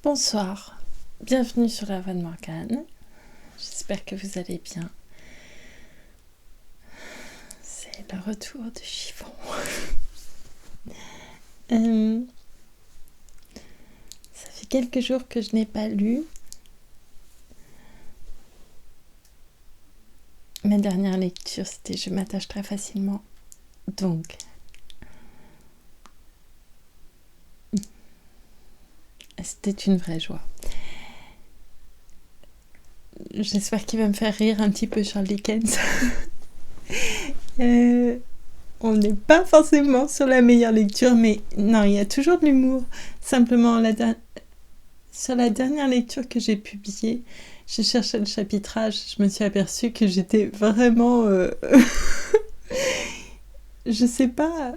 Bonsoir, bienvenue sur la voix de Morgane. J'espère que vous allez bien. C'est le retour du chiffon. Ça fait quelques jours que je n'ai pas lu. Ma dernière lecture, c'était Je m'attache très facilement. Donc, c'était une vraie joie. J'espère qu'il va me faire rire un petit peu Charles Dickens. On n'est pas forcément sur la meilleure lecture, mais non, il y a toujours de l'humour. Simplement, sur la dernière lecture que j'ai publiée, je cherchais le chapitrage, je me suis aperçue que j'étais vraiment... je sais pas,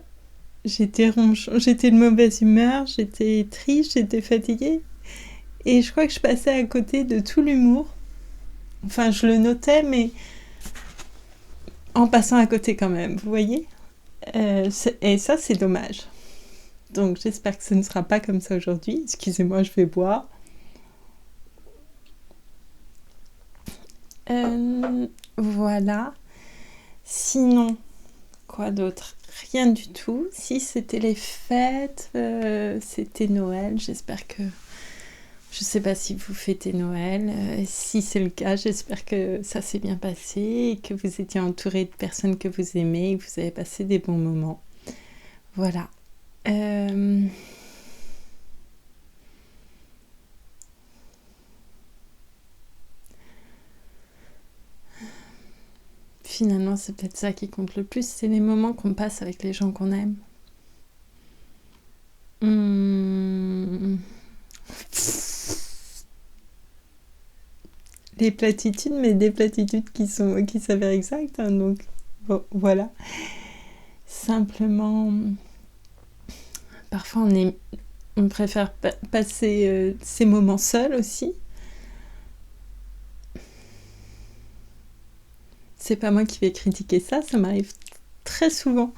j'étais de mauvaise humeur, j'étais triste, j'étais fatiguée. Et je crois que je passais à côté de tout l'humour. Enfin, je le notais, mais en passant à côté quand même, vous voyez ? Et ça, c'est dommage. Donc, j'espère que ce ne sera pas comme ça aujourd'hui. Excusez-moi, je vais boire. Voilà. Sinon, quoi d'autre ? Rien du tout. Si c'était les fêtes, c'était Noël. J'espère que... Je ne sais pas si vous fêtez Noël. Si c'est le cas, j'espère que ça s'est bien passé et que vous étiez entouré de personnes que vous aimez et que vous avez passé des bons moments. Voilà. Finalement, c'est peut-être ça qui compte le plus. C'est les moments qu'on passe avec les gens qu'on aime. Les platitudes, mais des platitudes qui s'avèrent exactes. Hein, donc, bon, voilà. Simplement, parfois on préfère passer ces moments seuls aussi. C'est pas moi qui vais critiquer ça, ça m'arrive très souvent.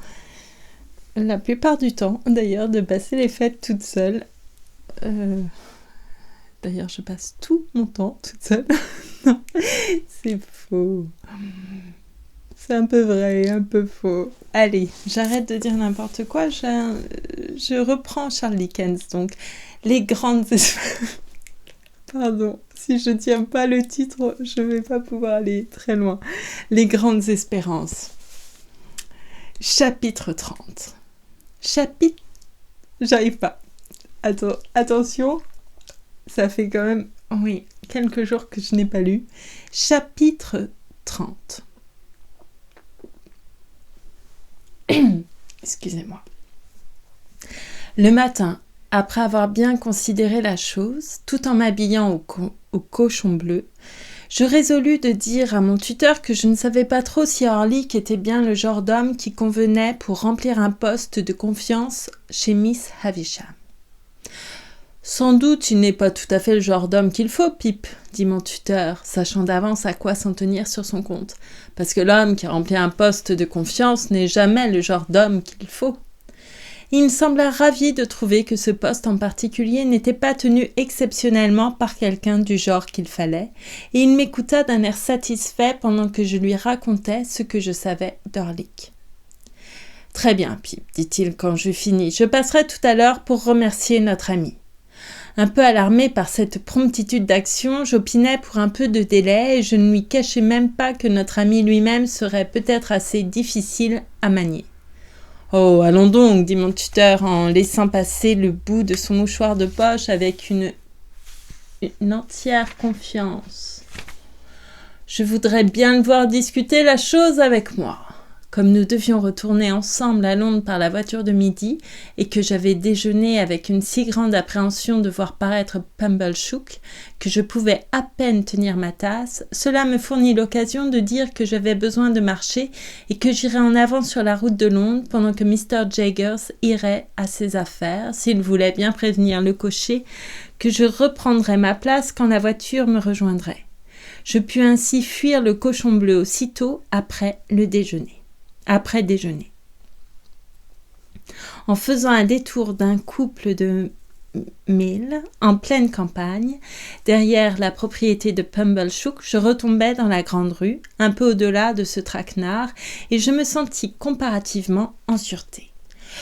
La plupart du temps, d'ailleurs, de passer les fêtes toute seule. D'ailleurs, je passe tout mon temps toute seule. Non, c'est faux. C'est un peu vrai, un peu faux. Allez, j'arrête de dire n'importe quoi. Je reprends Charles Dickens. Donc, les grandes... Pardon, si je tiens pas le titre, je vais pas pouvoir aller très loin. Les grandes espérances. Chapitre 30. J'arrive pas. Attention, ça fait quand même, oui, quelques jours que je n'ai pas lu. Chapitre 30. Excusez-moi. Le matin, après avoir bien considéré la chose, tout en m'habillant au cochon bleu, je résolus de dire à mon tuteur que je ne savais pas trop si Orlick était bien le genre d'homme qui convenait pour remplir un poste de confiance chez Miss Havisham. « Sans doute il n'est pas tout à fait le genre d'homme qu'il faut, Pip, dit mon tuteur, sachant d'avance à quoi s'en tenir sur son compte, parce que l'homme qui remplit un poste de confiance n'est jamais le genre d'homme qu'il faut. » Il me sembla ravi de trouver que ce poste en particulier n'était pas tenu exceptionnellement par quelqu'un du genre qu'il fallait, et il m'écouta d'un air satisfait pendant que je lui racontais ce que je savais d'Orlick. « Très bien, Pip, dit-il quand j'eus fini, je passerai tout à l'heure pour remercier notre ami. » Un peu alarmé par cette promptitude d'action, j'opinais pour un peu de délai et je ne lui cachais même pas que notre ami lui-même serait peut-être assez difficile à manier. « Oh, allons donc, dit mon tuteur en laissant passer le bout de son mouchoir de poche avec une entière confiance. Je voudrais bien le voir discuter la chose avec moi. » Comme nous devions retourner ensemble à Londres par la voiture de midi et que j'avais déjeuné avec une si grande appréhension de voir paraître Pumblechook que je pouvais à peine tenir ma tasse, cela me fournit l'occasion de dire que j'avais besoin de marcher et que j'irais en avant sur la route de Londres pendant que Mr. Jaggers irait à ses affaires, s'il voulait bien prévenir le cocher que je reprendrais ma place quand la voiture me rejoindrait. Je pus ainsi fuir le cochon bleu aussitôt après déjeuner. En faisant un détour d'un couple de Mill, en pleine campagne, derrière la propriété de Pumblechook, je retombais dans la grande rue, un peu au-delà de ce traquenard, et je me sentis comparativement en sûreté.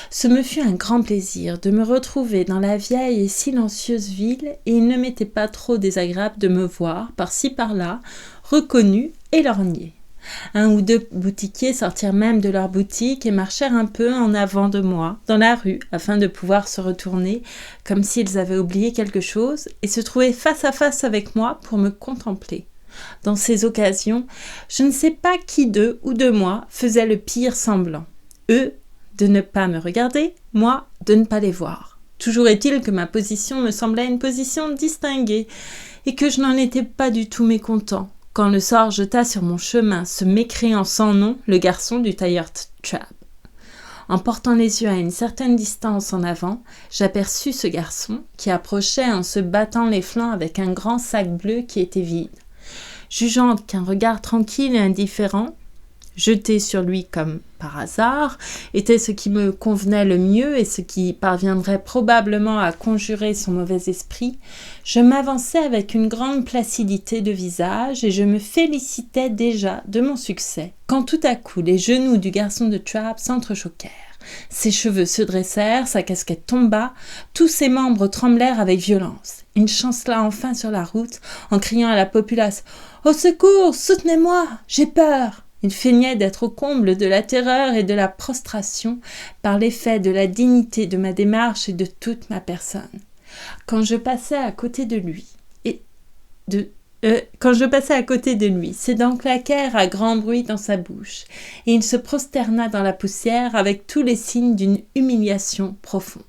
Ce me fut un grand plaisir de me retrouver dans la vieille et silencieuse ville, et il ne m'était pas trop désagréable de me voir, par-ci par-là, reconnu et lorgné. Un ou deux boutiquiers sortirent même de leur boutique et marchèrent un peu en avant de moi, dans la rue, afin de pouvoir se retourner, comme s'ils avaient oublié quelque chose, et se trouver face à face avec moi pour me contempler. Dans ces occasions, je ne sais pas qui d'eux ou de moi faisait le pire semblant. Eux, de ne pas me regarder, moi, de ne pas les voir. Toujours est-il que ma position me semblait une position distinguée, et que je n'en étais pas du tout mécontent, quand le sort jeta sur mon chemin ce mécréant sans nom, le garçon du tailleur Trapp. En portant les yeux à une certaine distance en avant, j'aperçus ce garçon qui approchait en se battant les flancs avec un grand sac bleu qui était vide. Jugeant qu'un regard tranquille et indifférent, jeté sur lui comme par hasard, était ce qui me convenait le mieux et ce qui parviendrait probablement à conjurer son mauvais esprit, je m'avançai avec une grande placidité de visage et je me félicitais déjà de mon succès, quand tout à coup les genoux du garçon de Trapp s'entrechoquèrent. Ses cheveux se dressèrent, sa casquette tomba, tous ses membres tremblèrent avec violence. Il chancela enfin sur la route en criant à la populace « Au secours, soutenez-moi, j'ai peur !» Il feignait d'être au comble de la terreur et de la prostration par l'effet de la dignité de ma démarche et de toute ma personne. Quand je passais à côté de lui, ses dents claquèrent à grand bruit dans sa bouche, et il se prosterna dans la poussière avec tous les signes d'une humiliation profonde.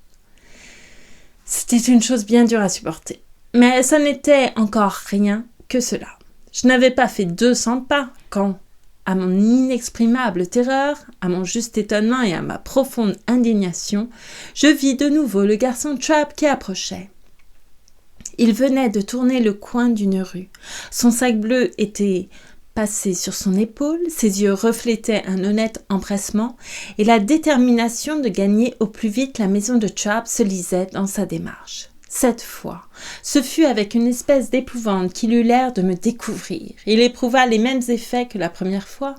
C'était une chose bien dure à supporter, mais ça n'était encore rien que cela. Je n'avais pas fait 200 pas quand, à mon inexprimable terreur, à mon juste étonnement et à ma profonde indignation, je vis de nouveau le garçon Trapp qui approchait. Il venait de tourner le coin d'une rue. Son sac bleu était passé sur son épaule, ses yeux reflétaient un honnête empressement, et la détermination de gagner au plus vite la maison de Trapp se lisait dans sa démarche. Cette fois, ce fut avec une espèce d'épouvante qu'il eut l'air de me découvrir. Il éprouva les mêmes effets que la première fois,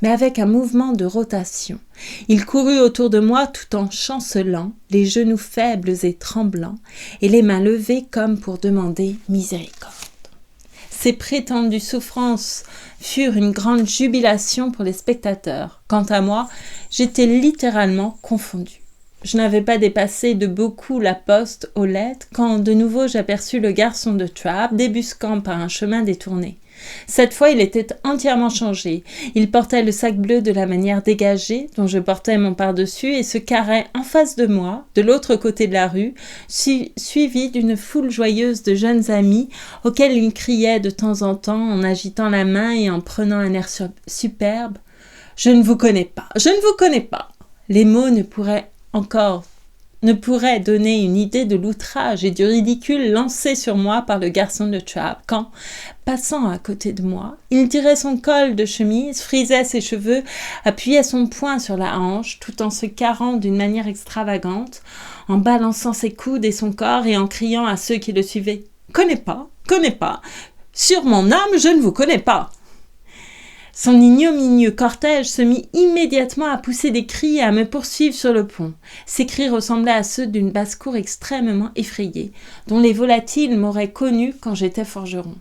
mais avec un mouvement de rotation. Il courut autour de moi tout en chancelant, les genoux faibles et tremblants, et les mains levées comme pour demander miséricorde. Ces prétendues souffrances furent une grande jubilation pour les spectateurs. Quant à moi, j'étais littéralement confondu. Je n'avais pas dépassé de beaucoup la poste aux lettres quand de nouveau j'aperçus le garçon de Trapp débusquant par un chemin détourné. Cette fois, il était entièrement changé. Il portait le sac bleu de la manière dégagée dont je portais mon pardessus et se carrait en face de moi, de l'autre côté de la rue, suivi d'une foule joyeuse de jeunes amis auxquels il criait de temps en temps en agitant la main et en prenant un air superbe. « Je ne vous connais pas, je ne vous connais pas !» Les mots ne pourraient donner une idée de l'outrage et du ridicule lancé sur moi par le garçon de Trapp quand, passant à côté de moi, il tirait son col de chemise, frisait ses cheveux, appuyait son poing sur la hanche tout en se carrant d'une manière extravagante, en balançant ses coudes et son corps et en criant à ceux qui le suivaient « Connais pas, sur mon âme, je ne vous connais pas !» Son ignominieux cortège se mit immédiatement à pousser des cris et à me poursuivre sur le pont. Ces cris ressemblaient à ceux d'une basse-cour extrêmement effrayée, dont les volatiles m'auraient connu quand j'étais forgeron.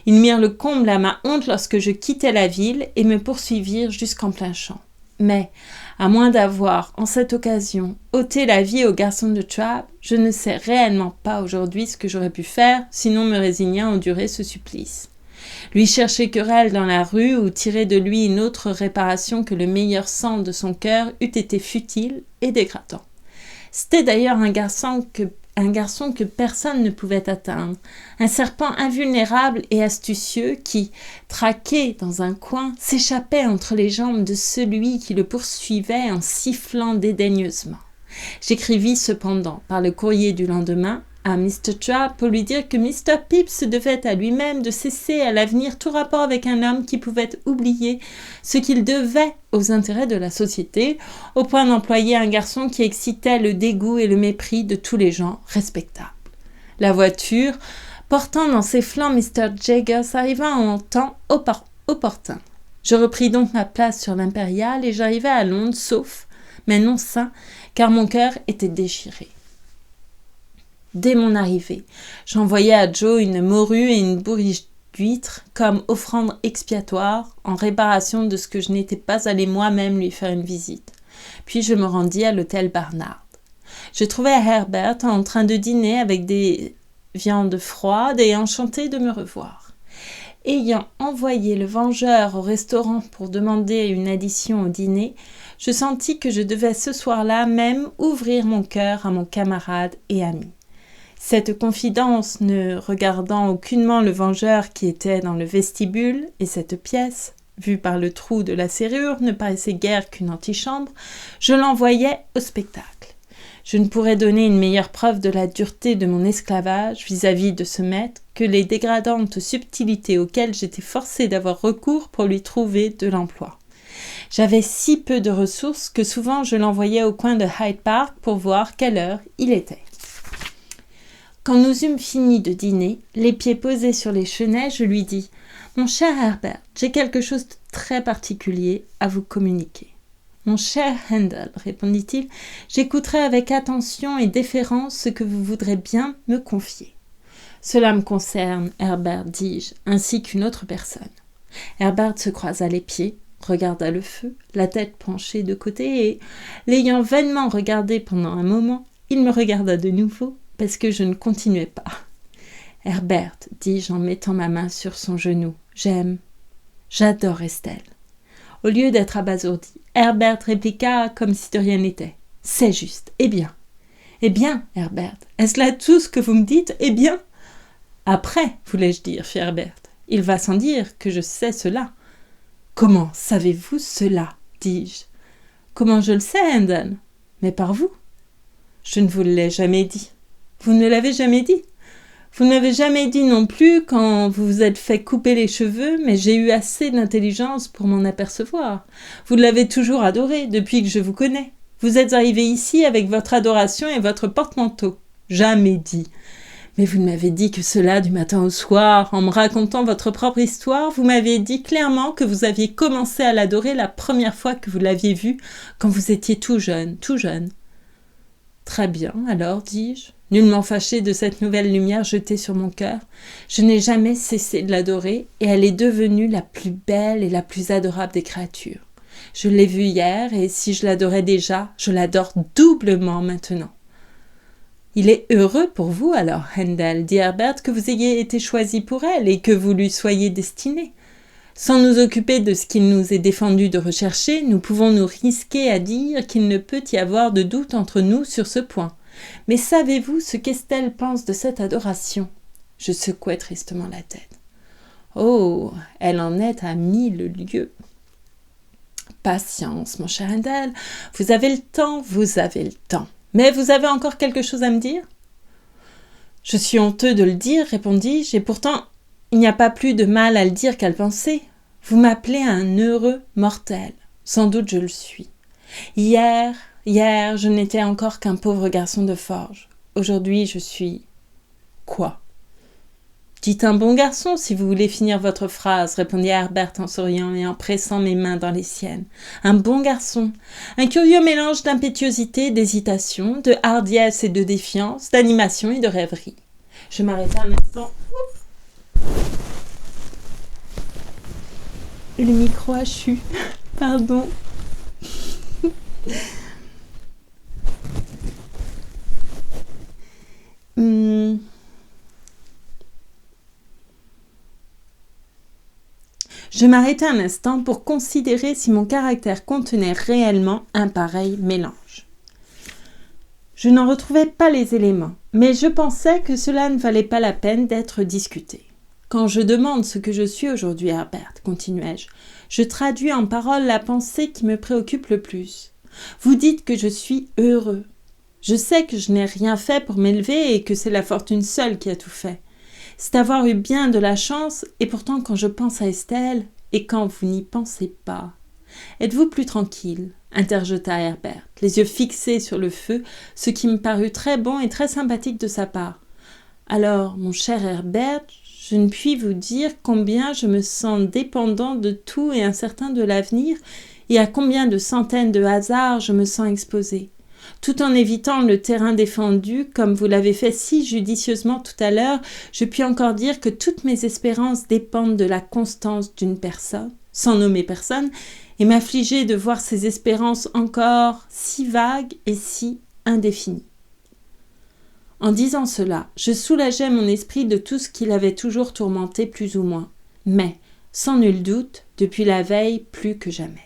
Ils mirent le comble à ma honte lorsque je quittais la ville et me poursuivirent jusqu'en plein champ. Mais, à moins d'avoir, en cette occasion, ôté la vie au garçon de Trapp, je ne sais réellement pas aujourd'hui ce que j'aurais pu faire, sinon me résigner à endurer ce supplice. Lui chercher querelle dans la rue ou tirer de lui une autre réparation que le meilleur sang de son cœur eût été futile et dégradant. C'était d'ailleurs un garçon que personne ne pouvait atteindre, un serpent invulnérable et astucieux qui, traqué dans un coin, s'échappait entre les jambes de celui qui le poursuivait en sifflant dédaigneusement. J'écrivis cependant, par le courrier du lendemain, à Mr. Trapp pour lui dire que Mr. Pips devait à lui-même de cesser à l'avenir tout rapport avec un homme qui pouvait oublier ce qu'il devait aux intérêts de la société, au point d'employer un garçon qui excitait le dégoût et le mépris de tous les gens respectables. La voiture, portant dans ses flancs Mr. Jaggers, arriva en temps opportun. Je repris donc ma place sur l'Impériale et j'arrivai à Londres sauf, mais non sain, car mon cœur était déchiré. Dès mon arrivée, j'envoyai à Joe une morue et une bourriche d'huîtres comme offrande expiatoire en réparation de ce que je n'étais pas allé moi-même lui faire une visite. Puis je me rendis à l'hôtel Barnard. Je trouvai Herbert en train de dîner avec des viandes froides et enchanté de me revoir. Ayant envoyé le vengeur au restaurant pour demander une addition au dîner, je sentis que je devais ce soir-là même ouvrir mon cœur à mon camarade et ami. Cette confidence ne regardant aucunement le vengeur qui était dans le vestibule, et cette pièce, vue par le trou de la serrure, ne paraissait guère qu'une antichambre, je l'envoyai au spectacle. Je ne pourrais donner une meilleure preuve de la dureté de mon esclavage vis-à-vis de ce maître que les dégradantes subtilités auxquelles j'étais forcé d'avoir recours pour lui trouver de l'emploi. J'avais si peu de ressources que souvent je l'envoyais au coin de Hyde Park pour voir quelle heure il était. Quand nous eûmes fini de dîner, les pieds posés sur les chenets, je lui dis « Mon cher Herbert, j'ai quelque chose de très particulier à vous communiquer. » « Mon cher Handel, répondit-il, j'écouterai avec attention et déférence ce que vous voudrez bien me confier. Cela me concerne, Herbert, dis-je, ainsi qu'une autre personne. Herbert se croisa les pieds, regarda le feu, la tête penchée de côté et, l'ayant vainement regardé pendant un moment, il me regarda de nouveau parce que je ne continuais pas. Herbert, dis-je en mettant ma main sur son genou, j'adore Estelle. Au lieu d'être abasourdi, Herbert répliqua comme si de rien n'était. C'est juste. Eh bien, Herbert, est-ce là tout ce que vous me dites? Eh bien. Après, voulais-je dire, fit Herbert. Il va sans dire que je sais cela. Comment savez-vous cela? Dis-je. Comment je le sais, Handel? Mais par vous. Je ne vous l'ai jamais dit. Vous ne l'avez jamais dit? Vous ne m'avez jamais dit non plus quand vous vous êtes fait couper les cheveux, mais j'ai eu assez d'intelligence pour m'en apercevoir. Vous l'avez toujours adoré depuis que je vous connais. Vous êtes arrivé ici avec votre adoration et votre porte-manteau. Jamais dit. Mais vous ne m'avez dit que cela du matin au soir, en me racontant votre propre histoire, vous m'aviez dit clairement que vous aviez commencé à l'adorer la première fois que vous l'aviez vu, quand vous étiez tout jeune. Très bien, alors, dis-je, nullement fâché de cette nouvelle lumière jetée sur mon cœur, je n'ai jamais cessé de l'adorer et elle est devenue la plus belle et la plus adorable des créatures. Je l'ai vue hier et si je l'adorais déjà, je l'adore doublement maintenant. Il est heureux pour vous alors, Handel, dit Herbert, que vous ayez été choisi pour elle et que vous lui soyez destiné. Sans nous occuper de ce qu'il nous est défendu de rechercher, nous pouvons nous risquer à dire qu'il ne peut y avoir de doute entre nous sur ce point. Mais savez-vous ce qu'Estelle pense de cette adoration? Je secouai tristement la tête. Oh, elle en est à 1000 lieues. Patience, mon cher Handel, vous avez le temps. Mais vous avez encore quelque chose à me dire? Je suis honteux de le dire, répondis-je, et pourtant il n'y a pas plus de mal à le dire qu'à le penser. Vous m'appelez un heureux mortel. Sans doute je le suis. Hier, je n'étais encore qu'un pauvre garçon de forge. Aujourd'hui, je suis... Quoi? Dites un bon garçon si vous voulez finir votre phrase, répondit Herbert en souriant et en pressant mes mains dans les siennes. Un bon garçon. Un curieux mélange d'impétuosité, d'hésitation, de hardiesse et de défiance, d'animation et de rêverie. Je m'arrêtai un instant. Le micro a chu. Pardon. Je m'arrêtai un instant pour considérer si mon caractère contenait réellement un pareil mélange. Je n'en retrouvais pas les éléments, mais je pensais que cela ne valait pas la peine d'être discuté. Quand je demande ce que je suis aujourd'hui, Herbert, continuai-je, je traduis en paroles la pensée qui me préoccupe le plus. Vous dites que je suis heureux. Je sais que je n'ai rien fait pour m'élever et que c'est la fortune seule qui a tout fait. C'est avoir eu bien de la chance, et pourtant quand je pense à Estelle, et quand vous n'y pensez pas. Êtes-vous plus tranquille ? Interjeta Herbert, les yeux fixés sur le feu, ce qui me parut très bon et très sympathique de sa part. Alors, mon cher Herbert, je ne puis vous dire combien je me sens dépendant de tout et incertain de l'avenir, et à combien de centaines de hasards je me sens exposé. Tout en évitant le terrain défendu, comme vous l'avez fait si judicieusement tout à l'heure, je puis encore dire que toutes mes espérances dépendent de la constance d'une personne, sans nommer personne, et m'affliger de voir ces espérances encore si vagues et si indéfinies. En disant cela, je soulageais mon esprit de tout ce qui l'avait toujours tourmenté plus ou moins, mais, sans nul doute, depuis la veille plus que jamais.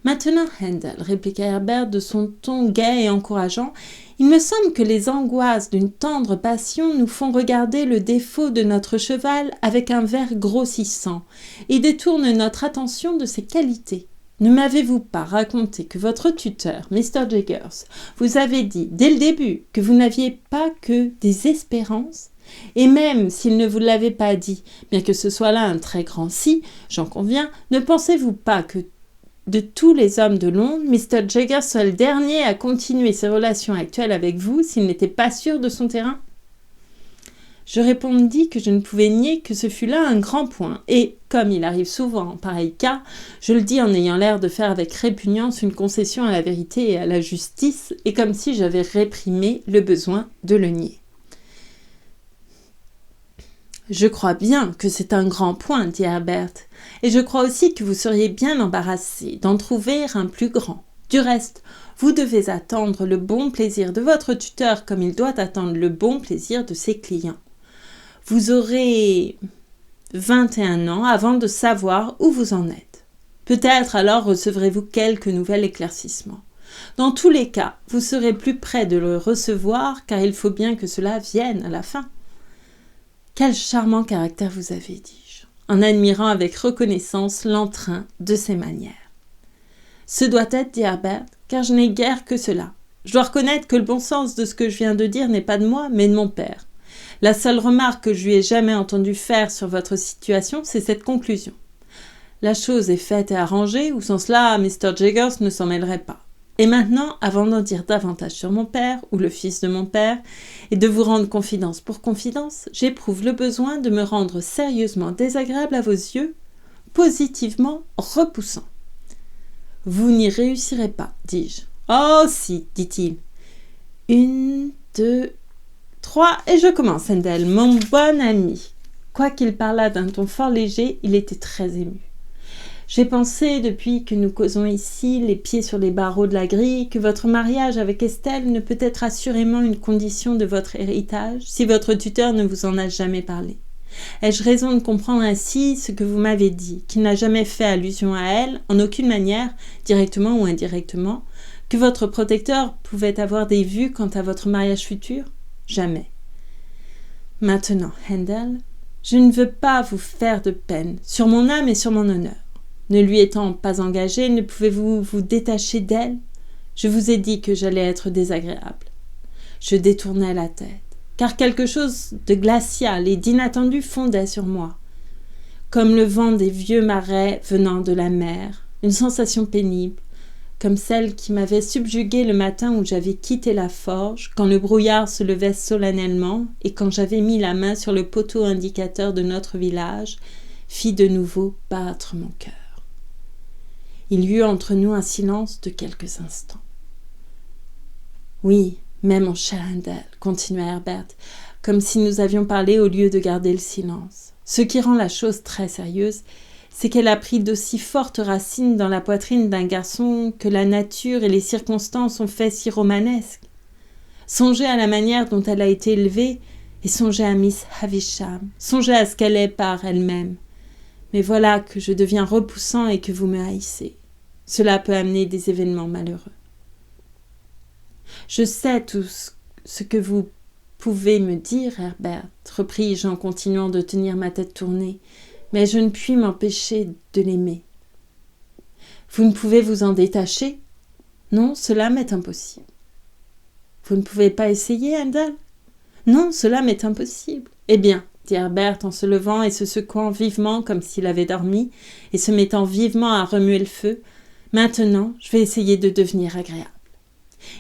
Maintenant, Handel, répliqua Herbert de son ton gai et encourageant, il me semble que les angoisses d'une tendre passion nous font regarder le défaut de notre cheval avec un verre grossissant et détournent notre attention de ses qualités. Ne m'avez-vous pas raconté que votre tuteur, Mr. Jaggers, vous avait dit dès le début que vous n'aviez pas que des espérances ? Et même s'il ne vous l'avait pas dit, bien que ce soit là un très grand si, j'en conviens, ne pensez-vous pas que de tous les hommes de Londres, Mr. Jaggers serait le dernier à continuer ses relations actuelles avec vous s'il n'était pas sûr de son terrain ? Je répondis que je ne pouvais nier que ce fût là un grand point, et, comme il arrive souvent en pareil cas, je le dis en ayant l'air de faire avec répugnance une concession à la vérité et à la justice, et comme si j'avais réprimé le besoin de le nier. « Je crois bien que c'est un grand point, dit Herbert, et je crois aussi que vous seriez bien embarrassé d'en trouver un plus grand. Du reste, vous devez attendre le bon plaisir de votre tuteur comme il doit attendre le bon plaisir de ses clients. Vous aurez 21 ans avant de savoir où vous en êtes. Peut-être alors recevrez-vous quelques nouveaux éclaircissements. Dans tous les cas, vous serez plus près de le recevoir car il faut bien que cela vienne à la fin. Quel charmant caractère vous avez, dis-je, en admirant avec reconnaissance l'entrain de ses manières. Ce doit être, dit Herbert, car je n'ai guère que cela. Je dois reconnaître que le bon sens de ce que je viens de dire n'est pas de moi, mais de mon père. La seule remarque que je lui ai jamais entendu faire sur votre situation, c'est cette conclusion. La chose est faite et arrangée, ou sans cela, Mr. Jaggers ne s'en mêlerait pas. Et maintenant, avant d'en dire davantage sur mon père, ou le fils de mon père, et de vous rendre confidence pour confidence, j'éprouve le besoin de me rendre sérieusement désagréable à vos yeux, positivement repoussant. Vous n'y réussirez pas, dis-je. Oh si, dit-il. 1, 2, 3, et je commence, Handel, mon bon ami. Quoiqu'il parlât d'un ton fort léger, il était très ému. J'ai pensé, depuis que nous causons ici, les pieds sur les barreaux de la grille, que votre mariage avec Estelle ne peut être assurément une condition de votre héritage, si votre tuteur ne vous en a jamais parlé. Ai-je raison de comprendre ainsi ce que vous m'avez dit, qu'il n'a jamais fait allusion à elle, en aucune manière, directement ou indirectement, que votre protecteur pouvait avoir des vues quant à votre mariage futur ? Jamais. Maintenant, Handel, je ne veux pas vous faire de peine, sur mon âme et sur mon honneur. Ne lui étant pas engagé, ne pouvez-vous vous détacher d'elle ? Je vous ai dit que j'allais être désagréable. Je détournai la tête, car quelque chose de glacial et d'inattendu fondait sur moi. Comme le vent des vieux marais venant de la mer, une sensation pénible, comme celle qui m'avait subjuguée le matin où j'avais quitté la forge, quand le brouillard se levait solennellement et quand j'avais mis la main sur le poteau indicateur de notre village, fit de nouveau battre mon cœur. Il y eut entre nous un silence de quelques instants. « Oui, mais mon cher Handel, continua Herbert, comme si nous avions parlé au lieu de garder le silence. Ce qui rend la chose très sérieuse, c'est qu'elle a pris d'aussi fortes racines dans la poitrine d'un garçon que la nature et les circonstances ont fait si romanesque. Songez à la manière dont elle a été élevée et songez à Miss Havisham, songez à ce qu'elle est par elle-même. Mais voilà que je deviens repoussant et que vous me haïssez. Cela peut amener des événements malheureux. Je sais tout ce que vous pouvez me dire, Herbert, repris-je en continuant de tenir ma tête tournée, mais je ne puis m'empêcher de l'aimer. Vous ne pouvez vous en détacher ? Non, cela m'est impossible. Vous ne pouvez pas essayer, Handel ? Non, cela m'est impossible. Eh bien, dit Herbert en se levant et se secouant vivement comme s'il avait dormi, et se mettant vivement à remuer le feu, maintenant, je vais essayer de devenir agréable.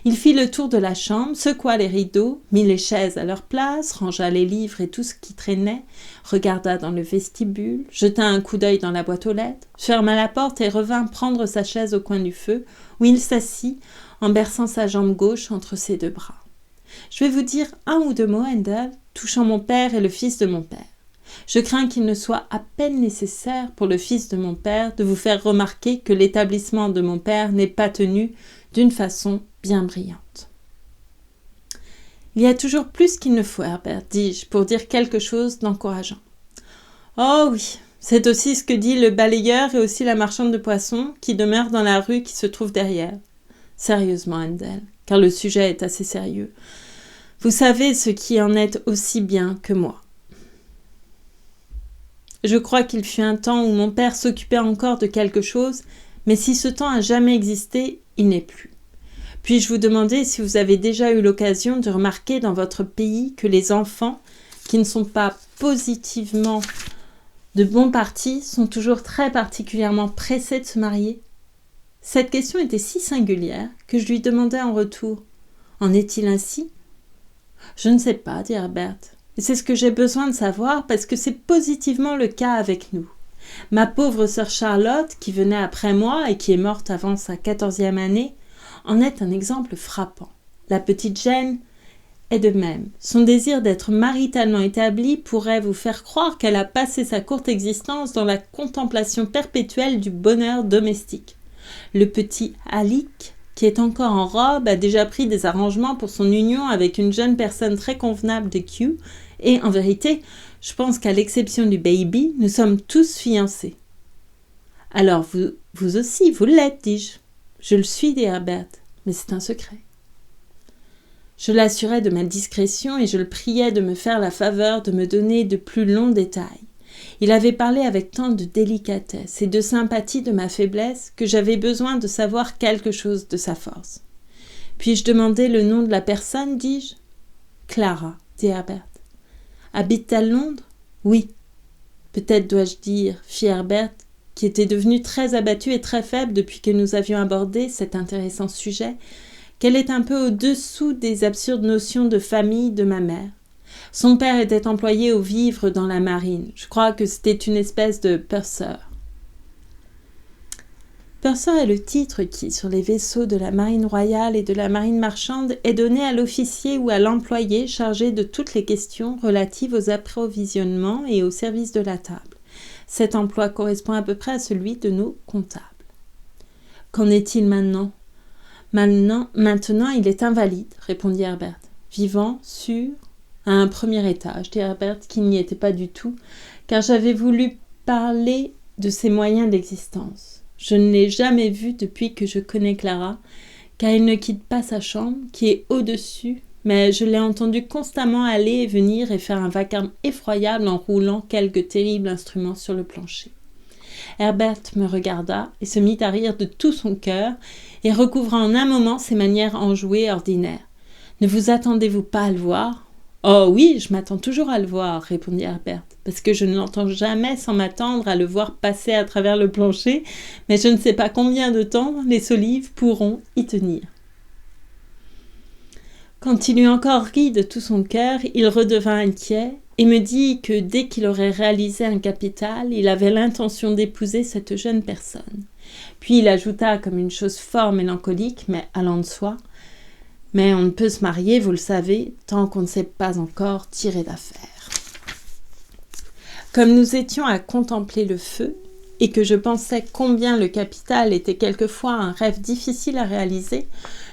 Il fit le tour de la chambre, secoua les rideaux, mit les chaises à leur place, rangea les livres et tout ce qui traînait, regarda dans le vestibule, jeta un coup d'œil dans la boîte aux lettres, ferma la porte et revint prendre sa chaise au coin du feu, où il s'assit, en berçant sa jambe gauche entre ses deux bras. « Je vais vous dire un ou deux mots, Handel, touchant mon père et le fils de mon père. Je crains qu'il ne soit à peine nécessaire pour le fils de mon père de vous faire remarquer que l'établissement de mon père n'est pas tenu d'une façon bien brillante. » « Il y a toujours plus qu'il ne faut, Herbert, dis-je, pour dire quelque chose d'encourageant. »« Oh oui, c'est aussi ce que dit le balayeur et aussi la marchande de poissons qui demeure dans la rue qui se trouve derrière. Sérieusement, Handel, car le sujet est assez sérieux. Vous savez ce qui en est aussi bien que moi. Je crois qu'il fut un temps où mon père s'occupait encore de quelque chose, mais si ce temps a jamais existé, il n'est plus. Puis-je vous demander si vous avez déjà eu l'occasion de remarquer dans votre pays que les enfants, qui ne sont pas positivement de bons partis, sont toujours très particulièrement pressés de se marier ? Cette question était si singulière que je lui demandai en retour « En est-il ainsi ?» « Je ne sais pas, dit Herbert, et c'est ce que j'ai besoin de savoir parce que c'est positivement le cas avec nous. Ma pauvre sœur Charlotte, qui venait après moi et qui est morte avant sa 14e année, en est un exemple frappant. La petite Jane est de même. Son désir d'être maritalement établie pourrait vous faire croire qu'elle a passé sa courte existence dans la contemplation perpétuelle du bonheur domestique. Le petit Alick, qui est encore en robe, a déjà pris des arrangements pour son union avec une jeune personne très convenable de Kew, et en vérité, je pense qu'à l'exception du baby, nous sommes tous fiancés. Alors vous aussi, vous l'êtes, dis-je. Je le suis, dit Herbert, mais c'est un secret. Je l'assurai de ma discrétion et je le priai de me faire la faveur de me donner de plus longs détails. Il avait parlé avec tant de délicatesse et de sympathie de ma faiblesse que j'avais besoin de savoir quelque chose de sa force. Puis-je demander le nom de la personne, dis-je ? Clara, dit Herbert. Habite-t-elle Londres ? Oui. Peut-être dois-je dire, fit Herbert, qui était devenu très abattu et très faible depuis que nous avions abordé cet intéressant sujet, qu'elle est un peu au-dessous des absurdes notions de famille de ma mère. Son père était employé aux vivres dans la marine. Je crois que c'était une espèce de purser. Purser est le titre qui, sur les vaisseaux de la marine royale et de la marine marchande, est donné à l'officier ou à l'employé chargé de toutes les questions relatives aux approvisionnements et au service de la table. Cet emploi correspond à peu près à celui de nos comptables. Qu'en est-il maintenant ? Maintenant, il est invalide, répondit Herbert. Vivant, sûr, à un premier étage, dit Herbert, qui n'y était pas du tout, car j'avais voulu parler de ses moyens d'existence. Je ne l'ai jamais vu depuis que je connais Clara, car il ne quitte pas sa chambre, qui est au-dessus, mais je l'ai entendu constamment aller et venir et faire un vacarme effroyable en roulant quelques terribles instruments sur le plancher. Herbert me regarda et se mit à rire de tout son cœur et recouvra en un moment ses manières enjouées ordinaires. « Ne vous attendez-vous pas à le voir ?»« Oh oui, je m'attends toujours à le voir, » répondit Herbert, « parce que je ne l'entends jamais sans m'attendre à le voir passer à travers le plancher, mais je ne sais pas combien de temps les solives pourront y tenir. » Quand il eut encore ri de tout son cœur, il redevint inquiet et me dit que dès qu'il aurait réalisé un capital, il avait l'intention d'épouser cette jeune personne. Puis il ajouta comme une chose fort mélancolique, mais allant de soi, « Mais on ne peut se marier, vous le savez, tant qu'on ne sait pas encore tirer d'affaire. » Comme nous étions à contempler le feu, et que je pensais combien le capital était quelquefois un rêve difficile à réaliser,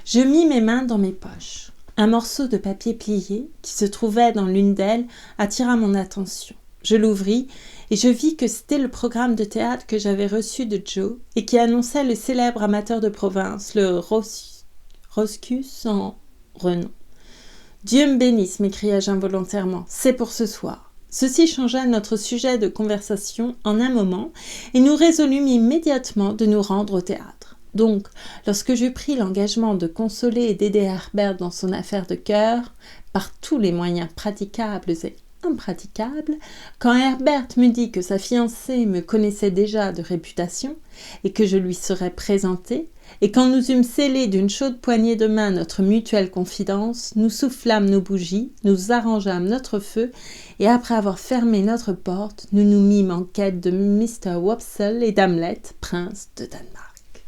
je mis mes mains dans mes poches. Un morceau de papier plié, qui se trouvait dans l'une d'elles, attira mon attention. Je l'ouvris et je vis que c'était le programme de théâtre que j'avais reçu de Joe et qui annonçait le célèbre amateur de province, le Roscus en renom. « Dieu me bénisse !» m'écriai-je involontairement. « C'est pour ce soir. » Ceci changea notre sujet de conversation en un moment et nous résolûmes immédiatement de nous rendre au théâtre. Donc, lorsque j'eus pris l'engagement de consoler et d'aider Herbert dans son affaire de cœur, par tous les moyens praticables et impraticables, quand Herbert me dit que sa fiancée me connaissait déjà de réputation et que je lui serais présenté, et quand nous eûmes scellé d'une chaude poignée de main notre mutuelle confidence, nous soufflâmes nos bougies, nous arrangeâmes notre feu, et après avoir fermé notre porte, nous nous mîmes en quête de Mr. Wopsle et d'Hamlet, prince de Danemark.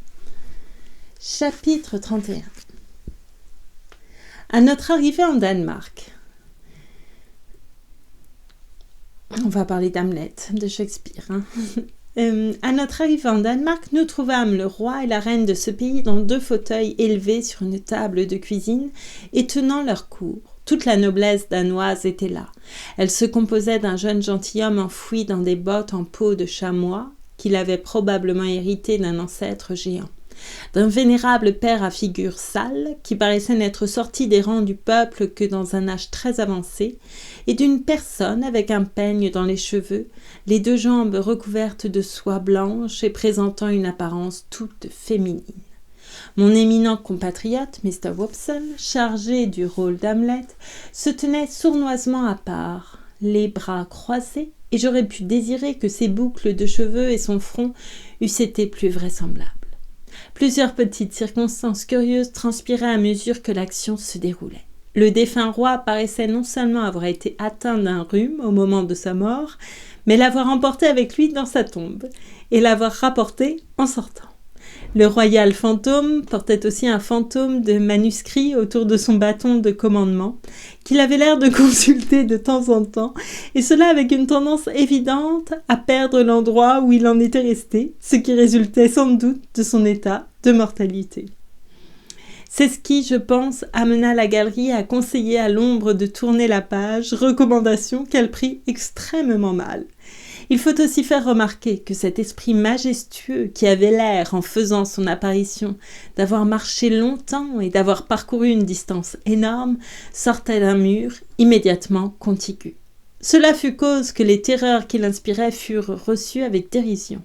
Chapitre 31. À notre arrivée en Danemark, on va parler d'Hamlet, de Shakespeare. À notre arrivée en Danemark, nous trouvâmes le roi et la reine de ce pays dans 2 fauteuils élevés sur une table de cuisine et tenant leur cour. Toute la noblesse danoise était là. Elle se composait d'un jeune gentilhomme enfoui dans des bottes en peau de chamois qu'il avait probablement hérité d'un ancêtre géant, d'un vénérable père à figure sale qui paraissait n'être sorti des rangs du peuple que dans un âge très avancé, et d'une personne avec un peigne dans les cheveux, les 2 jambes recouvertes de soie blanche et présentant une apparence toute féminine. Mon éminent compatriote, Mr. Wopsle, chargé du rôle d'Hamlet, se tenait sournoisement à part, les bras croisés, et j'aurais pu désirer que ses boucles de cheveux et son front eussent été plus vraisemblables. Plusieurs petites circonstances curieuses transpiraient à mesure que l'action se déroulait. Le défunt roi paraissait non seulement avoir été atteint d'un rhume au moment de sa mort, mais l'avoir emporté avec lui dans sa tombe, et l'avoir rapporté en sortant. Le royal fantôme portait aussi un fantôme de manuscrit autour de son bâton de commandement, qu'il avait l'air de consulter de temps en temps, et cela avec une tendance évidente à perdre l'endroit où il en était resté, ce qui résultait sans doute de son état de mortalité. C'est ce qui, je pense, amena la galerie à conseiller à l'ombre de tourner la page, recommandation qu'elle prit extrêmement mal. Il faut aussi faire remarquer que cet esprit majestueux qui avait l'air, en faisant son apparition, d'avoir marché longtemps et d'avoir parcouru une distance énorme, sortait d'un mur immédiatement contigu. Cela fut cause que les terreurs qu'il inspirait furent reçues avec dérision.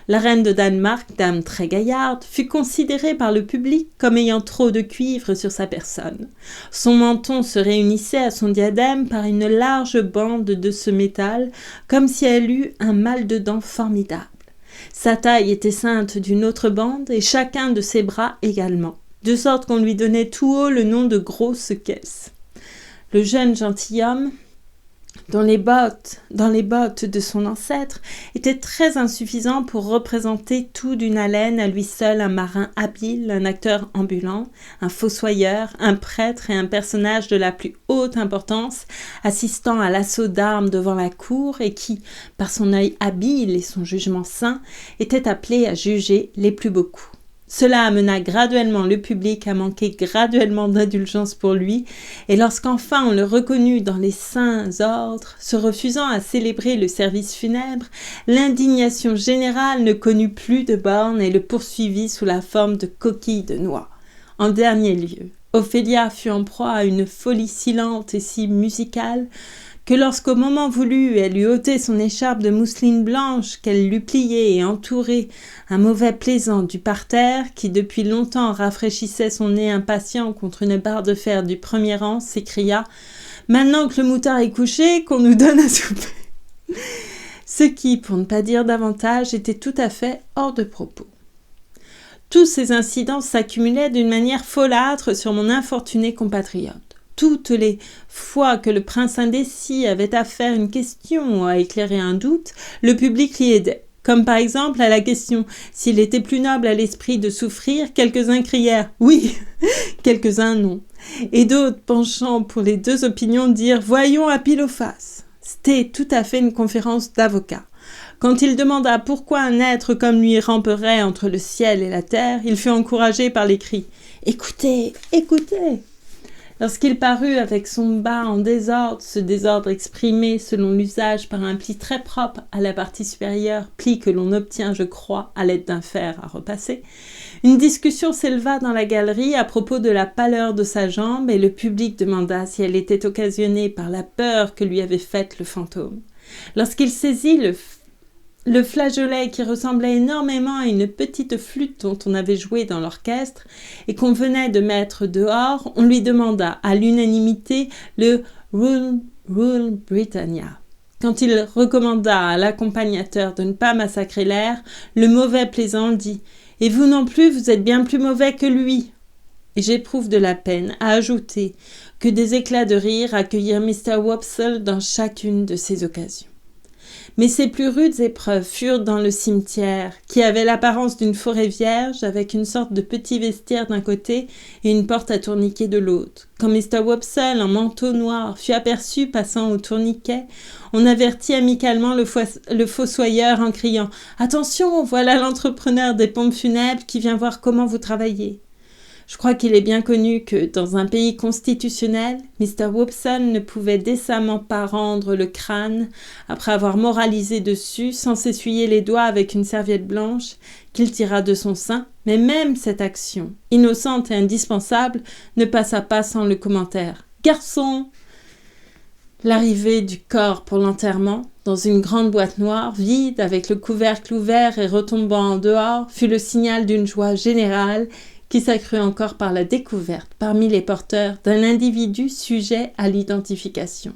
La reine de Danemark, dame très gaillarde, fut considérée par le public comme ayant trop de cuivre sur sa personne. Son menton se réunissait à son diadème par une large bande de ce métal, comme si elle eût un mal de dents formidable. Sa taille était ceinte d'une autre bande, et chacun de ses bras également, de sorte qu'on lui donnait tout haut le nom de grosse caisse. Le jeune gentilhomme, dans les bottes de son ancêtre, était très insuffisant pour représenter tout d'une haleine à lui seul un marin habile, un acteur ambulant, un fossoyeur, un prêtre et un personnage de la plus haute importance, assistant à l'assaut d'armes devant la cour et qui, par son œil habile et son jugement sain, était appelé à juger les plus beaux coups. Cela amena graduellement le public à manquer graduellement d'indulgence pour lui, et lorsqu'enfin on le reconnut dans les saints ordres, se refusant à célébrer le service funèbre, l'indignation générale ne connut plus de bornes et le poursuivit sous la forme de coquilles de noix. En dernier lieu, Ophélia fut en proie à une folie si lente et si musicale que lorsqu'au moment voulu elle eut ôté son écharpe de mousseline blanche, qu'elle l'eut pliée et entourée un mauvais plaisant du parterre, qui depuis longtemps rafraîchissait son nez impatient contre une barre de fer du premier rang, s'écria « Maintenant que le moutard est couché, qu'on nous donne à souper !» Ce qui, pour ne pas dire davantage, était tout à fait hors de propos. Tous ces incidents s'accumulaient d'une manière folâtre sur mon infortuné compatriote. Toutes les fois que le prince indécis avait à faire une question ou à éclairer un doute, le public l'y aidait. Comme par exemple à la question s'il était plus noble à l'esprit de souffrir, quelques-uns crièrent « oui », quelques-uns « non », et d'autres, penchant pour les 2 opinions, dirent « voyons à pile ou face ». C'était tout à fait une conférence d'avocats. Quand il demanda pourquoi un être comme lui ramperait entre le ciel et la terre, il fut encouragé par les cris « écoutez, écoutez ». Lorsqu'il parut avec son bas en désordre, ce désordre exprimé selon l'usage par un pli très propre à la partie supérieure, pli que l'on obtient, je crois, à l'aide d'un fer à repasser, une discussion s'éleva dans la galerie à propos de la pâleur de sa jambe et le public demanda si elle était occasionnée par la peur que lui avait faite le fantôme. Lorsqu'il saisit le flageolet qui ressemblait énormément à une petite flûte dont on avait joué dans l'orchestre et qu'on venait de mettre dehors, on lui demanda à l'unanimité le Rule Britannia. Quand il recommanda à l'accompagnateur de ne pas massacrer l'air, le mauvais plaisant dit « Et vous non plus, vous êtes bien plus mauvais que lui !» Et j'éprouve de la peine à ajouter que des éclats de rire accueillirent Mr. Wopsle dans chacune de ces occasions. Mais ses plus rudes épreuves furent dans le cimetière, qui avait l'apparence d'une forêt vierge, avec une sorte de petit vestiaire d'un côté et une porte à tourniquet de l'autre. Quand Mr. Wopsle, en manteau noir, fut aperçu passant au tourniquet, on avertit amicalement le fossoyeur en criant « Attention, voilà l'entrepreneur des pompes funèbres qui vient voir comment vous travaillez !» Je crois qu'il est bien connu que, dans un pays constitutionnel, Mr. Wopsle ne pouvait décemment pas rendre le crâne après avoir moralisé dessus sans s'essuyer les doigts avec une serviette blanche qu'il tira de son sein, mais même cette action, innocente et indispensable, ne passa pas sans le commentaire « Garçon !» L'arrivée du corps pour l'enterrement, dans une grande boîte noire, vide, avec le couvercle ouvert et retombant en dehors, fut le signal d'une joie générale qui s'accrut encore par la découverte, parmi les porteurs, d'un individu sujet à l'identification.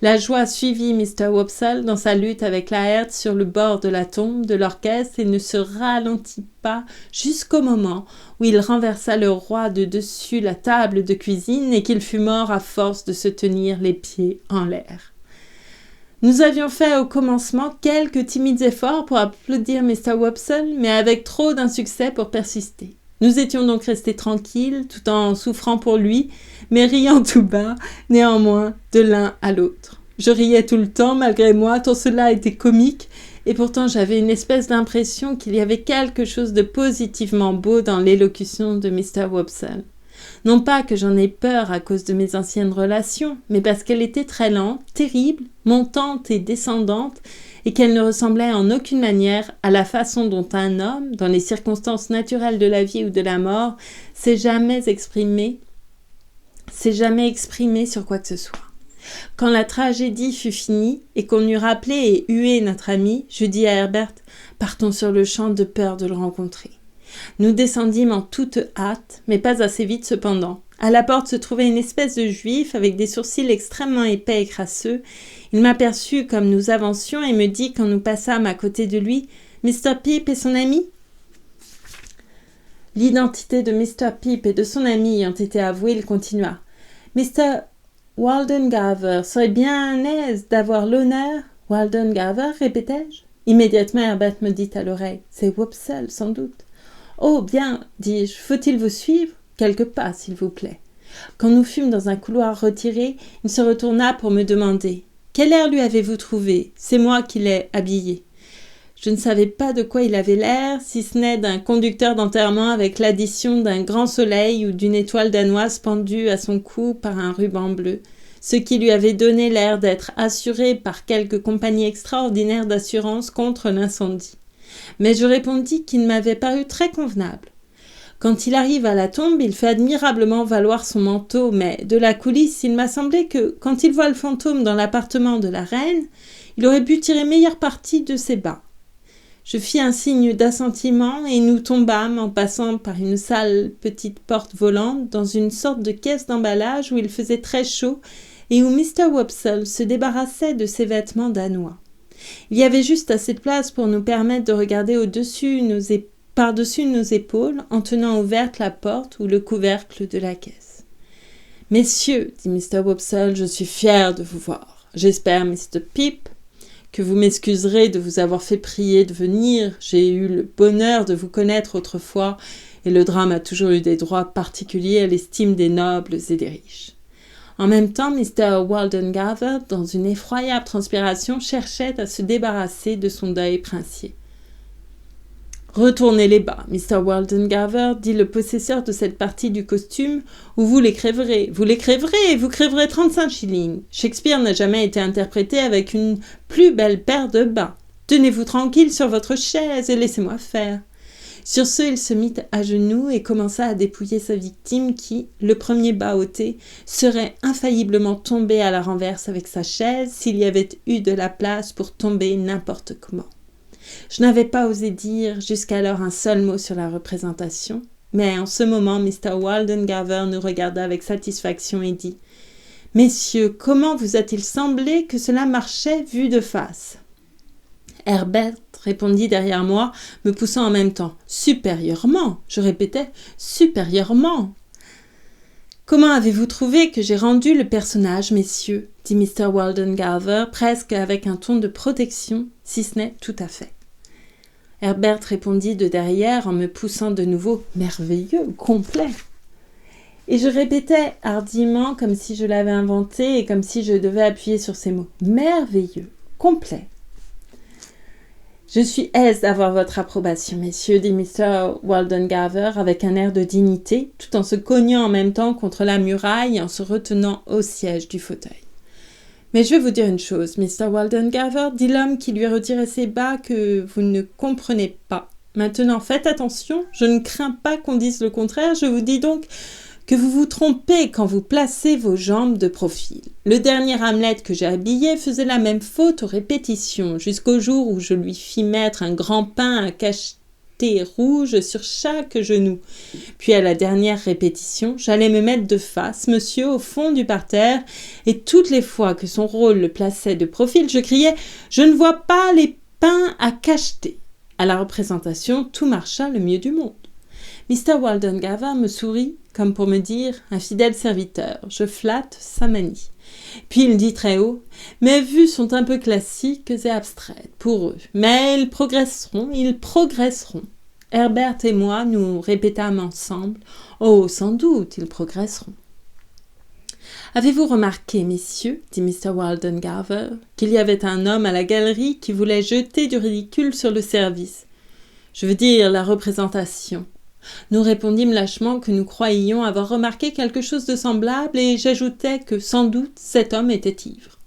La joie suivit Mr. Wopsle dans sa lutte avec Laërte sur le bord de la tombe de l'orchestre et ne se ralentit pas jusqu'au moment où il renversa le roi de dessus la table de cuisine et qu'il fut mort à force de se tenir les pieds en l'air. Nous avions fait au commencement quelques timides efforts pour applaudir Mr. Wopsle, mais avec trop d'insuccès pour persister. Nous étions donc restés tranquilles, tout en souffrant pour lui, mais riant tout bas, néanmoins, de l'un à l'autre. Je riais tout le temps, malgré moi, tant cela était comique, et pourtant j'avais une espèce d'impression qu'il y avait quelque chose de positivement beau dans l'élocution de Mr. Wopsle. Non pas que j'en ai peur à cause de mes anciennes relations, mais parce qu'elle était très lente, terrible, montante et descendante, et qu'elle ne ressemblait en aucune manière à la façon dont un homme, dans les circonstances naturelles de la vie ou de la mort, s'est jamais exprimé sur quoi que ce soit. Quand la tragédie fut finie et qu'on eut rappelé et hué notre ami, je dis à Herbert « Partons sur le champ de peur de le rencontrer ». Nous descendîmes en toute hâte, mais pas assez vite cependant. À la porte se trouvait une espèce de juif avec des sourcils extrêmement épais et crasseux. Il m'aperçut comme nous avancions et me dit quand nous passâmes à côté de lui « Mr. Pip et son ami ?» L'identité de Mr. Pip et de son ami ayant été avouée, il continua « Mr. Waldengarver serait bien aise d'avoir l'honneur. » « Waldengarver, répétai-je. Immédiatement, Herbert me dit à l'oreille « C'est Wopsle, sans doute. » « Oh, bien, dis-je, faut-il vous suivre ? Quelques pas, s'il vous plaît. » Quand nous fûmes dans un couloir retiré, il se retourna pour me demander « Quel air lui avez-vous trouvé ? C'est moi qui l'ai habillé. » Je ne savais pas de quoi il avait l'air, si ce n'est d'un conducteur d'enterrement avec l'addition d'un grand soleil ou d'une étoile danoise pendue à son cou par un ruban bleu, ce qui lui avait donné l'air d'être assuré par quelque compagnie extraordinaire d'assurance contre l'incendie. Mais je répondis qu'il m'avait paru très convenable. Quand il arrive à la tombe, il fait admirablement valoir son manteau, mais de la coulisse, il m'a semblé que, quand il voit le fantôme dans l'appartement de la reine, il aurait pu tirer meilleure partie de ses bas. Je fis un signe d'assentiment et nous tombâmes, en passant par une sale petite porte volante, dans une sorte de caisse d'emballage où il faisait très chaud et où Mr. Wopsle se débarrassait de ses vêtements danois. Il y avait juste assez de place pour nous permettre de regarder par-dessus nos épaules en tenant ouverte la porte ou le couvercle de la caisse. « Messieurs, dit Mr. Wopsle, je suis fier de vous voir. J'espère, Mr. Pip, que vous m'excuserez de vous avoir fait prier de venir. J'ai eu le bonheur de vous connaître autrefois et le drame a toujours eu des droits particuliers à l'estime des nobles et des riches. » En même temps, Mr. Waldengarver, dans une effroyable transpiration, cherchait à se débarrasser de son deuil princier. « Retournez les bas, Mr. Waldengarver, dit le possesseur de cette partie du costume, ou vous les crèverez. Vous les crèverez, vous crèverez 35 shillings. Shakespeare n'a jamais été interprété avec une plus belle paire de bas. Tenez-vous tranquille sur votre chaise et laissez-moi faire. » Sur ce, il se mit à genoux et commença à dépouiller sa victime qui, le premier bas ôté, serait infailliblement tombé à la renverse avec sa chaise s'il y avait eu de la place pour tomber n'importe comment. Je n'avais pas osé dire jusqu'alors un seul mot sur la représentation, mais en ce moment, Mr. Waldengarver nous regarda avec satisfaction et dit « Messieurs, comment vous a-t-il semblé que cela marchait vu de face ?» Herbert répondit derrière moi, me poussant en même temps. « Supérieurement !» Je répétais. « Supérieurement !»« Comment avez-vous trouvé que j'ai rendu le personnage, messieurs ?» dit Mr. Waldengarver, presque avec un ton de protection, si ce n'est tout à fait. Herbert répondit de derrière en me poussant de nouveau. « Merveilleux, complet !» Et je répétais hardiment comme si je l'avais inventé et comme si je devais appuyer sur ces mots. « Merveilleux, complet !» « Je suis aise d'avoir votre approbation, messieurs, dit Mr. Waldengarver avec un air de dignité, tout en se cognant en même temps contre la muraille et en se retenant au siège du fauteuil. Mais je vais vous dire une chose, Mr. Waldengarver, dit l'homme qui lui retirait ses bas que vous ne comprenez pas. Maintenant, faites attention, je ne crains pas qu'on dise le contraire, je vous dis donc que vous vous trompez quand vous placez vos jambes de profil. Le dernier Hamlet que j'ai habillé faisait la même faute aux répétitions, jusqu'au jour où je lui fis mettre un grand pain à cacheter rouge sur chaque genou. Puis à la dernière répétition, j'allais me mettre de face, monsieur, au fond du parterre, et toutes les fois que son rôle le plaçait de profil, je criais « Je ne vois pas les pains à cacheter !» À la représentation, tout marcha le mieux du monde. Mr. Waldengarver me sourit, comme pour me dire « Un fidèle serviteur, je flatte sa manie ». Puis il dit très haut « Mes vues sont un peu classiques et abstraites pour eux, mais ils progresseront, ils progresseront. » Herbert et moi, nous répétâmes ensemble « Oh, sans doute, ils progresseront. » « Avez-vous remarqué, messieurs, dit Mr. Waldengarver, qu'il y avait un homme à la galerie qui voulait jeter du ridicule sur le service, je veux dire la représentation. Nous répondîmes lâchement que nous croyions avoir remarqué quelque chose de semblable et j'ajoutai que sans doute cet homme était ivre.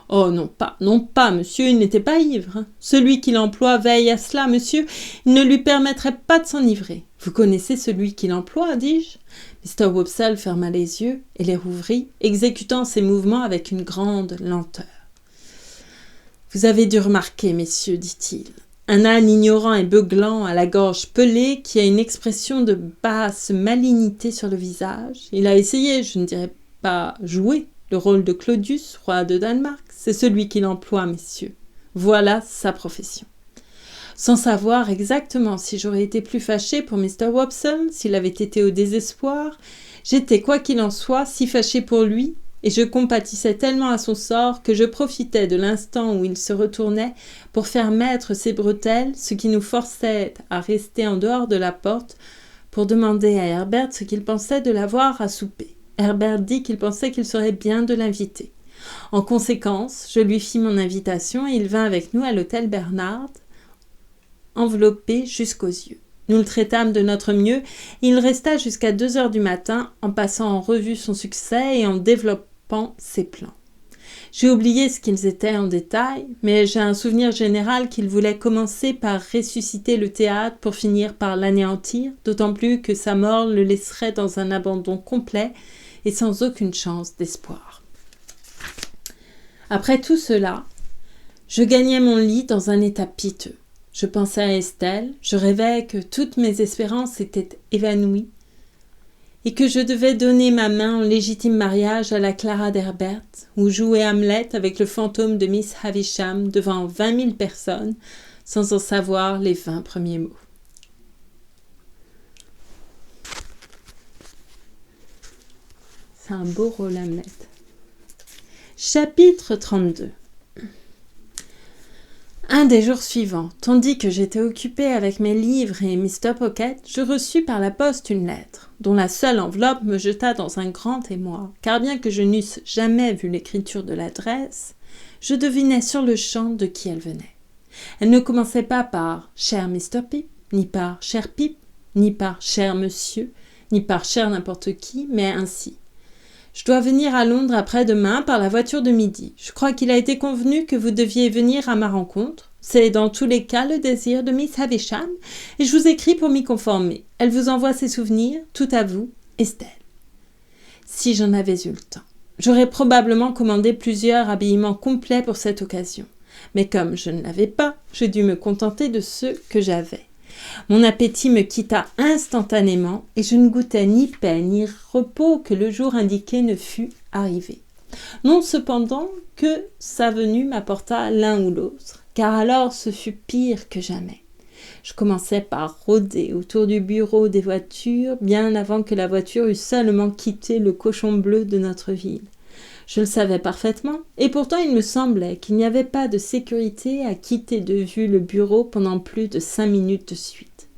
« Oh non pas, monsieur, il n'était pas ivre. Celui qui l'emploie veille à cela, monsieur, il ne lui permettrait pas de s'enivrer. Vous connaissez celui qui l'emploie, dis-je ?» Mr. Wopsle ferma les yeux et les rouvrit, exécutant ses mouvements avec une grande lenteur. « Vous avez dû remarquer, messieurs, dit-il, un âne ignorant et beuglant à la gorge pelée qui a une expression de basse malignité sur le visage. Il a essayé, je ne dirais pas joué, le rôle de Claudius, roi de Danemark. C'est celui qui l'emploie, messieurs. Voilà sa profession. » Sans savoir exactement si j'aurais été plus fâché pour Mr. Wopsle, s'il avait été au désespoir, j'étais, quoi qu'il en soit, si fâché pour lui, et je compatissais tellement à son sort que je profitais de l'instant où il se retournait pour faire mettre ses bretelles, ce qui nous forçait à rester en dehors de la porte, pour demander à Herbert ce qu'il pensait de l'avoir à souper. Herbert dit qu'il pensait qu'il serait bien de l'inviter. En conséquence, je lui fis mon invitation et il vint avec nous à l'hôtel Bernard, enveloppé jusqu'aux yeux. Nous le traitâmes de notre mieux et il resta jusqu'à 2 heures du matin en passant en revue son succès et en développant ses plans. J'ai oublié ce qu'ils étaient en détail, mais j'ai un souvenir général qu'il voulait commencer par ressusciter le théâtre pour finir par l'anéantir, d'autant plus que sa mort le laisserait dans un abandon complet et sans aucune chance d'espoir. Après tout cela, je gagnais mon lit dans un état piteux. Je pensais à Estelle, je rêvais que toutes mes espérances étaient évanouies et que je devais donner ma main en légitime mariage à la Clara d'Herbert ou jouer Hamlet avec le fantôme de Miss Havisham devant 20 000 personnes sans en savoir les 20 premiers mots. C'est un beau rôle, Hamlet. Chapitre 32. Un des jours suivants, tandis que j'étais occupée avec mes livres et Mr. Pocket, je reçus par la poste une lettre, dont la seule enveloppe me jeta dans un grand émoi, car bien que je n'eusse jamais vu l'écriture de l'adresse, je devinais sur le champ de qui elle venait. Elle ne commençait pas par « cher Mr. Pip », ni par « cher Pip », ni par « cher monsieur », ni par « cher n'importe qui », mais ainsi. Je dois venir à Londres après-demain par la voiture de midi. Je crois qu'il a été convenu que vous deviez venir à ma rencontre. C'est dans tous les cas le désir de Miss Havisham et je vous écris pour m'y conformer. Elle vous envoie ses souvenirs, tout à vous, Estelle. Si j'en avais eu le temps. J'aurais probablement commandé plusieurs habillements complets pour cette occasion. Mais comme je ne l'avais pas, je dus me contenter de ce que j'avais. Mon appétit me quitta instantanément et je ne goûtais ni paix ni repos que le jour indiqué ne fût arrivé. Non cependant que sa venue m'apporta l'un ou l'autre, car alors ce fut pire que jamais. Je commençai par rôder autour du bureau des voitures, bien avant que la voiture eût seulement quitté le cochon bleu de notre ville. Je le savais parfaitement, et pourtant il me semblait qu'il n'y avait pas de sécurité à quitter de vue le bureau pendant plus de 5 minutes de suite.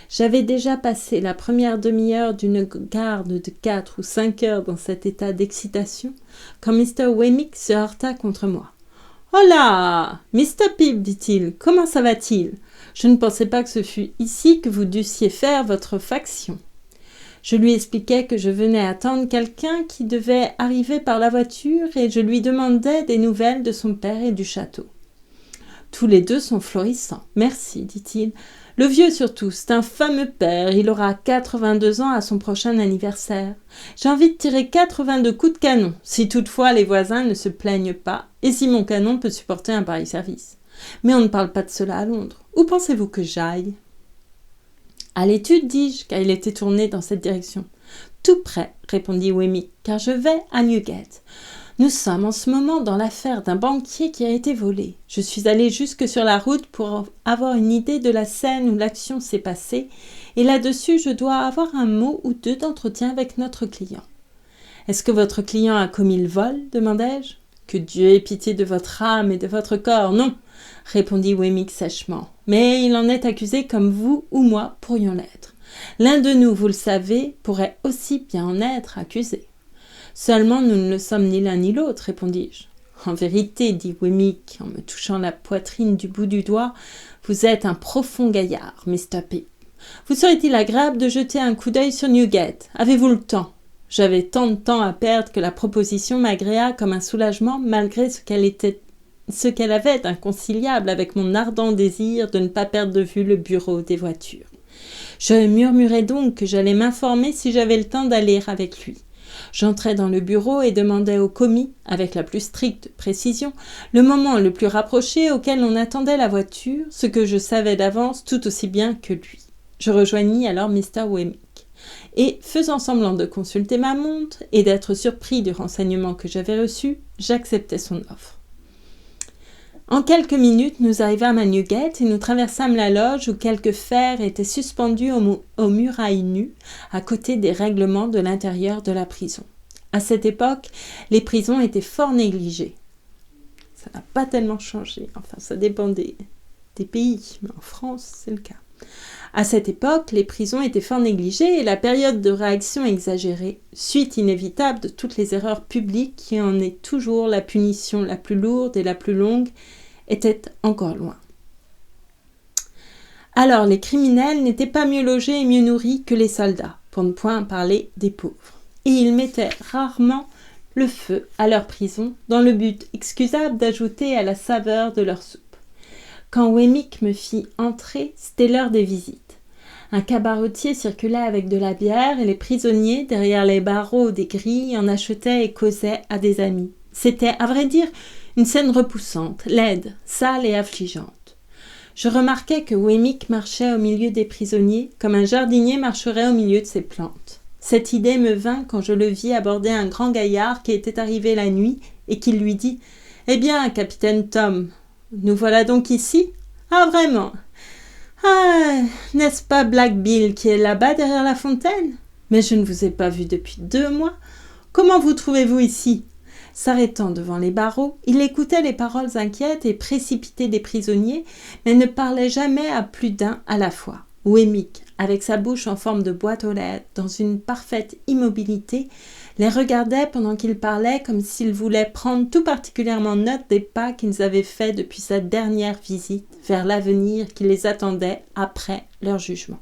J'avais déjà passé la première demi-heure d'une garde de 4 ou 5 heures dans cet état d'excitation, quand Mr. Wemmick se heurta contre moi. « Hola, Mr. Pip, dit-il, comment ça va-t-il ? Je ne pensais pas que ce fût ici que vous dussiez faire votre faction. » Je lui expliquai que je venais attendre quelqu'un qui devait arriver par la voiture et je lui demandais des nouvelles de son père et du château. « Tous les deux sont florissants, merci, dit-il. Le vieux surtout, c'est un fameux père, il aura 82 ans à son prochain anniversaire. J'ai envie de tirer 82 coups de canon, si toutefois les voisins ne se plaignent pas et si mon canon peut supporter un pareil service. Mais on ne parle pas de cela à Londres. Où pensez-vous que j'aille ? » « À l'étude, dis-je, car il était tourné dans cette direction. »« Tout près, répondit Wemmick, car je vais à Newgate. Nous sommes en ce moment dans l'affaire d'un banquier qui a été volé. Je suis allé jusque sur la route pour avoir une idée de la scène où l'action s'est passée, et là-dessus, je dois avoir un mot ou deux d'entretien avec notre client. »« Est-ce que votre client a commis le vol ? Demandai-je. »« Que Dieu ait pitié de votre âme et de votre corps, non !» répondit Wemmick sèchement. « Mais il en est accusé comme vous ou moi pourrions l'être. L'un de nous, vous le savez, pourrait aussi bien en être accusé. »« Seulement nous ne le sommes ni l'un ni l'autre, répondis-je. »« En vérité, dit Wemmick, en me touchant la poitrine du bout du doigt, vous êtes un profond gaillard, Mr. Pip. Vous serait-il agréable de jeter un coup d'œil sur Newgate ? Avez-vous le temps ? J'avais tant de temps à perdre que la proposition m'agréa comme un soulagement malgré ce qu'elle avait d'inconciliable avec mon ardent désir de ne pas perdre de vue le bureau des voitures. Je murmurai donc que j'allais m'informer si j'avais le temps d'aller avec lui. J'entrai dans le bureau et demandai au commis, avec la plus stricte précision, le moment le plus rapproché auquel on attendait la voiture, ce que je savais d'avance tout aussi bien que lui. Je rejoignis alors Mr. Wemmick. Et, faisant semblant de consulter ma montre et d'être surpris du renseignement que j'avais reçu, j'acceptai son offre. En quelques minutes, nous arrivâmes à Newgate et nous traversâmes la loge où quelques fers étaient suspendus aux murailles nues, à côté des règlements de l'intérieur de la prison. À cette époque, les prisons étaient fort négligées. Ça n'a pas tellement changé, enfin ça dépend des pays, mais en France, c'est le cas. À cette époque, les prisons étaient fort négligées et la période de réaction exagérée, suite inévitable de toutes les erreurs publiques qui en est toujours la punition la plus lourde et la plus longue, était encore loin. Alors les criminels n'étaient pas mieux logés et mieux nourris que les soldats, pour ne point parler des pauvres. Et ils mettaient rarement le feu à leur prison, dans le but excusable d'ajouter à la saveur de leur soupe. Quand Wemmick me fit entrer, c'était l'heure des visites. Un cabaretier circulait avec de la bière et les prisonniers, derrière les barreaux des grilles, en achetaient et causaient à des amis. C'était, à vrai dire, une scène repoussante, laide, sale et affligeante. Je remarquai que Wemmick marchait au milieu des prisonniers comme un jardinier marcherait au milieu de ses plantes. Cette idée me vint quand je le vis aborder un grand gaillard qui était arrivé la nuit et qui lui dit « Eh bien, capitaine Tom, nous voilà donc ici ? Ah, vraiment ? Ah, n'est-ce pas Black Bill qui est là-bas derrière la fontaine ? Mais je ne vous ai pas vu depuis 2 mois. Comment vous trouvez-vous ici ? » S'arrêtant devant les barreaux, il écoutait les paroles inquiètes et précipitées des prisonniers, mais ne parlait jamais à plus d'un à la fois. Wemmick, avec sa bouche en forme de boîte aux lettres, dans une parfaite immobilité, les regardait pendant qu'ils parlaient comme s'ils voulaient prendre tout particulièrement note des pas qu'ils avaient faits depuis sa dernière visite vers l'avenir qui les attendait après leur jugement.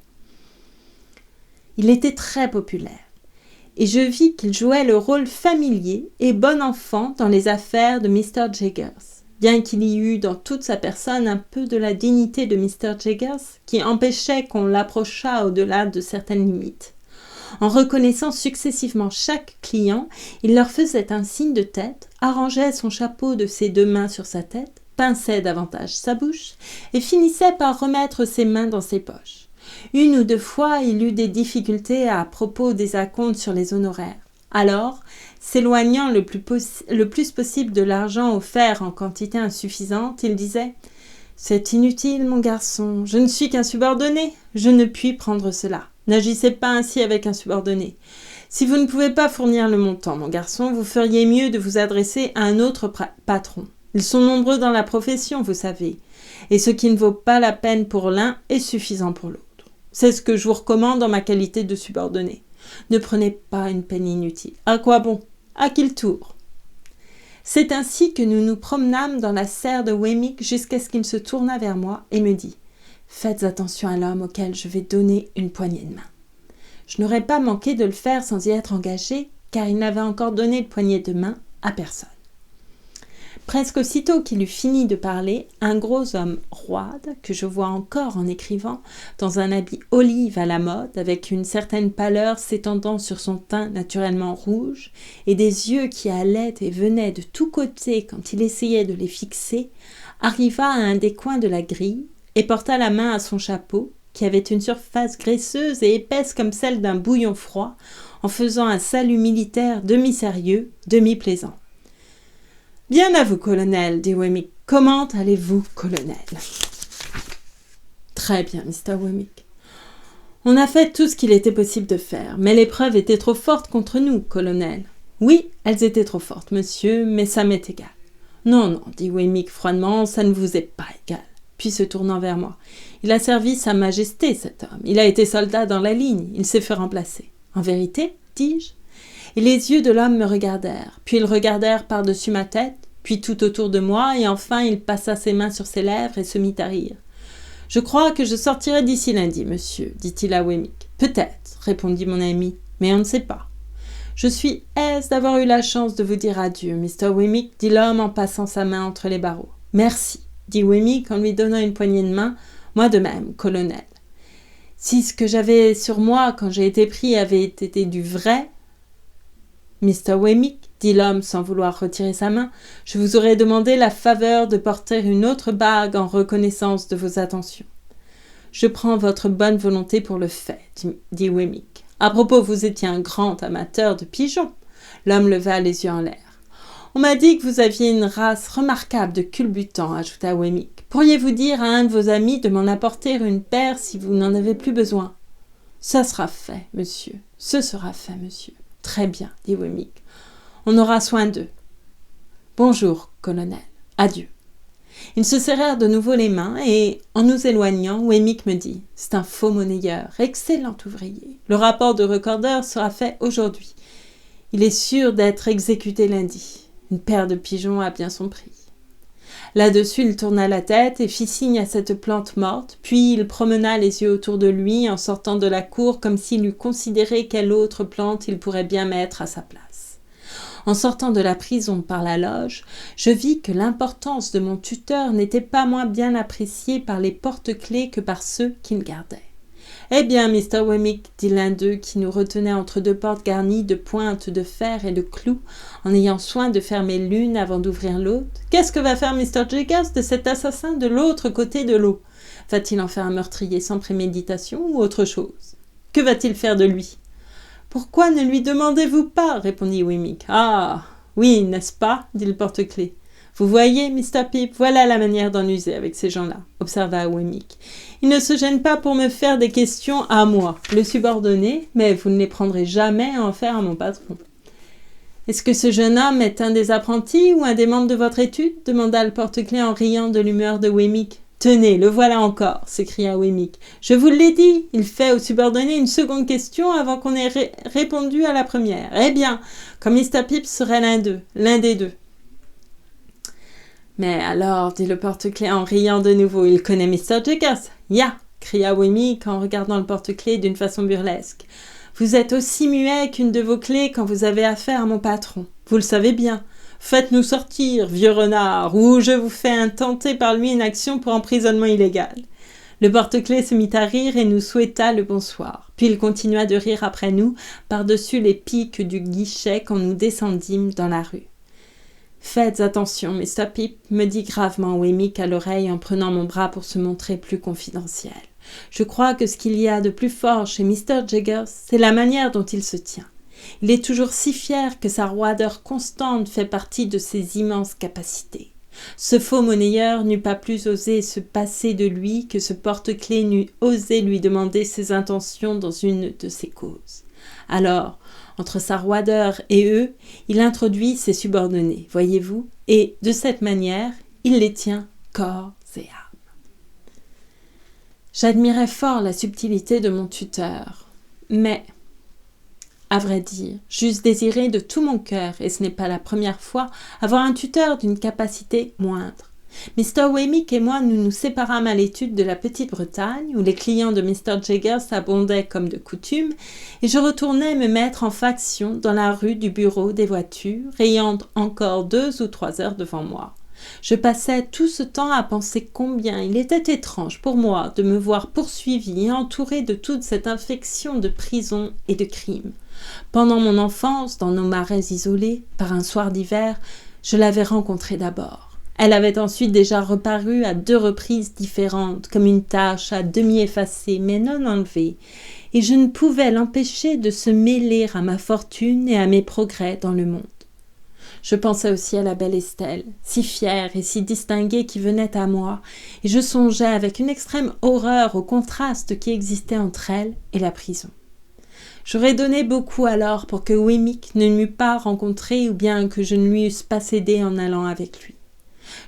Il était très populaire, et je vis qu'il jouait le rôle familier et bon enfant dans les affaires de Mr. Jaggers, bien qu'il y eût dans toute sa personne un peu de la dignité de Mr. Jaggers qui empêchait qu'on l'approchât au-delà de certaines limites. En reconnaissant successivement chaque client, il leur faisait un signe de tête, arrangeait son chapeau de ses 2 mains sur sa tête, pinçait davantage sa bouche et finissait par remettre ses mains dans ses poches. Une ou deux fois, il eut des difficultés à propos des acomptes sur les honoraires. Alors, s'éloignant le plus possible de l'argent offert en quantité insuffisante, il disait « C'est inutile, mon garçon, je ne suis qu'un subordonné, je ne puis prendre cela. N'agissez pas ainsi avec un subordonné. Si vous ne pouvez pas fournir le montant, mon garçon, vous feriez mieux de vous adresser à un autre patron. Ils sont nombreux dans la profession, vous savez, et ce qui ne vaut pas la peine pour l'un est suffisant pour l'autre. C'est ce que je vous recommande en ma qualité de subordonné. Ne prenez pas une peine inutile. À quoi bon? À qui le tour? C'est ainsi que nous nous promenâmes dans la serre de Wemmick jusqu'à ce qu'il se tourna vers moi et me dit « Faites attention à l'homme auquel je vais donner une poignée de main. » Je n'aurais pas manqué de le faire sans y être engagé, car il n'avait encore donné de poignée de main à personne. Presque aussitôt qu'il eut fini de parler, un gros homme roide, que je vois encore en écrivant, dans un habit olive à la mode, avec une certaine pâleur s'étendant sur son teint naturellement rouge, et des yeux qui allaient et venaient de tous côtés quand il essayait de les fixer, arriva à un des coins de la grille et porta la main à son chapeau, qui avait une surface graisseuse et épaisse comme celle d'un bouillon froid, en faisant un salut militaire demi-sérieux, demi-plaisant. « Bien à vous, colonel, dit Wemmick. Comment allez-vous, colonel ?»« Très bien, Mr. Wemmick. On a fait tout ce qu'il était possible de faire, mais les preuves étaient trop fortes contre nous, colonel. Oui, elles étaient trop fortes, monsieur, mais ça m'est égal. Non, non, dit Wemmick froidement, ça ne vous est pas égal. Puis se tournant vers moi. Il a servi Sa Majesté, cet homme. Il a été soldat dans la ligne. Il s'est fait remplacer. En vérité, dis-je. Et les yeux de l'homme me regardèrent. Puis ils regardèrent par-dessus ma tête, puis tout autour de moi, et enfin il passa ses mains sur ses lèvres et se mit à rire. « Je crois que je sortirai d'ici lundi, monsieur, dit-il à Wemmick. « Peut-être, répondit mon ami, mais on ne sait pas. »« Je suis aise d'avoir eu la chance de vous dire adieu, Mr. Wemmick, dit l'homme en passant sa main entre les barreaux. « Merci, dit Wemmick en lui donnant une poignée de main. « Moi de même, colonel. Si ce que j'avais sur moi quand j'ai été pris avait été du vrai, Mr. Wemmick, dit l'homme sans vouloir retirer sa main, je vous aurais demandé la faveur de porter une autre bague en reconnaissance de vos attentions. Je prends votre bonne volonté pour le fait, dit Wemmick. À propos, vous étiez un grand amateur de pigeons. L'homme leva les yeux en l'air. On m'a dit que vous aviez une race remarquable de culbutants, ajouta Wemmick. Pourriez-vous dire à un de vos amis de m'en apporter une paire si vous n'en avez plus besoin? Ça sera fait, monsieur. Ce sera fait, monsieur. Très bien, dit Wemmick. On aura soin d'eux. Bonjour, colonel. Adieu. Ils se serrèrent de nouveau les mains et, en nous éloignant, Wemmick me dit « C'est un faux monnayeur, excellent ouvrier. Le rapport de recordeur sera fait aujourd'hui. Il est sûr d'être exécuté lundi. Une paire de pigeons a bien son prix. » Là-dessus, il tourna la tête et fit signe à cette plante morte, puis il promena les yeux autour de lui en sortant de la cour comme s'il eût considéré quelle autre plante il pourrait bien mettre à sa place. En sortant de la prison par la loge, je vis que l'importance de mon tuteur n'était pas moins bien appréciée par les porte-clés que par ceux qui le gardaient. « Eh bien, Mr. Wemmick, dit l'un d'eux qui nous retenait entre deux portes garnies de pointes de fer et de clous, en ayant soin de fermer l'une avant d'ouvrir l'autre. Qu'est-ce que va faire Mr. Jaggers de cet assassin de l'autre côté de l'eau? Va-t-il en faire un meurtrier sans préméditation ou autre chose? Que va-t-il faire de lui? Pourquoi ne lui demandez-vous pas? Répondit Wemmick. Ah, oui, n'est-ce pas? Dit le porte-clés. Vous voyez, Mr. Pip, voilà la manière d'en user avec ces gens-là, observa Wemmick. Ils ne se gênent pas pour me faire des questions à moi, le subordonné, mais vous ne les prendrez jamais à en faire à mon patron. Est-ce que ce jeune homme est un des apprentis ou un des membres de votre étude? Demanda le porte-clés en riant de l'humeur de Wemmick. Tenez, le voilà encore, s'écria Wemmick. Je vous l'ai dit, il fait au subordonné une seconde question avant qu'on ait répondu à la première. Eh bien, comme Mr. Pip serait l'un des deux. Mais alors, dit le porte-clés en riant de nouveau, il connaît Mr. Jaggers. Ya, cria Wemmick en regardant le porte-clés d'une façon burlesque. Vous êtes aussi muet qu'une de vos clés quand vous avez affaire à mon patron. Vous le savez bien. Faites-nous sortir, vieux renard, ou je vous fais intenter par lui une action pour emprisonnement illégal. Le porte-clés se mit à rire et nous souhaita le bonsoir. Puis il continua de rire après nous, par-dessus les piques du guichet quand nous descendîmes dans la rue. « Faites attention, Mr. Pip, me dit gravement Wemmick à l'oreille en prenant mon bras pour se montrer plus confidentiel. Je crois que ce qu'il y a de plus fort chez Mr. Jaggers, c'est la manière dont il se tient. Il est toujours si fier que sa roideur constante fait partie de ses immenses capacités. Ce faux monnayeur n'eût pas plus osé se passer de lui que ce porte-clés n'eût osé lui demander ses intentions dans une de ses causes. Alors, entre sa roideur et eux, il introduit ses subordonnés, voyez-vous, et de cette manière, il les tient corps et âme. J'admirais fort la subtilité de mon tuteur, mais, à vrai dire, j'eusse désiré de tout mon cœur, et ce n'est pas la première fois, avoir un tuteur d'une capacité moindre. Mr. Wemmick et moi nous séparâmes à l'étude de la Petite-Bretagne, où les clients de Mr. Jaggers abondaient comme de coutume, et je retournais me mettre en faction dans la rue du bureau des voitures, ayant encore 2 ou 3 heures devant moi. Je passais tout ce temps à penser combien il était étrange pour moi de me voir poursuivi et entouré de toute cette infection de prison et de crime. Pendant mon enfance, dans nos marais isolés, par un soir d'hiver, je l'avais rencontrée d'abord. Elle avait ensuite déjà reparu à 2 reprises différentes, comme une tache à demi effacée mais non enlevée, et je ne pouvais l'empêcher de se mêler à ma fortune et à mes progrès dans le monde. Je pensais aussi à la belle Estelle, si fière et si distinguée qui venait à moi, et je songeais avec une extrême horreur au contraste qui existait entre elle et la prison. J'aurais donné beaucoup alors pour que Wemmick ne m'eût pas rencontré ou bien que je ne lui eusse pas cédé en allant avec lui.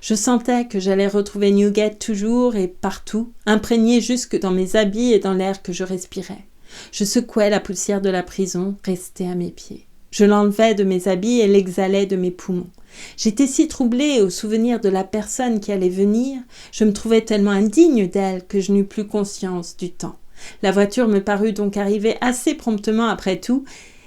Je sentais que j'allais retrouver Newgate toujours et partout, imprégné jusque dans mes habits et dans l'air que je respirais. Je secouais la poussière de la prison, restée à mes pieds. Je l'enlevais de mes habits et l'exhalais de mes poumons. J'étais si troublée au souvenir de la personne qui allait venir, je me trouvais tellement indigne d'elle que je n'eus plus conscience du temps. La voiture me parut donc arriver assez promptement après tout,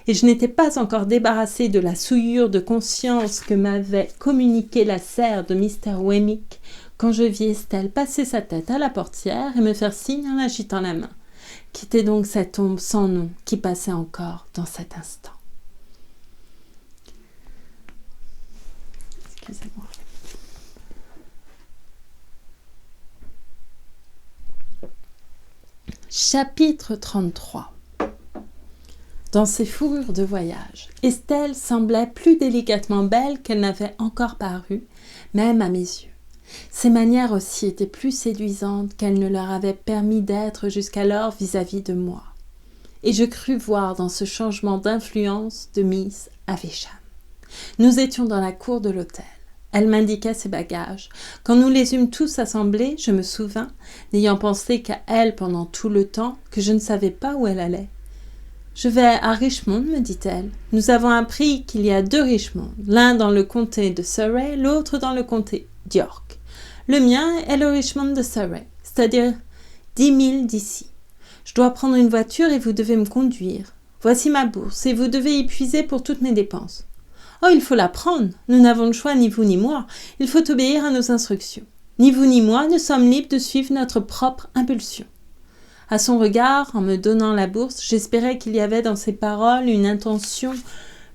et je n'étais pas encore débarrassée de la souillure de conscience que m'avait communiquée la serre de Mr. Wemmick quand je vis Estelle passer sa tête à la portière et me faire signe en agitant la main. Qu'était donc cette ombre sans nom qui passait encore dans cet instant? Excusez-moi. Chapitre 33. Dans ses fourrures de voyage, Estelle semblait plus délicatement belle qu'elle n'avait encore paru, même à mes yeux. Ses manières aussi étaient plus séduisantes qu'elle ne leur avait permis d'être jusqu'alors vis-à-vis de moi. Et je crus voir dans ce changement d'influence de Miss Havisham. Nous étions dans la cour de l'hôtel. Elle m'indiquait ses bagages. Quand nous les eûmes tous assemblés, je me souvins, n'ayant pensé qu'à elle pendant tout le temps, que je ne savais pas où elle allait. « Je vais à Richmond, me dit-elle. Nous avons appris qu'il y a 2 Richmond, l'un dans le comté de Surrey, l'autre dans le comté d'York. Le mien est le Richmond de Surrey, c'est-à-dire 10 milles d'ici. Je dois prendre une voiture et vous devez me conduire. Voici ma bourse et vous devez y puiser pour toutes mes dépenses. Oh, il faut la prendre. Nous n'avons le choix, ni vous ni moi. Il faut obéir à nos instructions. Ni vous ni moi ne sommes libres de suivre notre propre impulsion. » À son regard, en me donnant la bourse, j'espérais qu'il y avait dans ses paroles une intention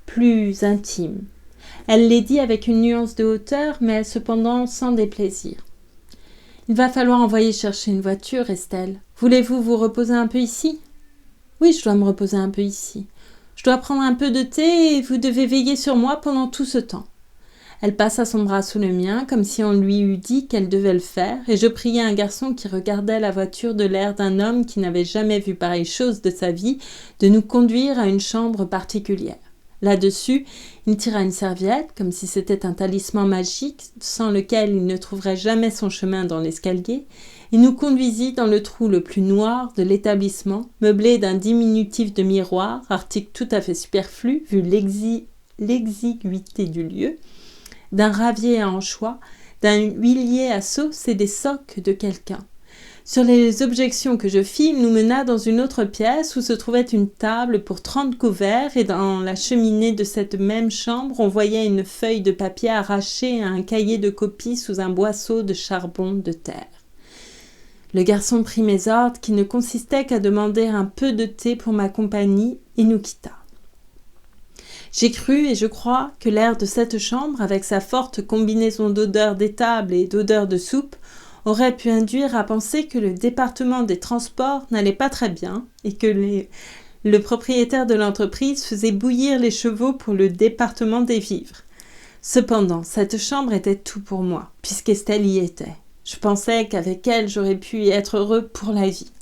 plus intime. Elle les dit avec une nuance de hauteur, mais cependant sans déplaisir. « Il va falloir envoyer chercher une voiture, Estelle. Voulez-vous vous reposer un peu ici ? » ?»« Oui, je dois me reposer un peu ici. Je dois prendre un peu de thé et vous devez veiller sur moi pendant tout ce temps. » Elle passa son bras sous le mien, comme si on lui eût dit qu'elle devait le faire, et je priai un garçon qui regardait la voiture de l'air d'un homme qui n'avait jamais vu pareille chose de sa vie, de nous conduire à une chambre particulière. Là-dessus, il tira une serviette, comme si c'était un talisman magique, sans lequel il ne trouverait jamais son chemin dans l'escalier, et nous conduisit dans le trou le plus noir de l'établissement, meublé d'un diminutif de miroir, article tout à fait superflu, vu l'exiguïté du lieu, d'un ravier à anchois, d'un huilier à sauce et des socs de quelqu'un. Sur les objections que je fis, il nous mena dans une autre pièce où se trouvait une table pour 30 couverts et dans la cheminée de cette même chambre, on voyait une feuille de papier arrachée à un cahier de copie sous un boisseau de charbon de terre. Le garçon prit mes ordres qui ne consistaient qu'à demander un peu de thé pour ma compagnie et nous quitta. J'ai cru et je crois que l'air de cette chambre, avec sa forte combinaison d'odeurs d'étable et d'odeurs de soupe, aurait pu induire à penser que le département des transports n'allait pas très bien et que le propriétaire de l'entreprise faisait bouillir les chevaux pour le département des vivres. Cependant, cette chambre était tout pour moi, puisqu'Estelle y était. Je pensais qu'avec elle, j'aurais pu y être heureux pour la vie.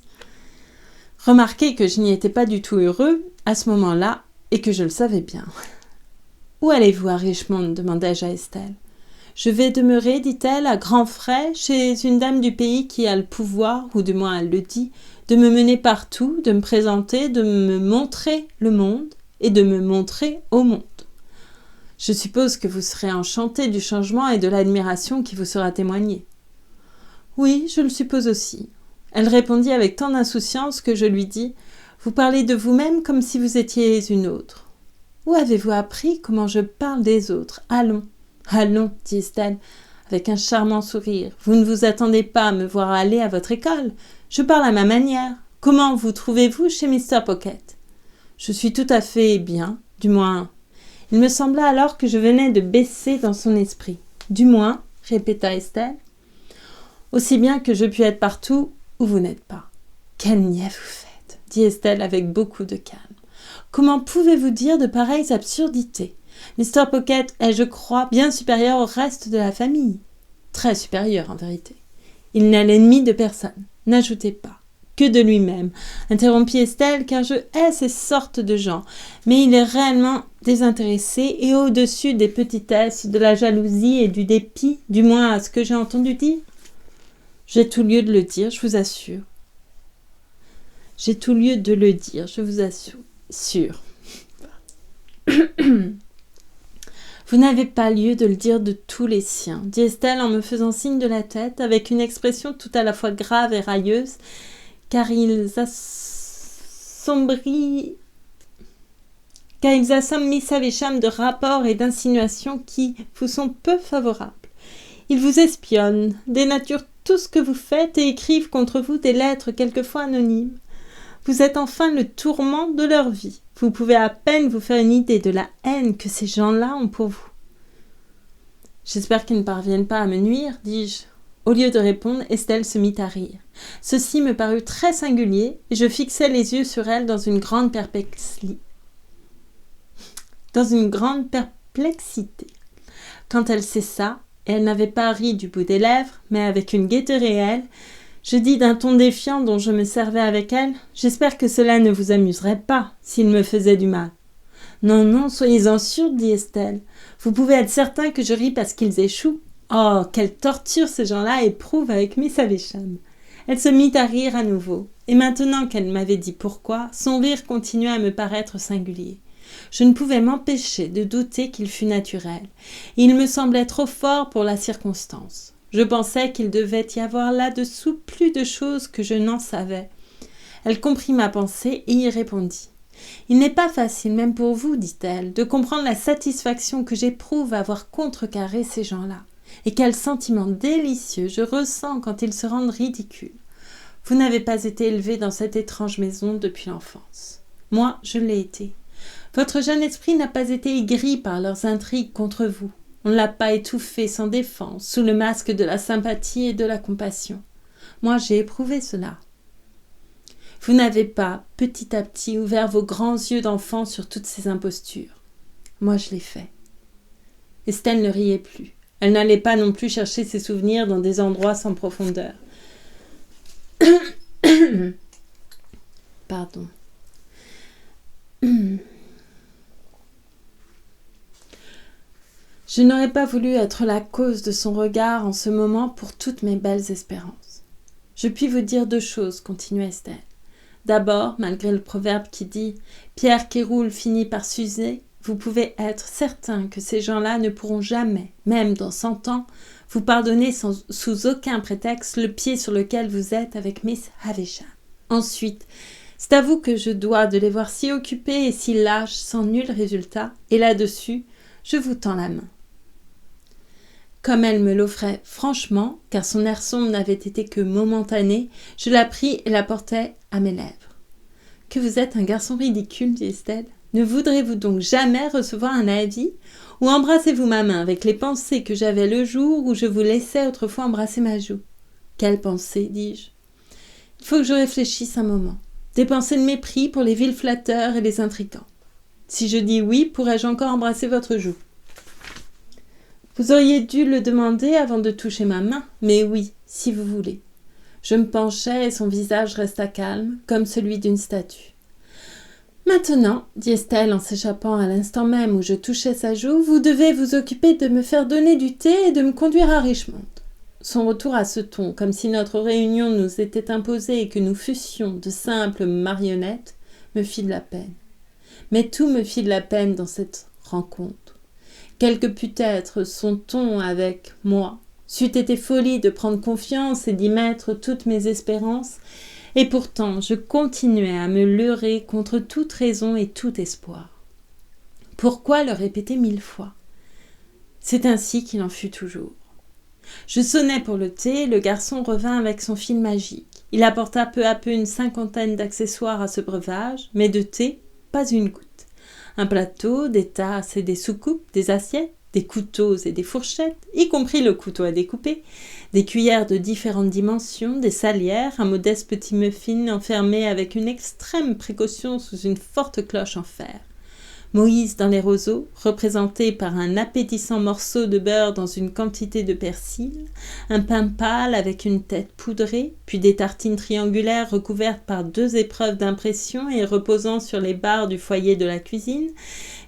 Remarquez que je n'y étais pas du tout heureux à ce moment-là et que je le savais bien. « Où allez-vous à Richmond ?» demandai-je à Estelle. « Je vais demeurer, dit-elle, à grands frais chez une dame du pays qui a le pouvoir, ou du moins elle le dit, de me mener partout, de me présenter, de me montrer le monde et de me montrer au monde. Je suppose que vous serez enchanté du changement et de l'admiration qui vous sera témoignée. »« Oui, je le suppose aussi. » Elle répondit avec tant d'insouciance que je lui dis « Vous parlez de vous-même comme si vous étiez une autre. »« Où avez-vous appris comment je parle des autres ? Allons. »« Allons, dit Estelle, avec un charmant sourire. Vous ne vous attendez pas à me voir aller à votre école. Je parle à ma manière. Comment vous trouvez-vous chez Mr. Pocket ? Je suis tout à fait bien, du moins. Il me sembla alors que je venais de baisser dans son esprit. Du moins, répéta Estelle. Aussi bien que je puis être partout où vous n'êtes pas. Quel niais vous faites, dit Estelle avec beaucoup de calme. Comment pouvez-vous dire de pareilles absurdités ? Mr. Pocket est, je crois, bien supérieur au reste de la famille. Très supérieur, en vérité. Il n'est l'ennemi de personne. N'ajoutez pas. Que de lui-même, interrompit Estelle, car je hais ces sortes de gens. Mais il est réellement désintéressé et au-dessus des petitesses, de la jalousie et du dépit, du moins à ce que j'ai entendu dire. J'ai tout lieu de le dire, je vous assure. J'ai tout lieu de le dire, je vous assure. Sûr. Vous n'avez pas lieu de le dire de tous les siens, dit Estelle en me faisant signe de la tête, avec une expression tout à la fois grave et railleuse, car ils assomment Miss Havisham de rapports et d'insinuations qui vous sont peu favorables. Ils vous espionnent, dénaturent tout ce que vous faites et écrivent contre vous des lettres quelquefois anonymes. Vous êtes enfin le tourment de leur vie. Vous pouvez à peine vous faire une idée de la haine que ces gens-là ont pour vous. J'espère qu'ils ne parviennent pas à me nuire, dis-je. Au lieu de répondre, Estelle se mit à rire. Ceci me parut très singulier et je fixai les yeux sur elle dans une grande perplexité. Quand elle cessa, et elle n'avait pas ri du bout des lèvres, mais avec une gaieté réelle, je dis d'un ton défiant dont je me servais avec elle, « J'espère que cela ne vous amuserait pas, s'il me faisait du mal. »« Non, non, soyez-en sûre, dit Estelle. Vous pouvez être certain que je ris parce qu'ils échouent. Oh, quelle torture ces gens-là éprouvent avec Miss Havisham. » Elle se mit à rire à nouveau, et maintenant qu'elle m'avait dit pourquoi, son rire continuait à me paraître singulier. Je ne pouvais m'empêcher de douter qu'il fût naturel. Il me semblait trop fort pour la circonstance. Je pensais qu'il devait y avoir là-dessous plus de choses que je n'en savais. Elle comprit ma pensée et y répondit. « Il n'est pas facile, même pour vous, dit-elle, de comprendre la satisfaction que j'éprouve à avoir contrecarré ces gens-là. Et quel sentiment délicieux je ressens quand ils se rendent ridicules. Vous n'avez pas été élevé dans cette étrange maison depuis l'enfance. Moi, je l'ai été. Votre jeune esprit n'a pas été aigri par leurs intrigues contre vous. On ne l'a pas étouffé sans défense, sous le masque de la sympathie et de la compassion. Moi, j'ai éprouvé cela. Vous n'avez pas, petit à petit, ouvert vos grands yeux d'enfant sur toutes ces impostures. Moi, je l'ai fait. » Estelle ne riait plus. Elle n'allait pas non plus chercher ses souvenirs dans des endroits sans profondeur. Pardon. Je n'aurais pas voulu être la cause de son regard en ce moment pour toutes mes belles espérances. Je puis vous dire deux choses, continua Estelle. D'abord, malgré le proverbe qui dit « Pierre qui roule finit par s'user », vous pouvez être certain que ces gens-là ne pourront jamais, même dans 100 ans, vous pardonner sous aucun prétexte le pied sur lequel vous êtes avec Miss Havisham. Ensuite, c'est à vous que je dois de les voir si occupés et si lâches sans nul résultat, et là-dessus, je vous tends la main. Comme elle me l'offrait franchement, car son air sombre n'avait été que momentané, je la pris et la portai à mes lèvres. « Que vous êtes un garçon ridicule, dit Estelle. Ne voudrez-vous donc jamais recevoir un avis ? Ou embrassez-vous ma main avec les pensées que j'avais le jour où je vous laissais autrefois embrasser ma joue ? Quelles pensées, dis-je ? Il faut que je réfléchisse un moment. Des pensées de mépris pour les vils flatteurs et les intrigants. Si je dis oui, pourrais-je encore embrasser votre joue ? Vous auriez dû le demander avant de toucher ma main, mais oui, si vous voulez. Je me penchai et son visage resta calme, comme celui d'une statue. Maintenant, dit Estelle en s'échappant à l'instant même où je touchais sa joue, vous devez vous occuper de me faire donner du thé et de me conduire à Richmond. Son retour à ce ton, comme si notre réunion nous était imposée et que nous fussions de simples marionnettes, me fit de la peine. Mais tout me fit de la peine dans cette rencontre. Quel que pût être son ton avec moi, c'eût été folie de prendre confiance et d'y mettre toutes mes espérances, et pourtant je continuais à me leurrer contre toute raison et tout espoir. Pourquoi le répéter 1000 fois ? C'est ainsi qu'il en fut toujours. Je sonnai pour le thé, le garçon revint avec son fil magique. Il apporta peu à peu une 50aine d'accessoires à ce breuvage, mais de thé, pas une goutte. Un plateau, des tasses et des soucoupes, des assiettes, des couteaux et des fourchettes, y compris le couteau à découper, des cuillères de différentes dimensions, des salières, un modeste petit muffin enfermé avec une extrême précaution sous une forte cloche en fer. Moïse dans les roseaux, représenté par un appétissant morceau de beurre dans une quantité de persil, un pain pâle avec une tête poudrée, puis des tartines triangulaires recouvertes par 2 épreuves d'impression et reposant sur les barres du foyer de la cuisine,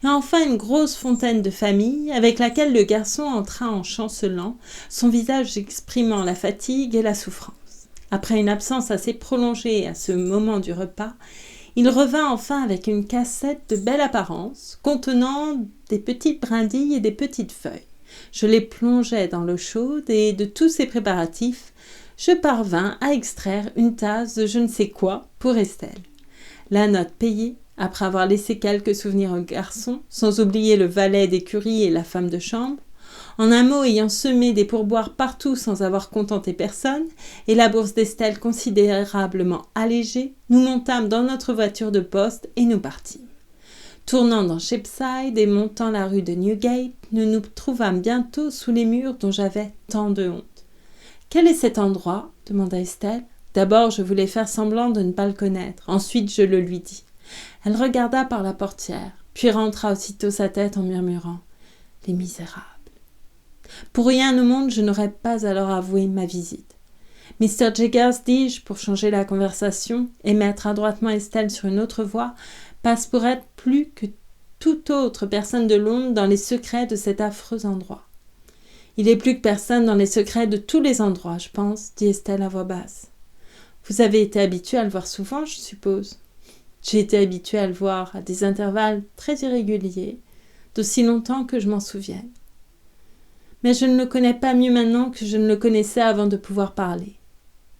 et enfin une grosse fontaine de famille avec laquelle le garçon entra en chancelant, son visage exprimant la fatigue et la souffrance. Après une absence assez prolongée à ce moment du repas, il revint enfin avec une cassette de belle apparence, contenant des petites brindilles et des petites feuilles. Je les plongeai dans l'eau chaude et, de tous ces préparatifs, je parvins à extraire une tasse de je ne sais quoi pour Estelle. La note payée, après avoir laissé quelques souvenirs au garçon, sans oublier le valet d'écurie et la femme de chambre, en un mot ayant semé des pourboires partout sans avoir contenté personne, et la bourse d'Estelle considérablement allégée, nous montâmes dans notre voiture de poste et nous partîmes. Tournant dans Shepside et montant la rue de Newgate, nous nous trouvâmes bientôt sous les murs dont j'avais tant de honte. « Quel est cet endroit ?» demanda Estelle. D'abord, je voulais faire semblant de ne pas le connaître. Ensuite, je le lui dis. Elle regarda par la portière, puis rentra aussitôt sa tête en murmurant « Les misérables !» Pour rien au monde, je n'aurais pas alors avoué ma visite. « Mr. Jaggers, dis-je, pour changer la conversation et mettre adroitement Estelle sur une autre voie, passe pour être plus que toute autre personne de Londres dans les secrets de cet affreux endroit. »« Il est plus que personne dans les secrets de tous les endroits, je pense, dit Estelle à voix basse. Vous avez été habitué à le voir souvent, je suppose. J'ai été habituée à le voir à des intervalles très irréguliers, d'aussi longtemps que je m'en souvienne. Mais je ne le connais pas mieux maintenant que je ne le connaissais avant de pouvoir parler.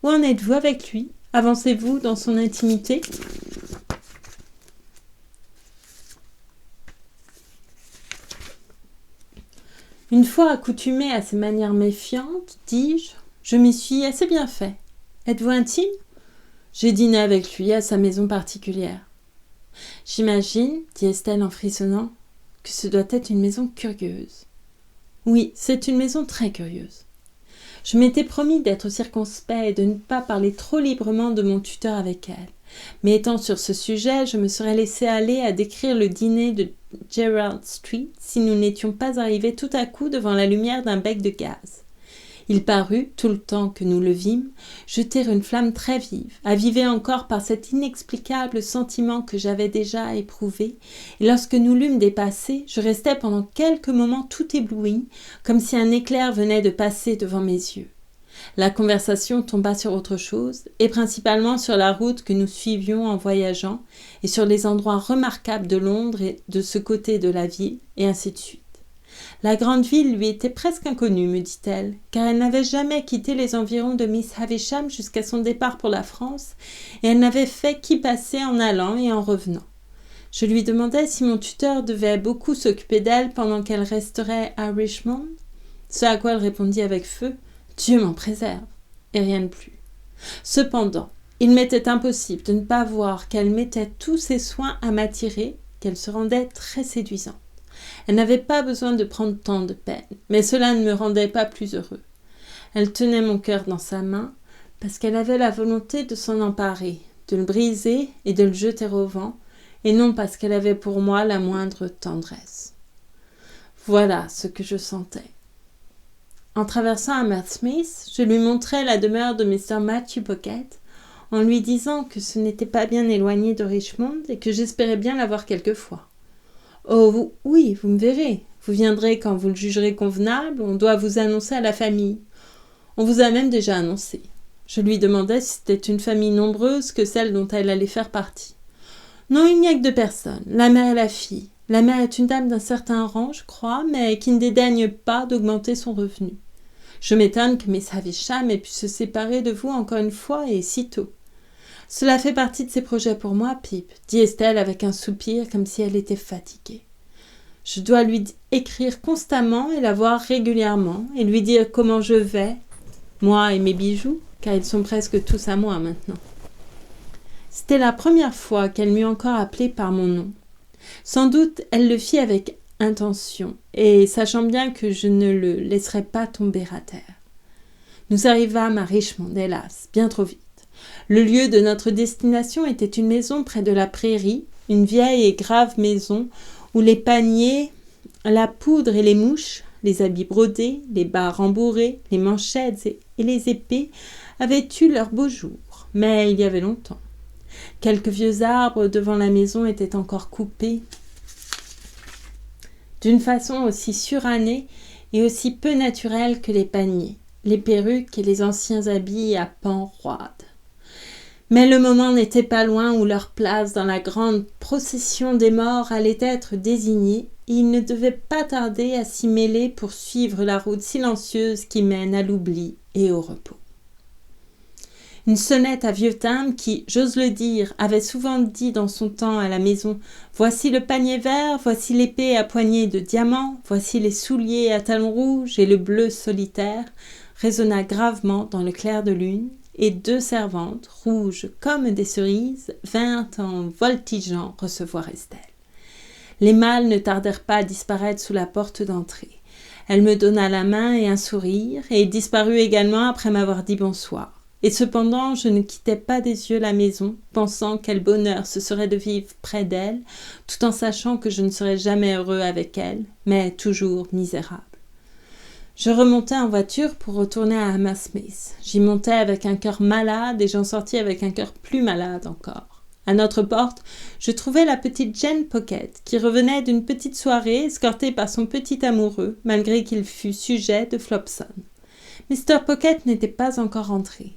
Où en êtes-vous avec lui ? Avancez-vous dans son intimité ? Une fois accoutumée à ces manières méfiantes, dis-je, je m'y suis assez bien fait. Êtes-vous intime ? J'ai dîné avec lui à sa maison particulière. J'imagine, dit Estelle en frissonnant, que ce doit être une maison curieuse. Oui, c'est une maison très curieuse. Je m'étais promis d'être circonspect et de ne pas parler trop librement de mon tuteur avec elle. Mais étant sur ce sujet, je me serais laissé aller à décrire le dîner de Gerrard Street si nous n'étions pas arrivés tout à coup devant la lumière d'un bec de gaz. Il parut, tout le temps que nous le vîmes, jeter une flamme très vive, avivée encore par cet inexplicable sentiment que j'avais déjà éprouvé, et lorsque nous l'eûmes dépassé, je restai pendant quelques moments tout ébloui, comme si un éclair venait de passer devant mes yeux. La conversation tomba sur autre chose, et principalement sur la route que nous suivions en voyageant, et sur les endroits remarquables de Londres et de ce côté de la ville, et ainsi de suite. La grande ville lui était presque inconnue, me dit-elle, car elle n'avait jamais quitté les environs de Miss Havisham jusqu'à son départ pour la France, et elle n'avait fait qu'y passer en allant et en revenant. Je lui demandai si mon tuteur devait beaucoup s'occuper d'elle pendant qu'elle resterait à Richmond, ce à quoi elle répondit avec feu « Dieu m'en préserve !» et rien de plus. Cependant, il m'était impossible de ne pas voir qu'elle mettait tous ses soins à m'attirer, qu'elle se rendait très séduisante. Elle n'avait pas besoin de prendre tant de peine, mais cela ne me rendait pas plus heureux. Elle tenait mon cœur dans sa main, parce qu'elle avait la volonté de s'en emparer, de le briser et de le jeter au vent, et non parce qu'elle avait pour moi la moindre tendresse. Voilà ce que je sentais. En traversant Hammersmith, je lui montrai la demeure de Mr. Matthew Pocket, en lui disant que ce n'était pas bien éloigné de Richmond et que j'espérais bien la voir quelquefois. « Oh oui, vous me verrez. Vous viendrez quand vous le jugerez convenable, on doit vous annoncer à la famille. On vous a même déjà annoncé. » Je lui demandai si c'était une famille nombreuse que celle dont elle allait faire partie. « Non, il n'y a que 2 personnes, la mère et la fille. La mère est une dame d'un certain rang, je crois, mais qui ne dédaigne pas d'augmenter son revenu. Je m'étonne que Miss Havisham ait pu se séparer de vous encore une fois et si tôt. Cela fait partie de ses projets pour moi, Pip, dit Estelle avec un soupir comme si elle était fatiguée. Je dois lui écrire constamment et la voir régulièrement et lui dire comment je vais, moi et mes bijoux, car ils sont presque tous à moi maintenant. C'était la première fois qu'elle m'eût encore appelé par mon nom. Sans doute, elle le fit avec intention, et sachant bien que je ne le laisserais pas tomber à terre. Nous arrivâmes à Richmond, hélas, bien trop vite. Le lieu de notre destination était une maison près de la prairie, une vieille et grave maison où les paniers, la poudre et les mouches, les habits brodés, les bas rembourrés, les manchettes et les épées avaient eu leur beau jour, mais il y avait longtemps. Quelques vieux arbres devant la maison étaient encore coupés d'une façon aussi surannée et aussi peu naturelle que les paniers, les perruques et les anciens habits à pans roides. Mais le moment n'était pas loin où leur place dans la grande procession des morts allait être désignée, et ils ne devaient pas tarder à s'y mêler pour suivre la route silencieuse qui mène à l'oubli et au repos. Une sonnette à vieux timbre qui, j'ose le dire, avait souvent dit dans son temps à la maison « Voici le panier vert, voici l'épée à poignée de diamants, voici les souliers à talons rouges et le bleu solitaire » résonna gravement dans le clair de lune, et 2 servantes, rouges comme des cerises, vinrent en voltigeant recevoir Estelle. Les mâles ne tardèrent pas à disparaître sous la porte d'entrée. Elle me donna la main et un sourire, et disparut également après m'avoir dit bonsoir. Et cependant, je ne quittais pas des yeux la maison, pensant quel bonheur ce serait de vivre près d'elle, tout en sachant que je ne serais jamais heureux avec elle, mais toujours misérable. Je remontai en voiture pour retourner à Hammersmith. J'y montai avec un cœur malade et j'en sortis avec un cœur plus malade encore. À notre porte, je trouvai la petite Jane Pocket, qui revenait d'une petite soirée escortée par son petit amoureux, malgré qu'il fût sujet de Flopson. Mr. Pocket n'était pas encore rentré.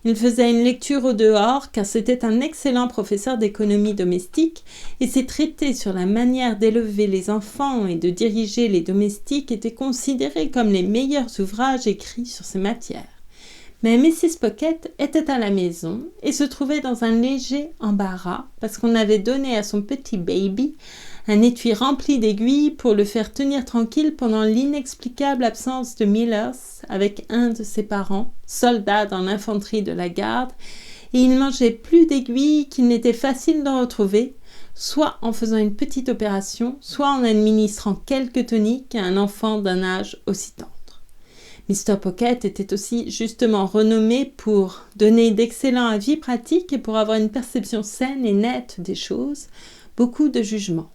Il faisait une lecture au dehors, car c'était un excellent professeur d'économie domestique, et ses traités sur la manière d'élever les enfants et de diriger les domestiques étaient considérés comme les meilleurs ouvrages écrits sur ces matières. Mais Mrs. Pocket était à la maison et se trouvait dans un léger embarras, parce qu'on avait donné à son petit baby un étui rempli d'aiguilles pour le faire tenir tranquille pendant l'inexplicable absence de Millers avec un de ses parents, soldat dans l'infanterie de la garde, et il mangeait plus d'aiguilles qu'il n'était facile d'en retrouver, soit en faisant une petite opération, soit en administrant quelques toniques à un enfant d'un âge aussi tendre. Mr. Pocket était aussi justement renommé pour donner d'excellents avis pratiques et pour avoir une perception saine et nette des choses, beaucoup de jugement.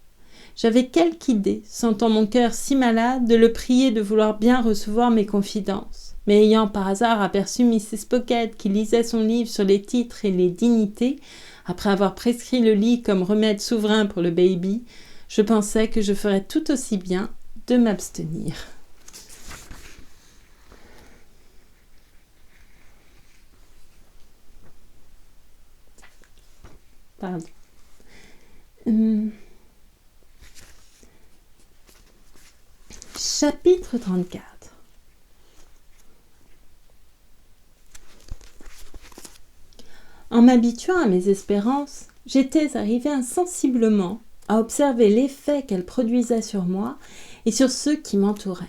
J'avais quelque idée, sentant mon cœur si malade, de le prier de vouloir bien recevoir mes confidences. Mais ayant par hasard aperçu Mrs. Pocket qui lisait son livre sur les titres et les dignités, après avoir prescrit le lit comme remède souverain pour le baby, je pensais que je ferais tout aussi bien de m'abstenir. Pardon. Chapitre 34. En m'habituant à mes espérances, j'étais arrivée insensiblement à observer l'effet qu'elles produisaient sur moi et sur ceux qui m'entouraient.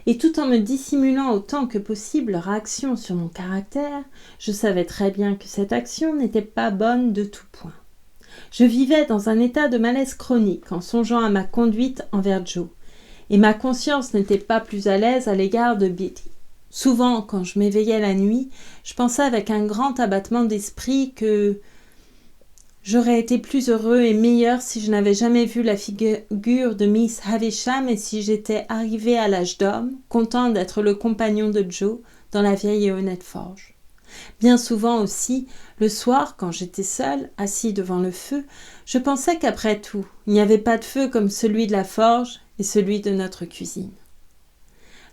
Et tout en me dissimulant autant que possible leur action sur mon caractère, je savais très bien que cette action n'était pas bonne de tout point. Je vivais dans un état de malaise chronique en songeant à ma conduite envers Joe, et ma conscience n'était pas plus à l'aise à l'égard de Billy. Souvent, quand je m'éveillais la nuit, je pensais avec un grand abattement d'esprit que j'aurais été plus heureux et meilleur si je n'avais jamais vu la figure de Miss Havisham et si j'étais arrivé à l'âge d'homme, content d'être le compagnon de Joe dans la vieille et honnête forge. Bien souvent aussi, le soir, quand j'étais seul, assis devant le feu, je pensais qu'après tout, il n'y avait pas de feu comme celui de la forge et celui de notre cuisine.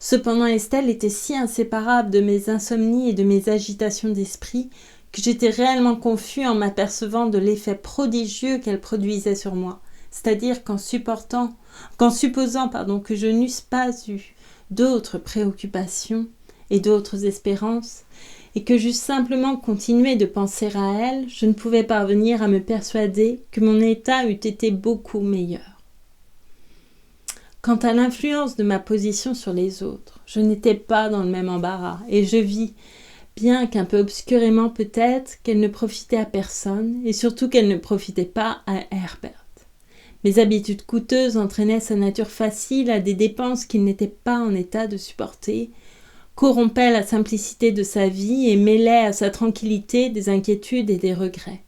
Cependant, Estelle était si inséparable de mes insomnies et de mes agitations d'esprit que j'étais réellement confus en m'apercevant de l'effet prodigieux qu'elle produisait sur moi, c'est-à-dire qu'en supposant que je n'eusse pas eu d'autres préoccupations et d'autres espérances, et que j'eusse simplement continué de penser à elle, je ne pouvais parvenir à me persuader que mon état eût été beaucoup meilleur. Quant à l'influence de ma position sur les autres, je n'étais pas dans le même embarras, et je vis, bien qu'un peu obscurément peut-être, qu'elle ne profitait à personne, et surtout qu'elle ne profitait pas à Herbert. Mes habitudes coûteuses entraînaient sa nature facile à des dépenses qu'il n'était pas en état de supporter, corrompaient la simplicité de sa vie et mêlaient à sa tranquillité des inquiétudes et des regrets.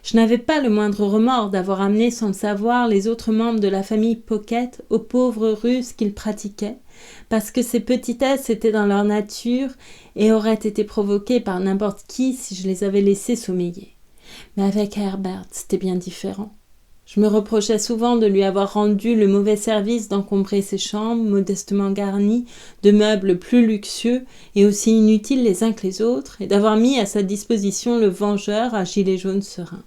Je n'avais pas le moindre remords d'avoir amené sans le savoir les autres membres de la famille Pocket aux pauvres ruses qu'ils pratiquaient, parce que ces petitesses étaient dans leur nature et auraient été provoquées par n'importe qui si je les avais laissés sommeiller. Mais avec Herbert, c'était bien différent. Je me reprochais souvent de lui avoir rendu le mauvais service d'encombrer ses chambres, modestement garnies, de meubles plus luxueux et aussi inutiles les uns que les autres, et d'avoir mis à sa disposition le vengeur à gilet jaune serein.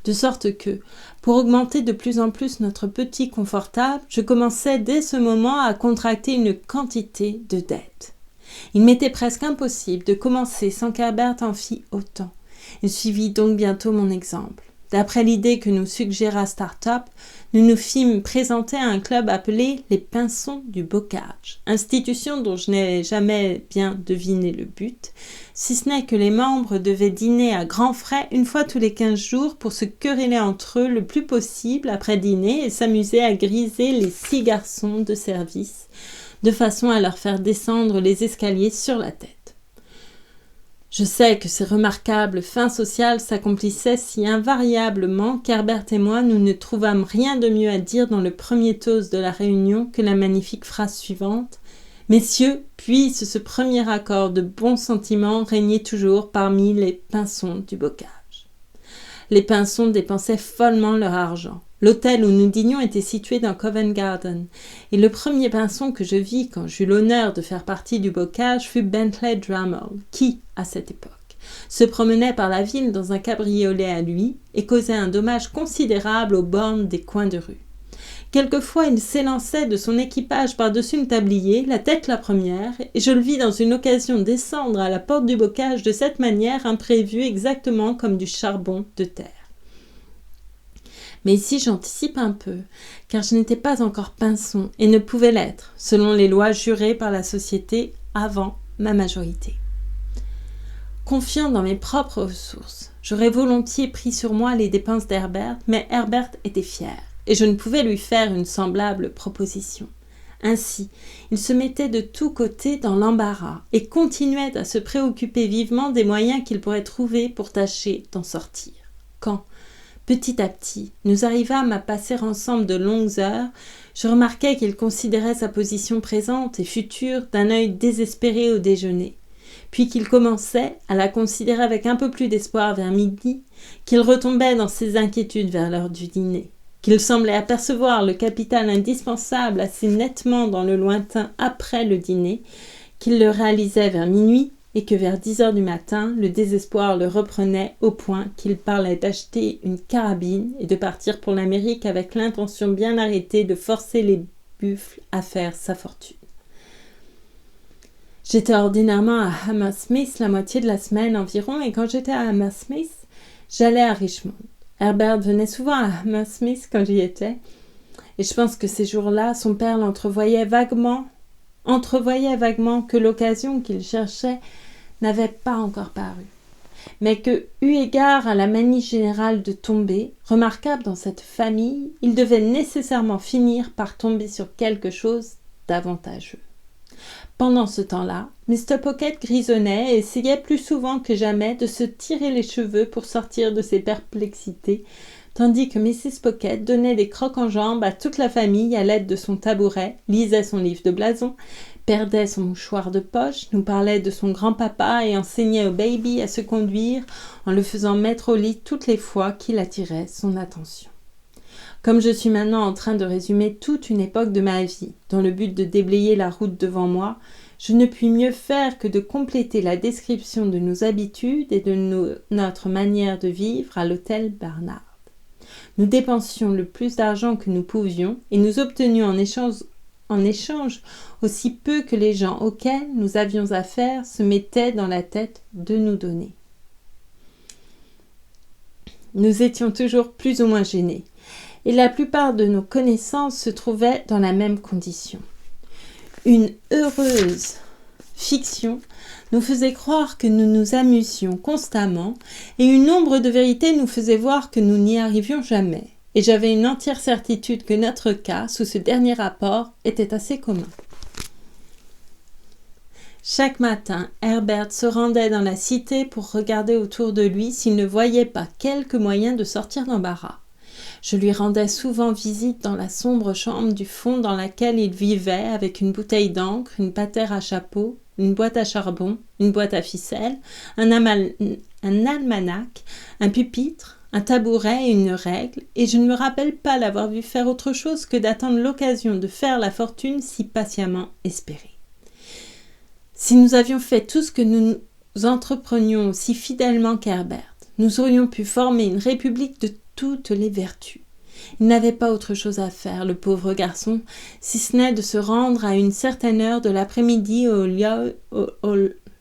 De sorte que, pour augmenter de plus en plus notre petit confortable, je commençais dès ce moment à contracter une quantité de dettes. Il m'était presque impossible de commencer sans qu'Herbert en fît autant. Il suivit donc bientôt mon exemple. D'après l'idée que nous suggéra Startup, nous nous fîmes présenter à un club appelé les Pinsons du Bocage, institution dont je n'ai jamais bien deviné le but, si ce n'est que les membres devaient dîner à grands frais une fois tous les 15 jours pour se quereller entre eux le plus possible après dîner et s'amuser à griser les 6 garçons de service, de façon à leur faire descendre les escaliers sur la tête. Je sais que ces remarquables fins sociales s'accomplissaient si invariablement qu'Herbert et moi nous ne trouvâmes rien de mieux à dire dans le premier toast de la réunion que la magnifique phrase suivante : « Messieurs, puisse ce premier accord de bons sentiments régner toujours parmi les Pinsons du Bocage. » Les Pinsons dépensaient follement leur argent. L'hôtel où nous dînions était situé dans Covent Garden, et le premier pinson que je vis quand j'eus l'honneur de faire partie du Bocage fut Bentley Drummle, qui, à cette époque, se promenait par la ville dans un cabriolet à lui et causait un dommage considérable aux bornes des coins de rue. Quelquefois, il s'élançait de son équipage par-dessus une tablier, la tête la première, et je le vis dans une occasion descendre à la porte du Bocage de cette manière imprévue exactement comme du charbon de terre. Mais ici j'anticipe un peu, car je n'étais pas encore pinson et ne pouvais l'être, selon les lois jurées par la société avant ma majorité. Confiant dans mes propres ressources, j'aurais volontiers pris sur moi les dépenses d'Herbert, mais Herbert était fier, et je ne pouvais lui faire une semblable proposition. Ainsi, il se mettait de tous côtés dans l'embarras et continuait à se préoccuper vivement des moyens qu'il pourrait trouver pour tâcher d'en sortir. Quand, petit à petit, nous arrivâmes à passer ensemble de longues heures, je remarquai qu'il considérait sa position présente et future d'un œil désespéré au déjeuner, puis qu'il commençait à la considérer avec un peu plus d'espoir vers midi, qu'il retombait dans ses inquiétudes vers l'heure du dîner, qu'il semblait apercevoir le capital indispensable assez nettement dans le lointain après le dîner, qu'il le réalisait vers minuit, et que vers 10 heures du matin, le désespoir le reprenait au point qu'il parlait d'acheter une carabine et de partir pour l'Amérique avec l'intention bien arrêtée de forcer les buffles à faire sa fortune. J'étais ordinairement à Hammersmith la moitié de la semaine environ, et quand j'étais à Hammersmith, j'allais à Richmond. Herbert venait souvent à Hammersmith quand j'y étais, et je pense que ces jours-là, son père l'entrevoyait vaguement que l'occasion qu'il cherchait n'avait pas encore paru. mais que, eu égard à la manie générale de tomber, remarquable dans cette famille, il devait nécessairement finir par tomber sur quelque chose d'avantageux. Pendant ce temps-là, Mr. Pocket grisonnait et essayait plus souvent que jamais de se tirer les cheveux pour sortir de ses perplexités, tandis que Mrs. Pocket donnait des crocs en jambes à toute la famille à l'aide de son tabouret, lisait son livre de blason, perdait son mouchoir de poche, nous parlait de son grand-papa et enseignait au baby à se conduire en le faisant mettre au lit toutes les fois qu'il attirait son attention. Comme je suis maintenant en train de résumer toute une époque de ma vie, dans le but de déblayer la route devant moi, je ne puis mieux faire que de compléter la description de nos habitudes et de notre manière de vivre à l'hôtel Barnard. Nous dépensions le plus d'argent que nous pouvions et nous obtenions en échange aussi peu que les gens auxquels nous avions affaire se mettaient dans la tête de nous donner. Nous étions toujours plus ou moins gênés, et la plupart de nos connaissances se trouvaient dans la même condition. Une heureuse fiction nous faisait croire que nous nous amusions constamment, et une ombre de vérité nous faisait voir que nous n'y arrivions jamais. Et j'avais une entière certitude que notre cas, sous ce dernier rapport, était assez commun. Chaque matin, Herbert se rendait dans la cité pour regarder autour de lui s'il ne voyait pas quelque moyen de sortir d'embarras. Je lui rendais souvent visite dans la sombre chambre du fond dans laquelle il vivait avec une bouteille d'encre, une patère à chapeau, une boîte à charbon, une boîte à ficelle, un almanach, un pupitre, un tabouret et une règle, et je ne me rappelle pas l'avoir vu faire autre chose que d'attendre l'occasion de faire la fortune si patiemment espérée. Si nous avions fait tout ce que nous entreprenions aussi fidèlement qu'Herbert, nous aurions pu former une république de toutes les vertus. Il n'avait pas autre chose à faire, le pauvre garçon, si ce n'est de se rendre à une certaine heure de l'après-midi au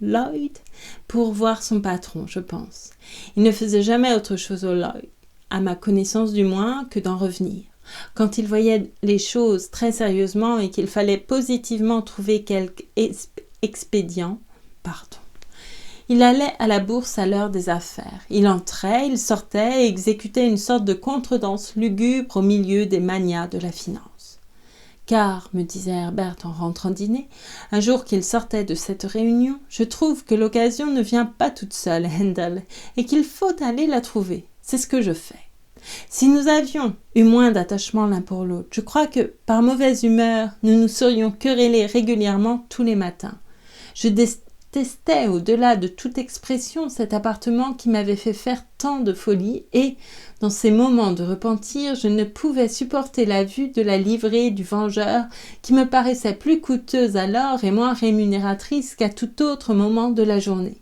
Lloyd pour voir son patron, je pense. Il ne faisait jamais autre chose au Lloyd, à ma connaissance du moins, que d'en revenir. Quand il voyait les choses très sérieusement et qu'il fallait positivement trouver quelque expédient, il allait à la bourse à l'heure des affaires. Il entrait, il sortait et exécutait une sorte de contredanse lugubre au milieu des manias de la finance. Car, me disait Herbert en rentrant dîner, un jour qu'il sortait de cette réunion, je trouve que l'occasion ne vient pas toute seule, Handel, et qu'il faut aller la trouver. C'est ce que je fais. Si nous avions eu moins d'attachement l'un pour l'autre, je crois que, par mauvaise humeur, nous nous serions querellés régulièrement tous les matins. Je détestais au-delà de toute expression cet appartement qui m'avait fait faire tant de folie et, dans ces moments de repentir, je ne pouvais supporter la vue de la livrée du vengeur qui me paraissait plus coûteuse alors et moins rémunératrice qu'à tout autre moment de la journée.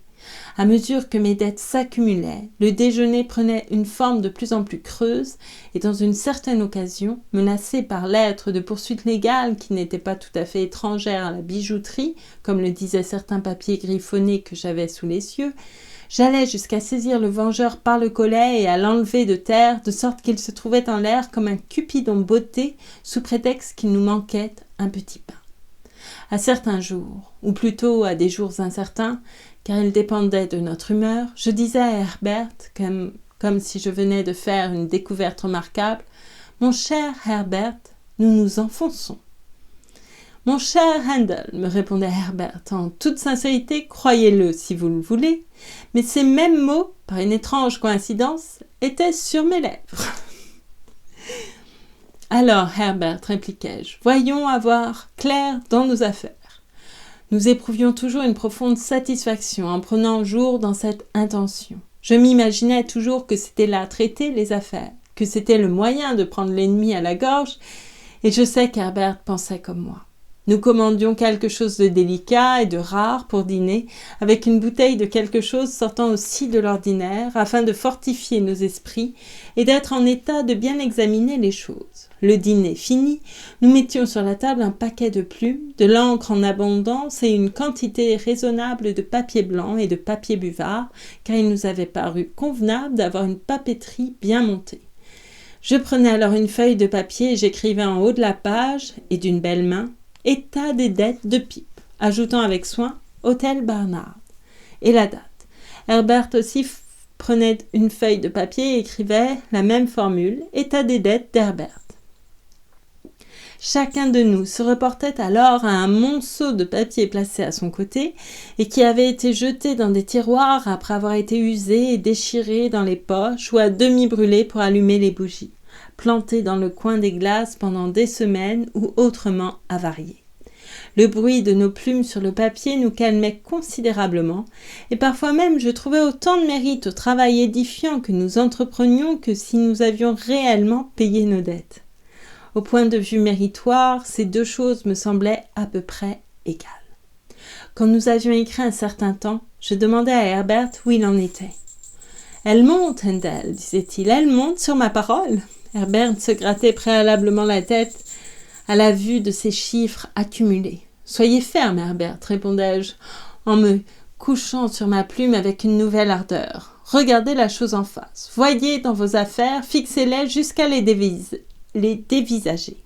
À mesure que mes dettes s'accumulaient, le déjeuner prenait une forme de plus en plus creuse et dans une certaine occasion, menacé par lettre de poursuite légale qui n'était pas tout à fait étrangère à la bijouterie, comme le disaient certains papiers griffonnés que j'avais sous les yeux, j'allais jusqu'à saisir le vengeur par le collet et à l'enlever de terre, de sorte qu'il se trouvait en l'air comme un cupidon botté sous prétexte qu'il nous manquait un petit pain. À certains jours, ou plutôt à des jours incertains, car il dépendait de notre humeur, je disais à Herbert, comme si je venais de faire une découverte remarquable, « Mon cher Herbert, nous nous enfonçons. » « Mon cher Handel, me répondait Herbert, en toute sincérité, croyez-le si vous le voulez, mais ces mêmes mots, par une étrange coïncidence, étaient sur mes lèvres. Alors, Herbert, répliquai-je, voyons avoir clair dans nos affaires. Nous éprouvions toujours une profonde satisfaction en prenant jour dans cette intention. Je m'imaginais toujours que c'était là traiter les affaires, que c'était le moyen de prendre l'ennemi à la gorge, et je sais qu'Herbert pensait comme moi. Nous commandions quelque chose de délicat et de rare pour dîner, avec une bouteille de quelque chose sortant aussi de l'ordinaire, afin de fortifier nos esprits et d'être en état de bien examiner les choses. Le dîner fini, nous mettions sur la table un paquet de plumes, de l'encre en abondance et une quantité raisonnable de papier blanc et de papier buvard, car il nous avait paru convenable d'avoir une papeterie bien montée. Je prenais alors une feuille de papier et j'écrivais en haut de la page, et d'une belle main, « État des dettes de pipe », ajoutant avec soin « Hôtel Barnard » et la date. Herbert aussi prenait une feuille de papier et écrivait la même formule, état des dettes d'Herbert. Chacun de nous se reportait alors à un monceau de papier placé à son côté et qui avait été jeté dans des tiroirs après avoir été usé et déchiré dans les poches ou à demi brûlé pour allumer les bougies, planté dans le coin des glaces pendant des semaines ou autrement avarié. Le bruit de nos plumes sur le papier nous calmait considérablement et parfois même je trouvais autant de mérite au travail édifiant que nous entreprenions que si nous avions réellement payé nos dettes. Au point de vue méritoire, ces deux choses me semblaient à peu près égales. Quand nous avions écrit un certain temps, je demandai à Herbert où il en était. « Elle monte, Handel, disait-il, elle monte sur ma parole. » Herbert se grattait préalablement la tête à la vue de ces chiffres accumulés. « Soyez ferme, Herbert, répondais-je, en me couchant sur ma plume avec une nouvelle ardeur. Regardez la chose en face. Voyez dans vos affaires, fixez-les jusqu'à les dévisager.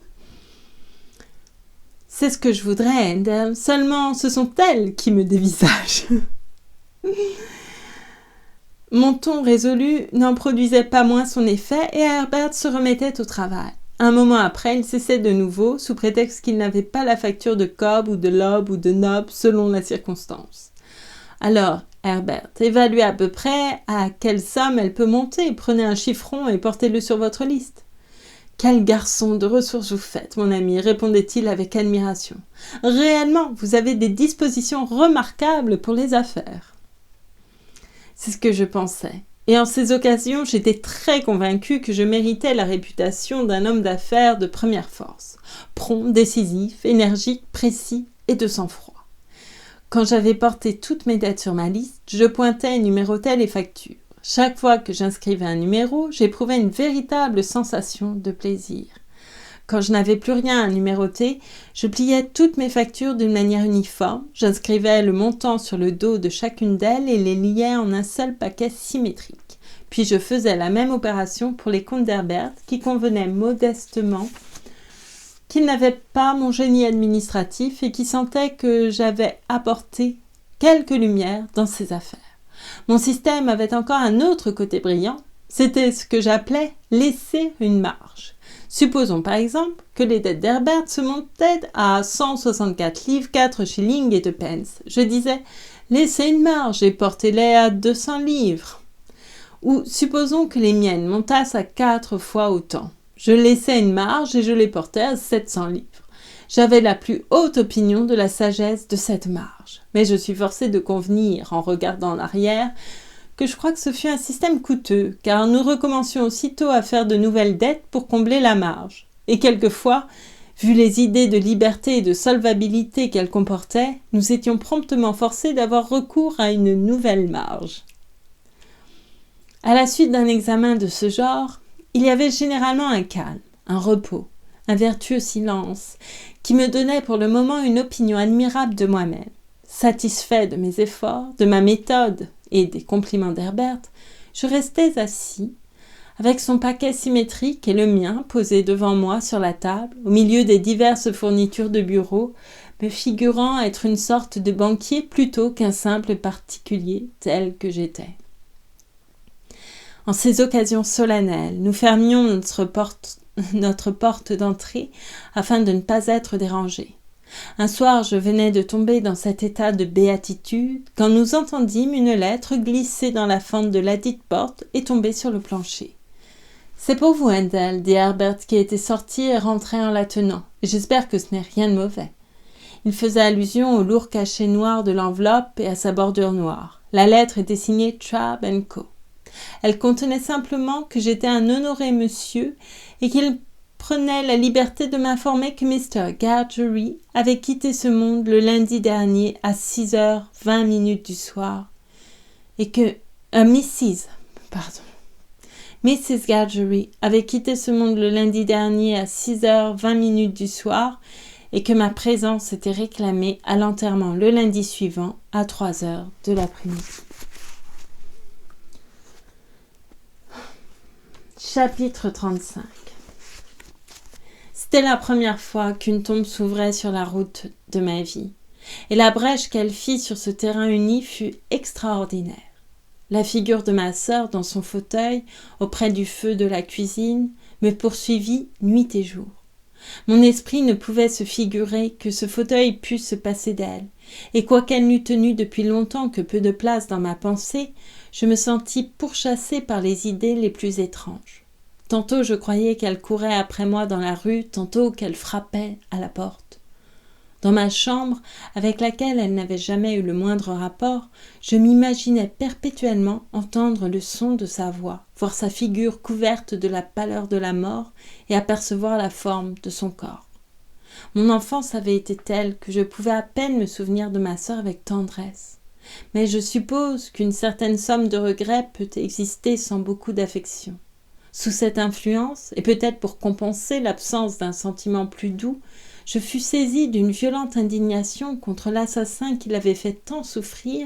C'est ce que je voudrais, Handel, seulement ce sont elles qui me dévisagent. » Mon ton résolu n'en produisait pas moins son effet et Herbert se remettait au travail. Un moment après, il cessait de nouveau, sous prétexte qu'il n'avait pas la facture de Cobb ou de Loeb ou de Nob selon la circonstance. Alors, Herbert, évaluez à peu près à quelle somme elle peut monter, prenez un chiffron et portez-le sur votre liste. « Quel garçon de ressources vous faites, mon ami, répondait-il avec admiration. Réellement, vous avez des dispositions remarquables pour les affaires. C'est ce que je pensais. Et en ces occasions, j'étais très convaincu que je méritais la réputation d'un homme d'affaires de première force, prompt, décisif, énergique, précis et de sang-froid. Quand j'avais porté toutes mes dettes sur ma liste, je pointais et numérotais les factures. Chaque fois que j'inscrivais un numéro, j'éprouvais une véritable sensation de plaisir. Quand je n'avais plus rien à numéroter, je pliais toutes mes factures d'une manière uniforme, j'inscrivais le montant sur le dos de chacune d'elles et les liais en un seul paquet symétrique. Puis je faisais la même opération pour les comptes d'Herbert, qui convenaient modestement qu'il n'avait pas mon génie administratif et qui sentait que j'avais apporté quelque lumière dans ses affaires. Mon système avait encore un autre côté brillant, c'était ce que j'appelais « laisser une marge ». Supposons par exemple que les dettes d'Herbert se montaient à 164 livres, 4 shillings et 2 pence. Je disais « laissez une marge et portez-les à 200 livres ». Ou supposons que les miennes montassent à 4 fois autant. Je laissais une marge et je les portais à 700 livres. J'avais la plus haute opinion de la sagesse de cette marge. Mais je suis forcé de convenir, en regardant en arrière, que je crois que ce fut un système coûteux, car nous recommencions aussitôt à faire de nouvelles dettes pour combler la marge. Et quelquefois, vu les idées de liberté et de solvabilité qu'elles comportaient, nous étions promptement forcés d'avoir recours à une nouvelle marge. À la suite d'un examen de ce genre, il y avait généralement un calme, un repos, un vertueux silence, qui me donnait pour le moment une opinion admirable de moi-même. Satisfait de mes efforts, de ma méthode et des compliments d'Herbert, je restais assis, avec son paquet symétrique et le mien posé devant moi sur la table, au milieu des diverses fournitures de bureau, me figurant être une sorte de banquier plutôt qu'un simple particulier tel que j'étais. En ces occasions solennelles, nous fermions notre porte d'entrée afin de ne pas être dérangés. Un soir, je venais de tomber dans cet état de béatitude quand nous entendîmes une lettre glisser dans la fente de ladite porte et tomber sur le plancher. « C'est pour vous, Handel, dit Herbert qui était sorti et rentré en la tenant. J'espère que ce n'est rien de mauvais. » Il faisait allusion au lourd cachet noir de l'enveloppe et à sa bordure noire. La lettre était signée Trabb & Co. Elle contenait simplement que j'étais un honoré monsieur et qu'il prenait la liberté de m'informer que Mr. Gargery avait quitté ce monde le lundi dernier à 6h20 du soir et que Mrs. Gargery avait quitté ce monde le lundi dernier à 6h20 du soir et que ma présence était réclamée à l'enterrement le lundi suivant à 3h de l'après-midi. Chapitre 35. C'était la première fois qu'une tombe s'ouvrait sur la route de ma vie, et la brèche qu'elle fit sur ce terrain uni fut extraordinaire. La figure de ma sœur dans son fauteuil, auprès du feu de la cuisine, me poursuivit nuit et jour. Mon esprit ne pouvait se figurer que ce fauteuil pût se passer d'elle, et quoiqu'elle n'eût tenu depuis longtemps que peu de place dans ma pensée, je me sentis pourchassée par les idées les plus étranges. Tantôt je croyais qu'elle courait après moi dans la rue, tantôt qu'elle frappait à la porte. Dans ma chambre, avec laquelle elle n'avait jamais eu le moindre rapport, je m'imaginais perpétuellement entendre le son de sa voix, voir sa figure couverte de la pâleur de la mort et apercevoir la forme de son corps. Mon enfance avait été telle que je pouvais à peine me souvenir de ma sœur avec tendresse. Mais je suppose qu'une certaine somme de regrets peut exister sans beaucoup d'affection. Sous cette influence, et peut-être pour compenser l'absence d'un sentiment plus doux, je fus saisie d'une violente indignation contre l'assassin qui l'avait fait tant souffrir,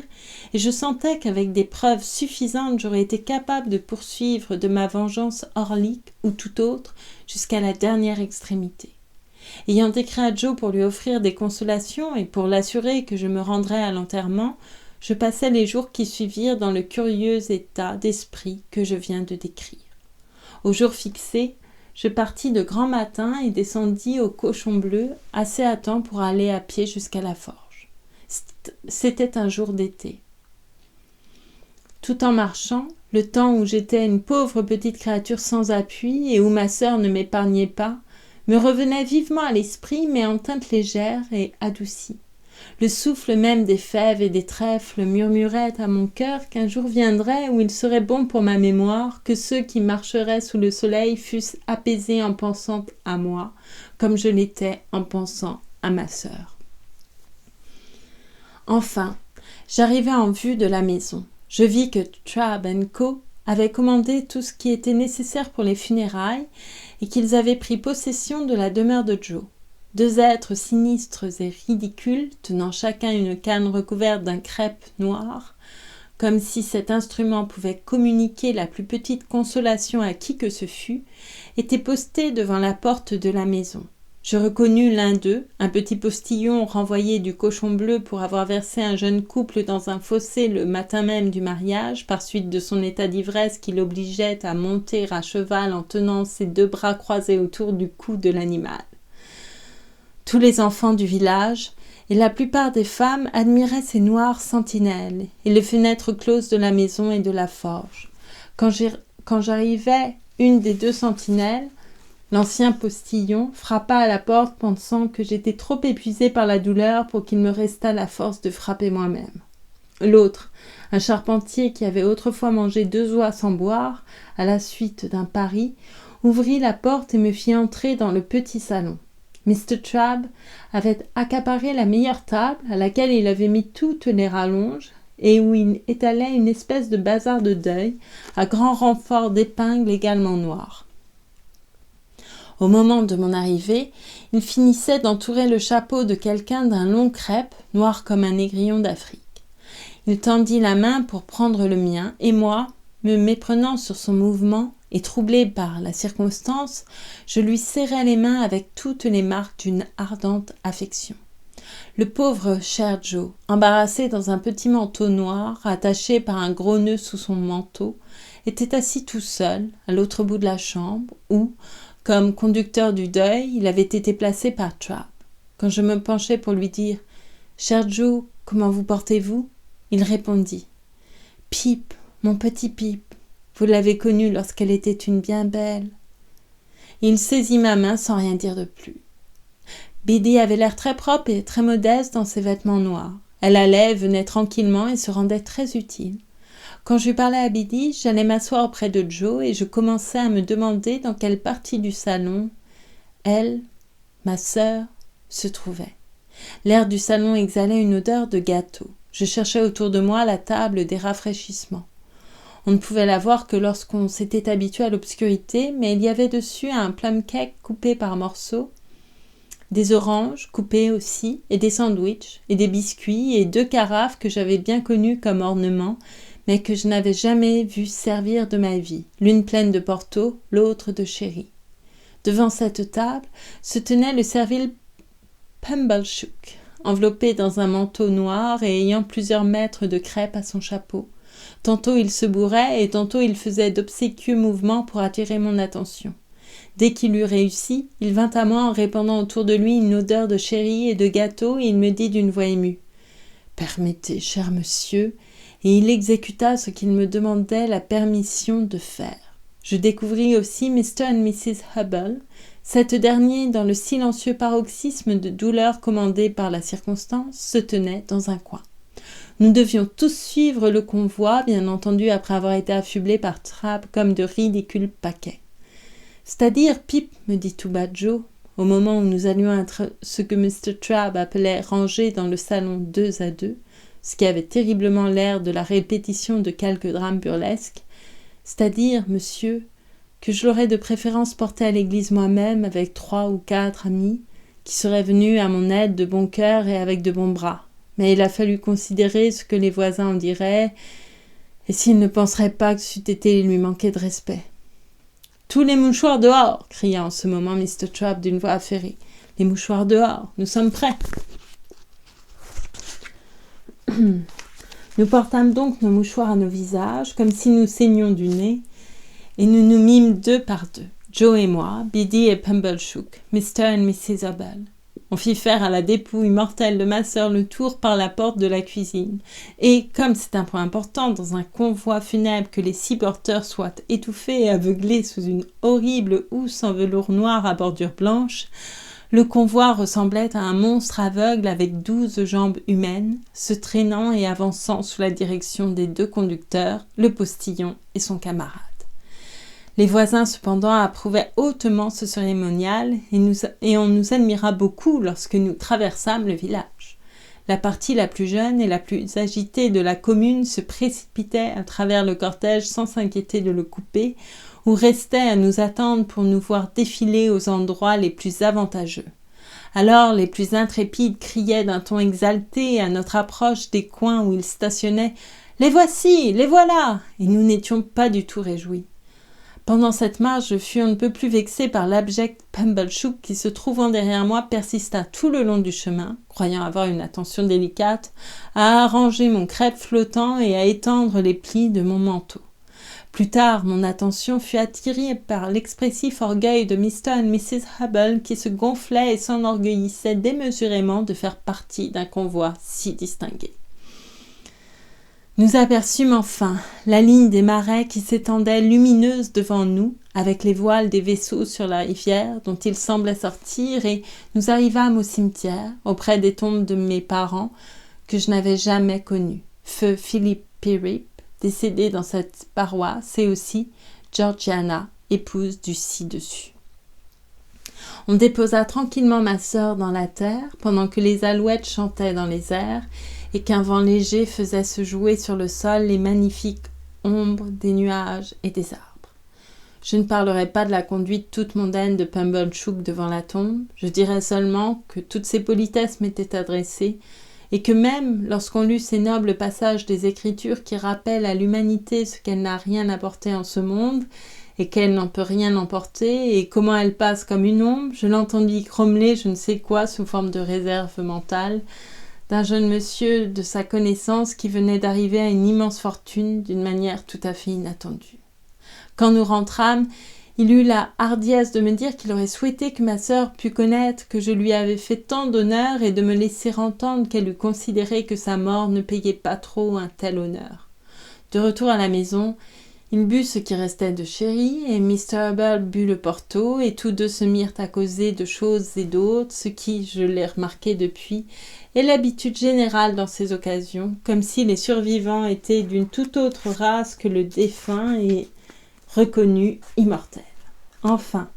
et je sentais qu'avec des preuves suffisantes j'aurais été capable de poursuivre de ma vengeance Orlick ou tout autre jusqu'à la dernière extrémité. Ayant écrit à Joe pour lui offrir des consolations et pour l'assurer que je me rendrais à l'enterrement, je passai les jours qui suivirent dans le curieux état d'esprit que je viens de décrire. Au jour fixé, je partis de grand matin et descendis au Cochon Bleu assez à temps pour aller à pied jusqu'à la forge. C'était un jour d'été. Tout en marchant, le temps où j'étais une pauvre petite créature sans appui et où ma sœur ne m'épargnait pas, me revenait vivement à l'esprit, mais en teinte légère et adoucie. Le souffle même des fèves et des trèfles murmurait à mon cœur qu'un jour viendrait où il serait bon pour ma mémoire que ceux qui marcheraient sous le soleil fussent apaisés en pensant à moi, comme je l'étais en pensant à ma sœur. Enfin, j'arrivai en vue de la maison. Je vis que Trabb & Co. avaient commandé tout ce qui était nécessaire pour les funérailles et qu'ils avaient pris possession de la demeure de Joe. Deux êtres sinistres et ridicules, tenant chacun une canne recouverte d'un crêpe noir, comme si cet instrument pouvait communiquer la plus petite consolation à qui que ce fût, étaient postés devant la porte de la maison. Je reconnus l'un d'eux, un petit postillon renvoyé du Cochon Bleu pour avoir versé un jeune couple dans un fossé le matin même du mariage, par suite de son état d'ivresse qui l'obligeait à monter à cheval en tenant ses deux bras croisés autour du cou de l'animal. Tous les enfants du village et la plupart des femmes admiraient ces noires sentinelles et les fenêtres closes de la maison et de la forge. Quand j'arrivai une des deux sentinelles, l'ancien postillon frappa à la porte pensant que j'étais trop épuisée par la douleur pour qu'il me restât la force de frapper moi-même. L'autre, un charpentier qui avait autrefois mangé 2 oies sans boire, à la suite d'un pari, ouvrit la porte et me fit entrer dans le petit salon. Mr. Trabb avait accaparé la meilleure table à laquelle il avait mis toutes les rallonges et où il étalait une espèce de bazar de deuil à grand renfort d'épingles également noires. Au moment de mon arrivée, il finissait d'entourer le chapeau de quelqu'un d'un long crêpe, noir comme un négrillon d'Afrique. Il tendit la main pour prendre le mien, et moi, me méprenant sur son mouvement et troublée par la circonstance, je lui serrai les mains avec toutes les marques d'une ardente affection. Le pauvre cher Joe, embarrassé dans un petit manteau noir, attaché par un gros nœud sous son manteau, était assis tout seul, à l'autre bout de la chambre, où, comme conducteur du deuil, il avait été placé par Trabb. Quand je me penchai pour lui dire « Cher Joe, comment vous portez-vous » il répondit « Pip, mon petit Pip, vous l'avez connue lorsqu'elle était une bien belle. » Il saisit ma main sans rien dire de plus. Biddy avait l'air très propre et très modeste dans ses vêtements noirs. Elle allait et venait tranquillement et se rendait très utile. Quand je parlais à Biddy, j'allais m'asseoir auprès de Joe et je commençais à me demander dans quelle partie du salon elle, ma sœur, se trouvait. L'air du salon exhalait une odeur de gâteau. Je cherchais autour de moi la table des rafraîchissements. On ne pouvait la voir que lorsqu'on s'était habitué à l'obscurité, mais il y avait dessus un plum cake coupé par morceaux, des oranges coupées aussi, et des sandwichs, et des biscuits, et 2 carafes que j'avais bien connues comme ornement, mais que je n'avais jamais vu servir de ma vie, l'une pleine de Porto, l'autre de sherry. Devant cette table se tenait le servile Pumblechook, enveloppé dans un manteau noir et ayant plusieurs mètres de crêpe à son chapeau. Tantôt il se bourrait et tantôt il faisait d'obséquieux mouvements pour attirer mon attention. Dès qu'il eut réussi, il vint à moi en répandant autour de lui une odeur de chéri et de gâteau et il me dit d'une voix émue « Permettez, cher monsieur », et il exécuta ce qu'il me demandait la permission de faire. Je découvris aussi Mr. et Mrs. Hubble, cette dernière, dans le silencieux paroxysme de douleur commandé par la circonstance, se tenait dans un coin. Nous devions tous suivre le convoi, bien entendu après avoir été affublés par Trabb comme de ridicules paquets. « C'est-à-dire, Pip, me dit tout bas Joe, au moment où nous allions être ce que Mr. Trabb appelait rangés dans le salon 2 à 2, ce qui avait terriblement l'air de la répétition de quelques drames burlesques, c'est-à-dire, monsieur, que je l'aurais de préférence porté à l'église moi-même avec 3 ou 4 amis qui seraient venus à mon aide de bon cœur et avec de bons bras. Mais il a fallu considérer ce que les voisins en diraient et s'ils ne penseraient pas que c'eût été lui manquer de respect. « Tous les mouchoirs dehors !» cria en ce moment Mr. Trabb d'une voix affairée. « Les mouchoirs dehors, nous sommes prêts !» Nous portâmes donc nos mouchoirs à nos visages, comme si nous saignions du nez, et nous nous mîmes 2 par 2, Joe et moi, Biddy et Pumblechook, Mr. et Mrs. Hubble. On fit faire à la dépouille mortelle de ma sœur le tour par la porte de la cuisine, et, comme c'est un point important dans un convoi funèbre que les 6 porteurs soient étouffés et aveuglés sous une horrible housse en velours noir à bordure blanche, le convoi ressemblait à un monstre aveugle avec 12 jambes humaines, se traînant et avançant sous la direction des 2 conducteurs, le postillon et son camarade. Les voisins, cependant, approuvaient hautement ce cérémonial et on nous admira beaucoup lorsque nous traversâmes le village. La partie la plus jeune et la plus agitée de la commune se précipitait à travers le cortège sans s'inquiéter de le couper, ou restait à nous attendre pour nous voir défiler aux endroits les plus avantageux. Alors les plus intrépides criaient d'un ton exalté à notre approche des coins où ils stationnaient « Les voici, les voilà !» et nous n'étions pas du tout réjouis. Pendant cette marche, je fus on ne peut plus vexé par l'abject Pumblechook qui, se trouvant derrière moi, persista tout le long du chemin, croyant avoir une attention délicate, à arranger mon crêpe flottant et à étendre les plis de mon manteau. Plus tard, mon attention fut attirée par l'expressif orgueil de Mr. et Mrs. Hubble qui se gonflaient et s'enorgueillissaient démesurément de faire partie d'un convoi si distingué. Nous aperçûmes enfin la ligne des marais qui s'étendait lumineuse devant nous, avec les voiles des vaisseaux sur la rivière dont ils semblaient sortir, et nous arrivâmes au cimetière, auprès des tombes de mes parents que je n'avais jamais connus, feu Philip Pirrip, décédée dans cette paroisse, et aussi Georgiana, épouse du ci-dessus. On déposa tranquillement ma sœur dans la terre, pendant que les alouettes chantaient dans les airs, et qu'un vent léger faisait se jouer sur le sol les magnifiques ombres des nuages et des arbres. Je ne parlerai pas de la conduite toute mondaine de Pumblechook devant la tombe, je dirai seulement que toutes ces politesses m'étaient adressées, et que même lorsqu'on lut ces nobles passages des Écritures qui rappellent à l'humanité ce qu'elle n'a rien apporté en ce monde, et qu'elle n'en peut rien emporter, et comment elle passe comme une ombre, je l'entendis grommeler je ne sais quoi sous forme de réserve mentale, d'un jeune monsieur de sa connaissance qui venait d'arriver à une immense fortune d'une manière tout à fait inattendue. Quand nous rentrâmes, il eut la hardiesse de me dire qu'il aurait souhaité que ma sœur pût connaître que je lui avais fait tant d'honneur et de me laisser entendre qu'elle eût considéré que sa mort ne payait pas trop un tel honneur. De retour à la maison, il but ce qui restait de sherry et Mr. Hubble but le porto et tous 2 se mirent à causer de choses et d'autres, ce qui, je l'ai remarqué depuis, est l'habitude générale dans ces occasions, comme si les survivants étaient d'une toute autre race que le défunt et reconnu immortel. Enfin,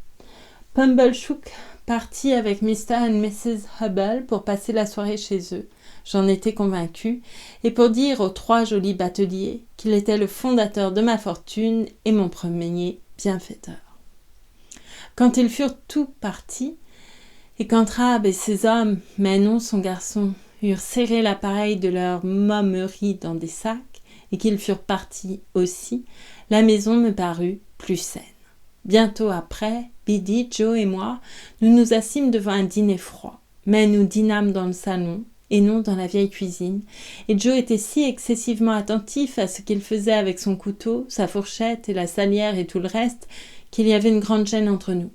Pumblechook partit avec Mr. et Mrs. Hubble pour passer la soirée chez eux. J'en étais convaincue, et pour dire aux 3 jolis bateliers qu'il était le fondateur de ma fortune et mon premier bienfaiteur. Quand ils furent tous partis, et quand Trabb et ses hommes, mais non son garçon, eurent serré l'appareil de leur mommerie dans des sacs, et qu'ils furent partis aussi, la maison me parut plus saine. Bientôt après, Biddy, Joe et moi, nous nous assîmes devant un dîner froid, mais nous dînâmes dans le salon, et non dans la vieille cuisine, et Joe était si excessivement attentif à ce qu'il faisait avec son couteau, sa fourchette et la salière et tout le reste, qu'il y avait une grande gêne entre nous.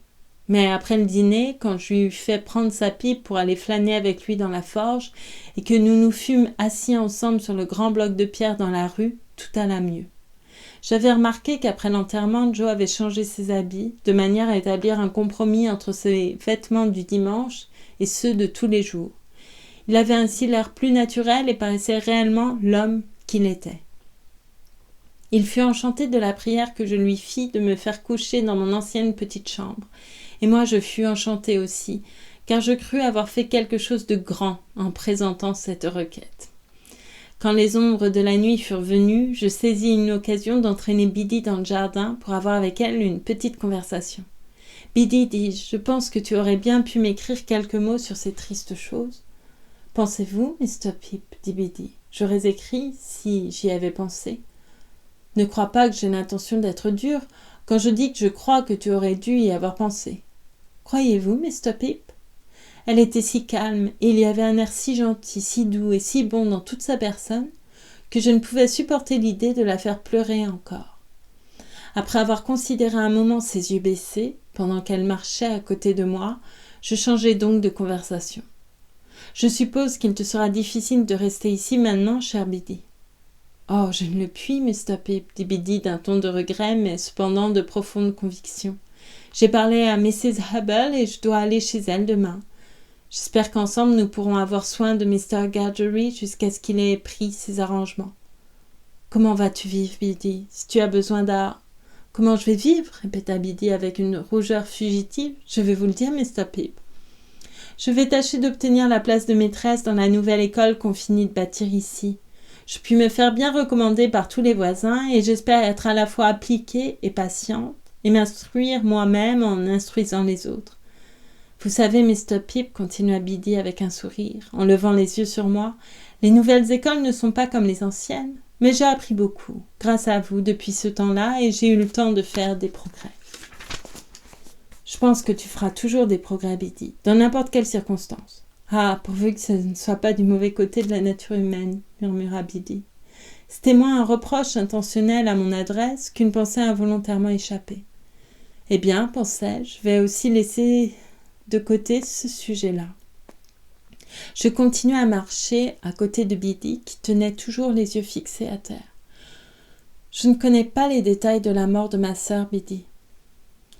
Mais après le dîner, quand je lui eus fait prendre sa pipe pour aller flâner avec lui dans la forge, et que nous nous fûmes assis ensemble sur le grand bloc de pierre dans la rue, tout alla mieux. J'avais remarqué qu'après l'enterrement, Joe avait changé ses habits, de manière à établir un compromis entre ses vêtements du dimanche et ceux de tous les jours. Il avait ainsi l'air plus naturel et paraissait réellement l'homme qu'il était. Il fut enchanté de la prière que je lui fis de me faire coucher dans mon ancienne petite chambre. Et moi je fus enchantée aussi, car je crus avoir fait quelque chose de grand en présentant cette requête. Quand les ombres de la nuit furent venues, je saisis une occasion d'entraîner Biddy dans le jardin pour avoir avec elle une petite conversation. « Biddy, dis-je, je pense que tu aurais bien pu m'écrire quelques mots sur ces tristes choses. »« Pensez-vous, Mr. Pip, dit Biddy, j'aurais écrit si j'y avais pensé. Ne crois pas que j'ai l'intention d'être dure quand je dis que je crois que tu aurais dû y avoir pensé. Croyez-vous, Mr. Pip ? Elle était si calme et il y avait un air si gentil, si doux et si bon dans toute sa personne que je ne pouvais supporter l'idée de la faire pleurer encore. Après avoir considéré un moment ses yeux baissés, pendant qu'elle marchait à côté de moi, je changeai donc de conversation. Je suppose qu'il te sera difficile de rester ici maintenant, cher Biddy. Oh, je ne le puis, Mr. Pip, dit Biddy d'un ton de regret, mais cependant de profonde conviction. J'ai parlé à Mrs. Hubble et je dois aller chez elle demain. J'espère qu'ensemble nous pourrons avoir soin de Mr. Gargery jusqu'à ce qu'il ait pris ses arrangements. Comment vas-tu vivre, Biddy, si tu as besoin d'art? Comment je vais vivre? Répéta Biddy avec une rougeur fugitive. Je vais vous le dire, Mr. Pip. Je vais tâcher d'obtenir la place de maîtresse dans la nouvelle école qu'on finit de bâtir ici. Je puis me faire bien recommander par tous les voisins et j'espère être à la fois appliquée et patiente et m'instruire moi-même en instruisant les autres. Vous savez, Mr. Pip, continua Biddy avec un sourire, en levant les yeux sur moi, les nouvelles écoles ne sont pas comme les anciennes, mais j'ai appris beaucoup, grâce à vous, depuis ce temps-là, et j'ai eu le temps de faire des progrès. Je pense que tu feras toujours des progrès, Biddy, dans n'importe quelle circonstance. Ah, pourvu que ce ne soit pas du mauvais côté de la nature humaine, murmura Biddy. C'était moins un reproche intentionnel à mon adresse qu'une pensée involontairement échappée. Eh bien, pensai-je, je vais aussi laisser de côté ce sujet-là. Je continuai à marcher à côté de Biddy, qui tenait toujours les yeux fixés à terre. Je ne connais pas les détails de la mort de ma sœur, Biddy.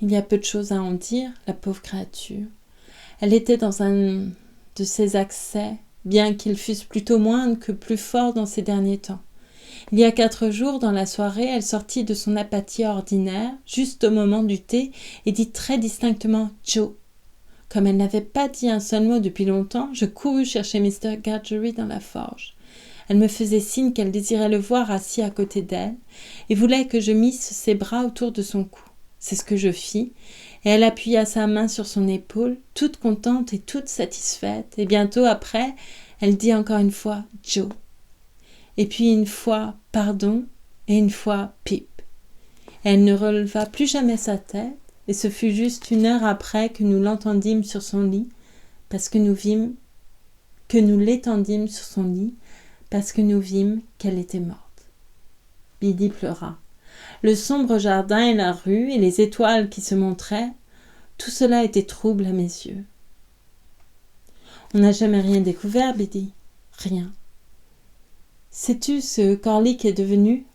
Il y a peu de choses à en dire, la pauvre créature. Elle était dans un de ses accès, bien qu'ils fussent plutôt moindres que plus forts dans ces derniers temps. Il y a 4 jours, dans la soirée, elle sortit de son apathie ordinaire, juste au moment du thé, et dit très distinctement « Joe ». Comme elle n'avait pas dit un seul mot depuis longtemps, je courus chercher Mr. Gargery dans la forge. Elle me faisait signe qu'elle désirait le voir assis à côté d'elle, et voulait que je misse ses bras autour de son cou. C'est ce que je fis, et elle appuya sa main sur son épaule, toute contente et toute satisfaite, et bientôt après, elle dit encore une fois « Joe ». Et puis une fois « Pardon » et une fois « Pip ». Elle ne releva plus jamais sa tête, et ce fut juste 1 heure après que nous l'entendîmes sur son lit, parce que nous vîmes qu'elle était morte. Biddy pleura. Le sombre jardin et la rue et les étoiles qui se montraient, tout cela était trouble à mes yeux. On n'a jamais rien découvert, Biddy. Rien. Sais-tu ce qu'Orlick est devenu?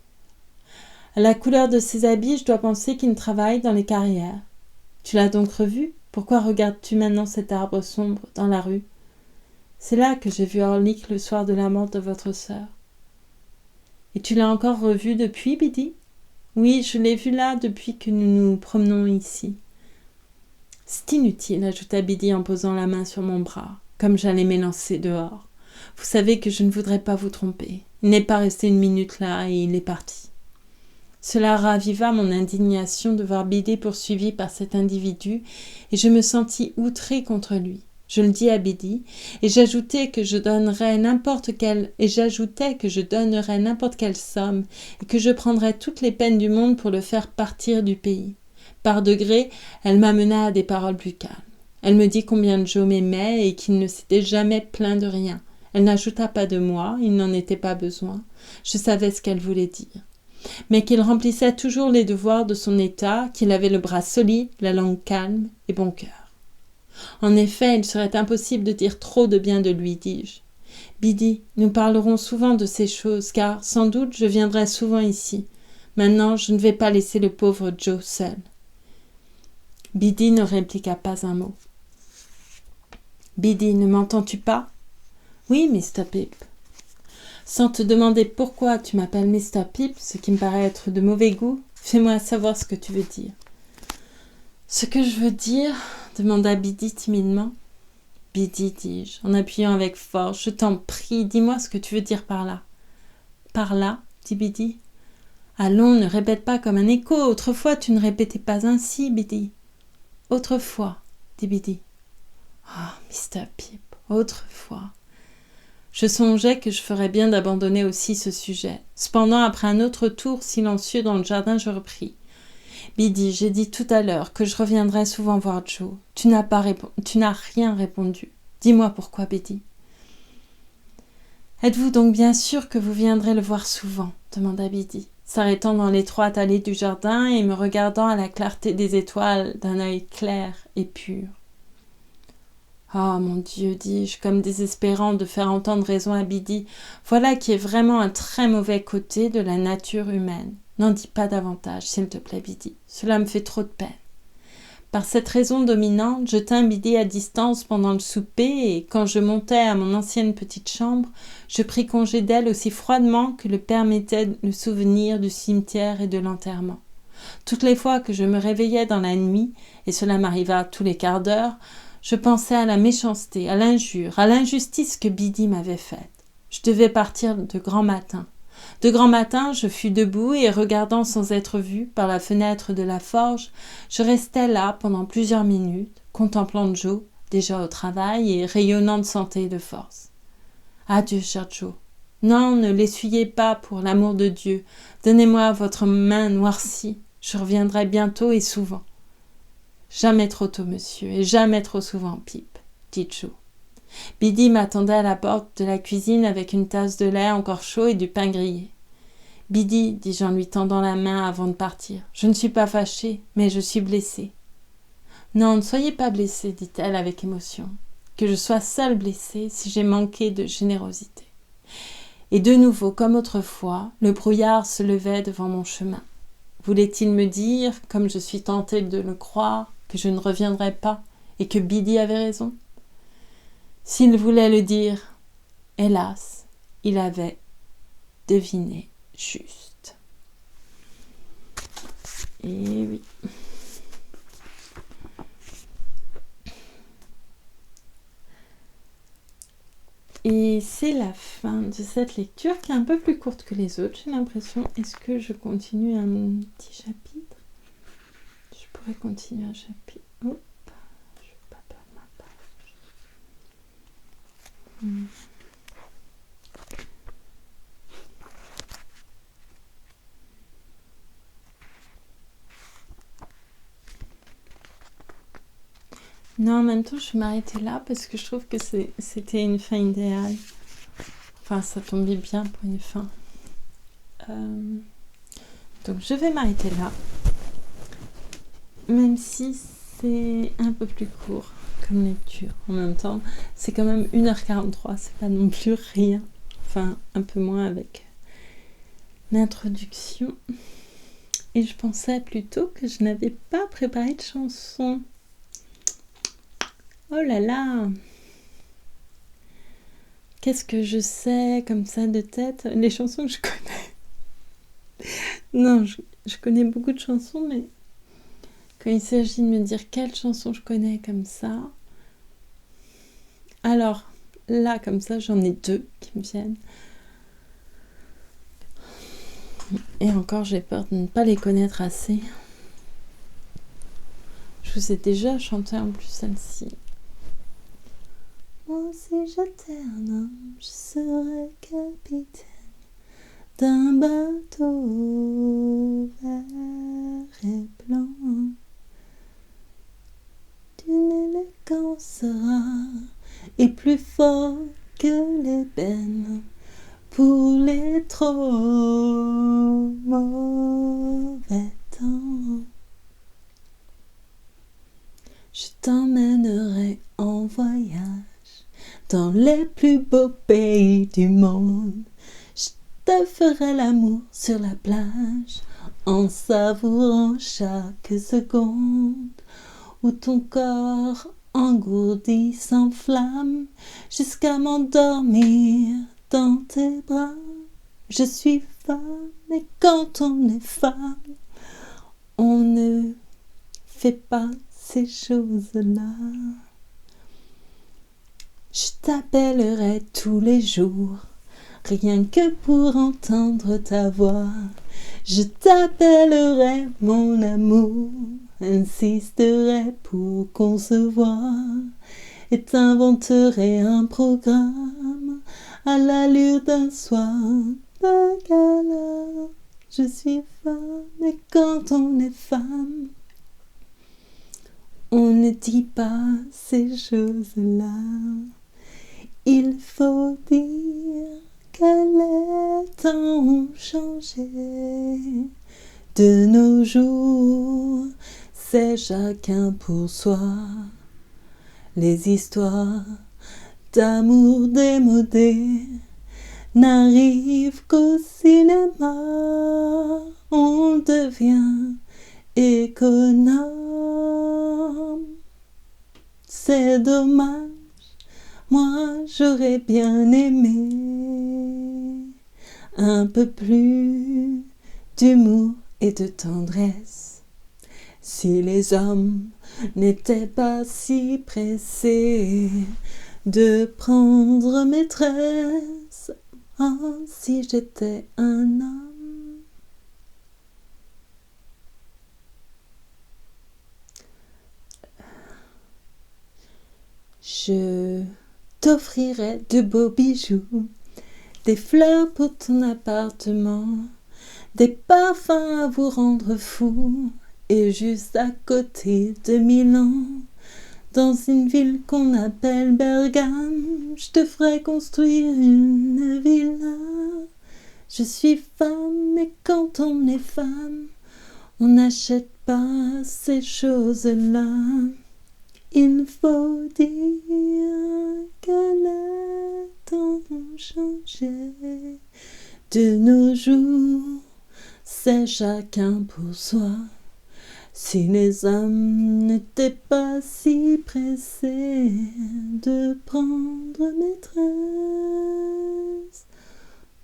À la couleur de ses habits, je dois penser qu'il travaille dans les carrières. Tu l'as donc revu? Pourquoi regardes-tu maintenant cet arbre sombre dans la rue? C'est là que j'ai vu Orlick le soir de la mort de votre sœur. Et tu l'as encore revu depuis, Biddy? Oui, je l'ai vu là depuis que nous nous promenons ici. C'est inutile, ajouta Biddy en posant la main sur mon bras, comme j'allais m'élancer dehors. Vous savez que je ne voudrais pas vous tromper. Il n'est pas resté 1 minute là et il est parti. Cela raviva mon indignation de voir Biddy poursuivi par cet individu, et je me sentis outrée contre lui. Je le dis à Biddy, et j'ajoutais que je donnerais n'importe quelle somme, et que je prendrais toutes les peines du monde pour le faire partir du pays. Par degrés, elle m'amena à des paroles plus calmes. Elle me dit combien Joe m'aimait et qu'il ne s'était jamais plaint de rien. Elle n'ajouta pas de moi, il n'en était pas besoin. Je savais ce qu'elle voulait dire. Mais qu'il remplissait toujours les devoirs de son état, qu'il avait le bras solide, la langue calme et bon cœur. En effet, il serait impossible de dire trop de bien de lui, dis-je. Biddy, nous parlerons souvent de ces choses, car sans doute je viendrai souvent ici. Maintenant, je ne vais pas laisser le pauvre Joe seul. Biddy ne répliqua pas un mot. Biddy, ne m'entends-tu pas? Oui, Mr. Pip. Sans te demander pourquoi tu m'appelles Mr. Pip, ce qui me paraît être de mauvais goût, fais-moi savoir ce que tu veux dire. Ce que je veux dire, demanda Biddy timidement. Biddy, dis-je, en appuyant avec force, je t'en prie, dis-moi ce que tu veux dire par là. Par là, dit Biddy. Allons, ne répète pas comme un écho. Autrefois, tu ne répétais pas ainsi, Biddy. Autrefois, dit Biddy. Ah, Mr. Pip, autrefois. Je songeais que je ferais bien d'abandonner aussi ce sujet. Cependant, après un autre tour silencieux dans le jardin, je repris. Biddy, j'ai dit tout à l'heure que je reviendrais souvent voir Joe. Tu n'as rien répondu. Dis-moi pourquoi, Biddy. Êtes-vous donc bien sûr que vous viendrez le voir souvent? Demanda Biddy, s'arrêtant dans l'étroite allée du jardin et me regardant à la clarté des étoiles d'un œil clair et pur. Ah, mon Dieu, dis-je, comme désespérant de faire entendre raison à Biddy, voilà qui est vraiment un très mauvais côté de la nature humaine. N'en dis pas davantage, s'il te plaît, Biddy. Cela me fait trop de peine. Par cette raison dominante, je tins Biddy à distance pendant le souper et, quand je montai à mon ancienne petite chambre, je pris congé d'elle aussi froidement que le permettait le souvenir du cimetière et de l'enterrement. Toutes les fois que je me réveillais dans la nuit, et cela m'arriva tous les quarts d'heure, je pensais à la méchanceté, à l'injure, à l'injustice que Biddy m'avait faite. Je devais partir de grand matin. De grand matin, je fus debout et, regardant sans être vue par la fenêtre de la forge, je restai là pendant plusieurs minutes, contemplant Joe, déjà au travail et rayonnant de santé et de force. Adieu, cher Joe. Non, ne l'essuyez pas, pour l'amour de Dieu. Donnez-moi votre main noircie. Je reviendrai bientôt et souvent. Jamais trop tôt, monsieur, et jamais trop souvent, Pip, dit Joe. Biddy m'attendait à la porte de la cuisine avec une tasse de lait encore chaud et du pain grillé. Biddy, dis-je en lui tendant la main avant de partir, je ne suis pas fâchée, mais je suis blessée. Non, ne soyez pas blessée, dit-elle avec émotion. Que je sois seule blessée si j'ai manqué de générosité. Et de nouveau, comme autrefois, le brouillard se levait devant mon chemin. Voulait-il me dire, comme je suis tentée de le croire, que je ne reviendrais pas et que Biddy avait raison? S'il voulait le dire, hélas, il avait deviné juste. Et oui. Et c'est la fin de cette lecture qui est un peu plus courte que les autres, j'ai l'impression. Est-ce que je continue un petit chapitre? Je pourrais continuer un chapitre. Hop, je vais pas perdre ma page. Non, en même temps, je vais m'arrêter là parce que je trouve que c'était une fin idéale. Enfin, ça tombait bien pour une fin. Donc, je vais m'arrêter là. Même si c'est un peu plus court comme lecture. En même temps, c'est quand même 1h43, c'est pas non plus rien. Enfin, un peu moins avec l'introduction. Et je pensais plutôt que je n'avais pas préparé de chanson. Oh là là! Qu'est-ce que je sais comme ça de tête? Les chansons que je connais. Non, je connais beaucoup de chansons, mais quand il s'agit de me dire quelle chanson je connais comme ça... Alors, là, comme ça, j'en ai 2 qui me viennent. Et encore, j'ai peur de ne pas les connaître assez. Je vous ai déjà chanté en plus celle-ci. Moi, si j'étais un homme, je serais capitaine d'un bateau vert et blanc, d'une élégance rare et plus forte que les peines pour les trop mauvais temps. Je t'emmènerai en voyage dans les plus beaux pays du monde. Je te ferai l'amour sur la plage en savourant chaque seconde où ton corps engourdi s'enflamme jusqu'à m'endormir dans tes bras. Je suis femme et quand on est femme, on ne fait pas ces choses-là. Je t'appellerai tous les jours, rien que pour entendre ta voix. Je t'appellerai mon amour, insisterai pour concevoir et t'inventerai un programme à l'allure d'un soir de gala. Je suis femme et quand on est femme, on ne dit pas ces choses-là. Il faut dire que les temps ont changé. De nos jours, c'est chacun pour soi. Les histoires d'amour démodées n'arrivent qu'au cinéma. On devient économe. C'est dommage, moi j'aurais bien aimé un peu plus d'humour et de tendresse. Si les hommes n'étaient pas si pressés de prendre maîtresse, oh, si j'étais un homme. Je t'offrirai de beaux bijoux, des fleurs pour ton appartement, des parfums à vous rendre fou, et juste à côté de Milan, dans une ville qu'on appelle Bergame, je te ferai construire une villa. Je suis femme, et quand on est femme, on n'achète pas ces choses-là. Il faut dire que les temps ont changé. De nos jours, c'est chacun pour soi. Si les hommes n'étaient pas si pressés de prendre maîtresse,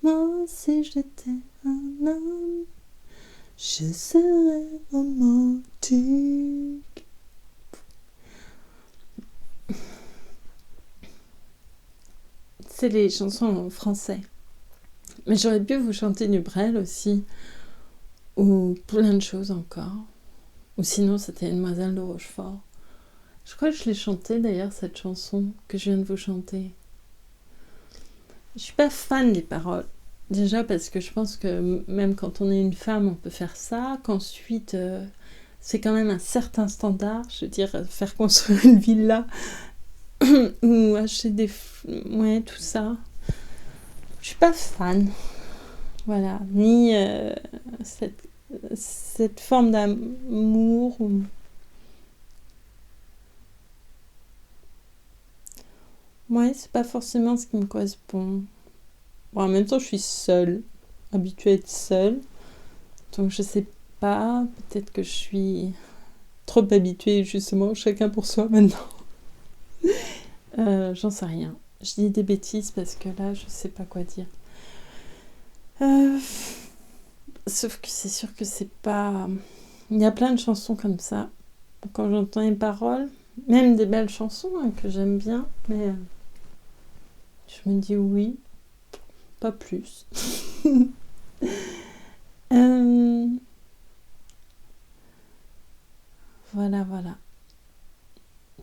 moi si j'étais un homme, je serais romantique. C'est les chansons en français. Mais j'aurais pu vous chanter du Brel aussi, ou plein de choses encore. Ou sinon, c'était Mademoiselle de Rochefort. Je crois que je l'ai chantée d'ailleurs, cette chanson que je viens de vous chanter. Je suis pas fan des paroles. Déjà parce que je pense que même quand on est une femme, on peut faire ça. Qu'ensuite, c'est quand même un certain standard. Je veux dire, faire construire une villa ou acheter des... Ouais, tout ça. Je suis pas fan. Voilà. Ni cette forme d'amour. Ouais, c'est pas forcément ce qui me correspond. Bon, en même temps, je suis seule. Habituée à être seule. Donc, je sais pas. Peut-être que je suis trop habituée, justement, chacun pour soi maintenant. J'en sais rien. Je dis des bêtises parce que là, je sais pas quoi dire. Sauf que c'est sûr que c'est pas... Il y a plein de chansons comme ça. Quand j'entends les paroles, même des belles chansons que j'aime bien, mais je me dis oui, pas plus. Voilà.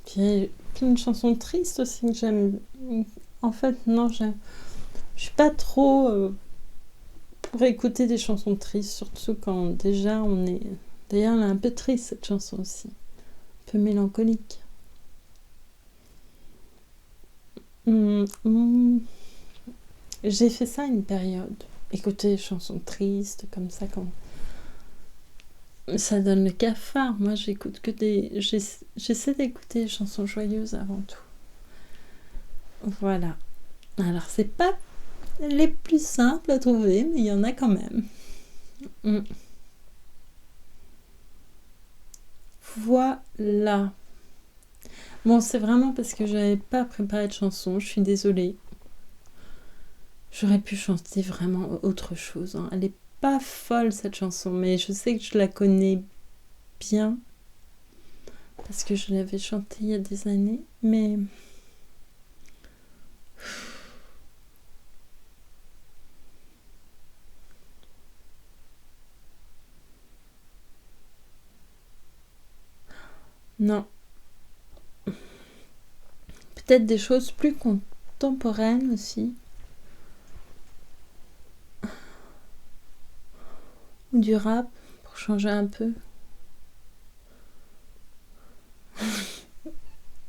Puis il y a plein de chansons tristes aussi que j'aime. En fait, non, je suis pas trop pour écouter des chansons tristes, surtout quand déjà on est... D'ailleurs, elle est un peu triste, cette chanson aussi. Un peu mélancolique. J'ai fait ça une période. Écouter des chansons tristes comme ça quand ça donne le cafard. Moi, j'écoute que j'essaie d'écouter des chansons joyeuses avant tout. Voilà. Alors, c'est pas les plus simples à trouver, mais il y en a quand même. Voilà. Bon, c'est vraiment parce que j'avais pas préparé de chanson, je suis désolée. J'aurais pu chanter vraiment autre chose. Hein. Elle est pas folle cette chanson, mais je sais que je la connais bien parce que je l'avais chantée il y a des années, mais non. Peut-être des choses plus contemporaines aussi. Ou du rap pour changer un peu.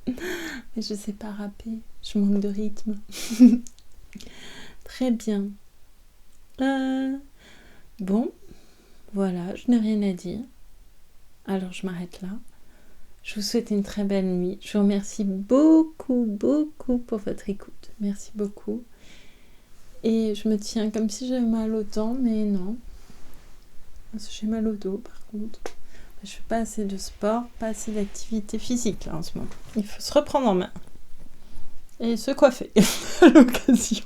Mais je sais pas rapper, je manque de rythme. Très bien. Bon, voilà, je n'ai rien à dire. Alors je m'arrête là. Je vous souhaite une très belle nuit. Je vous remercie beaucoup, beaucoup pour votre écoute. Merci beaucoup. Et je me tiens comme si j'avais mal au temps, mais non. J'ai mal au dos par contre. Je fais pas assez de sport, pas assez d'activité physique là en ce moment. Il faut se reprendre en main. Et se coiffer à l'occasion.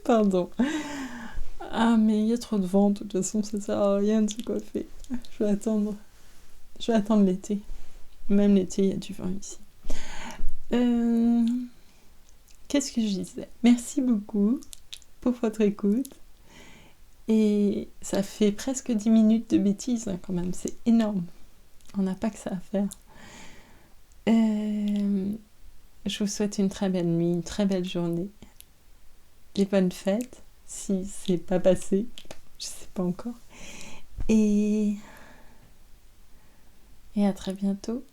Pardon. Ah mais il y a trop de vent, de toute façon ça sert à rien de se coiffer. Je vais attendre l'été. Même l'été, il y a du vent ici. Qu'est-ce que je disais ? Merci beaucoup pour votre écoute. Et ça fait presque 10 minutes de bêtises hein, quand même. C'est énorme. On n'a pas que ça à faire. Je vous souhaite une très belle nuit, une très belle journée. Des bonnes fêtes, si c'est pas passé. Je sais pas encore. Et à très bientôt.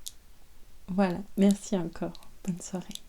Voilà, merci encore. Bonne soirée.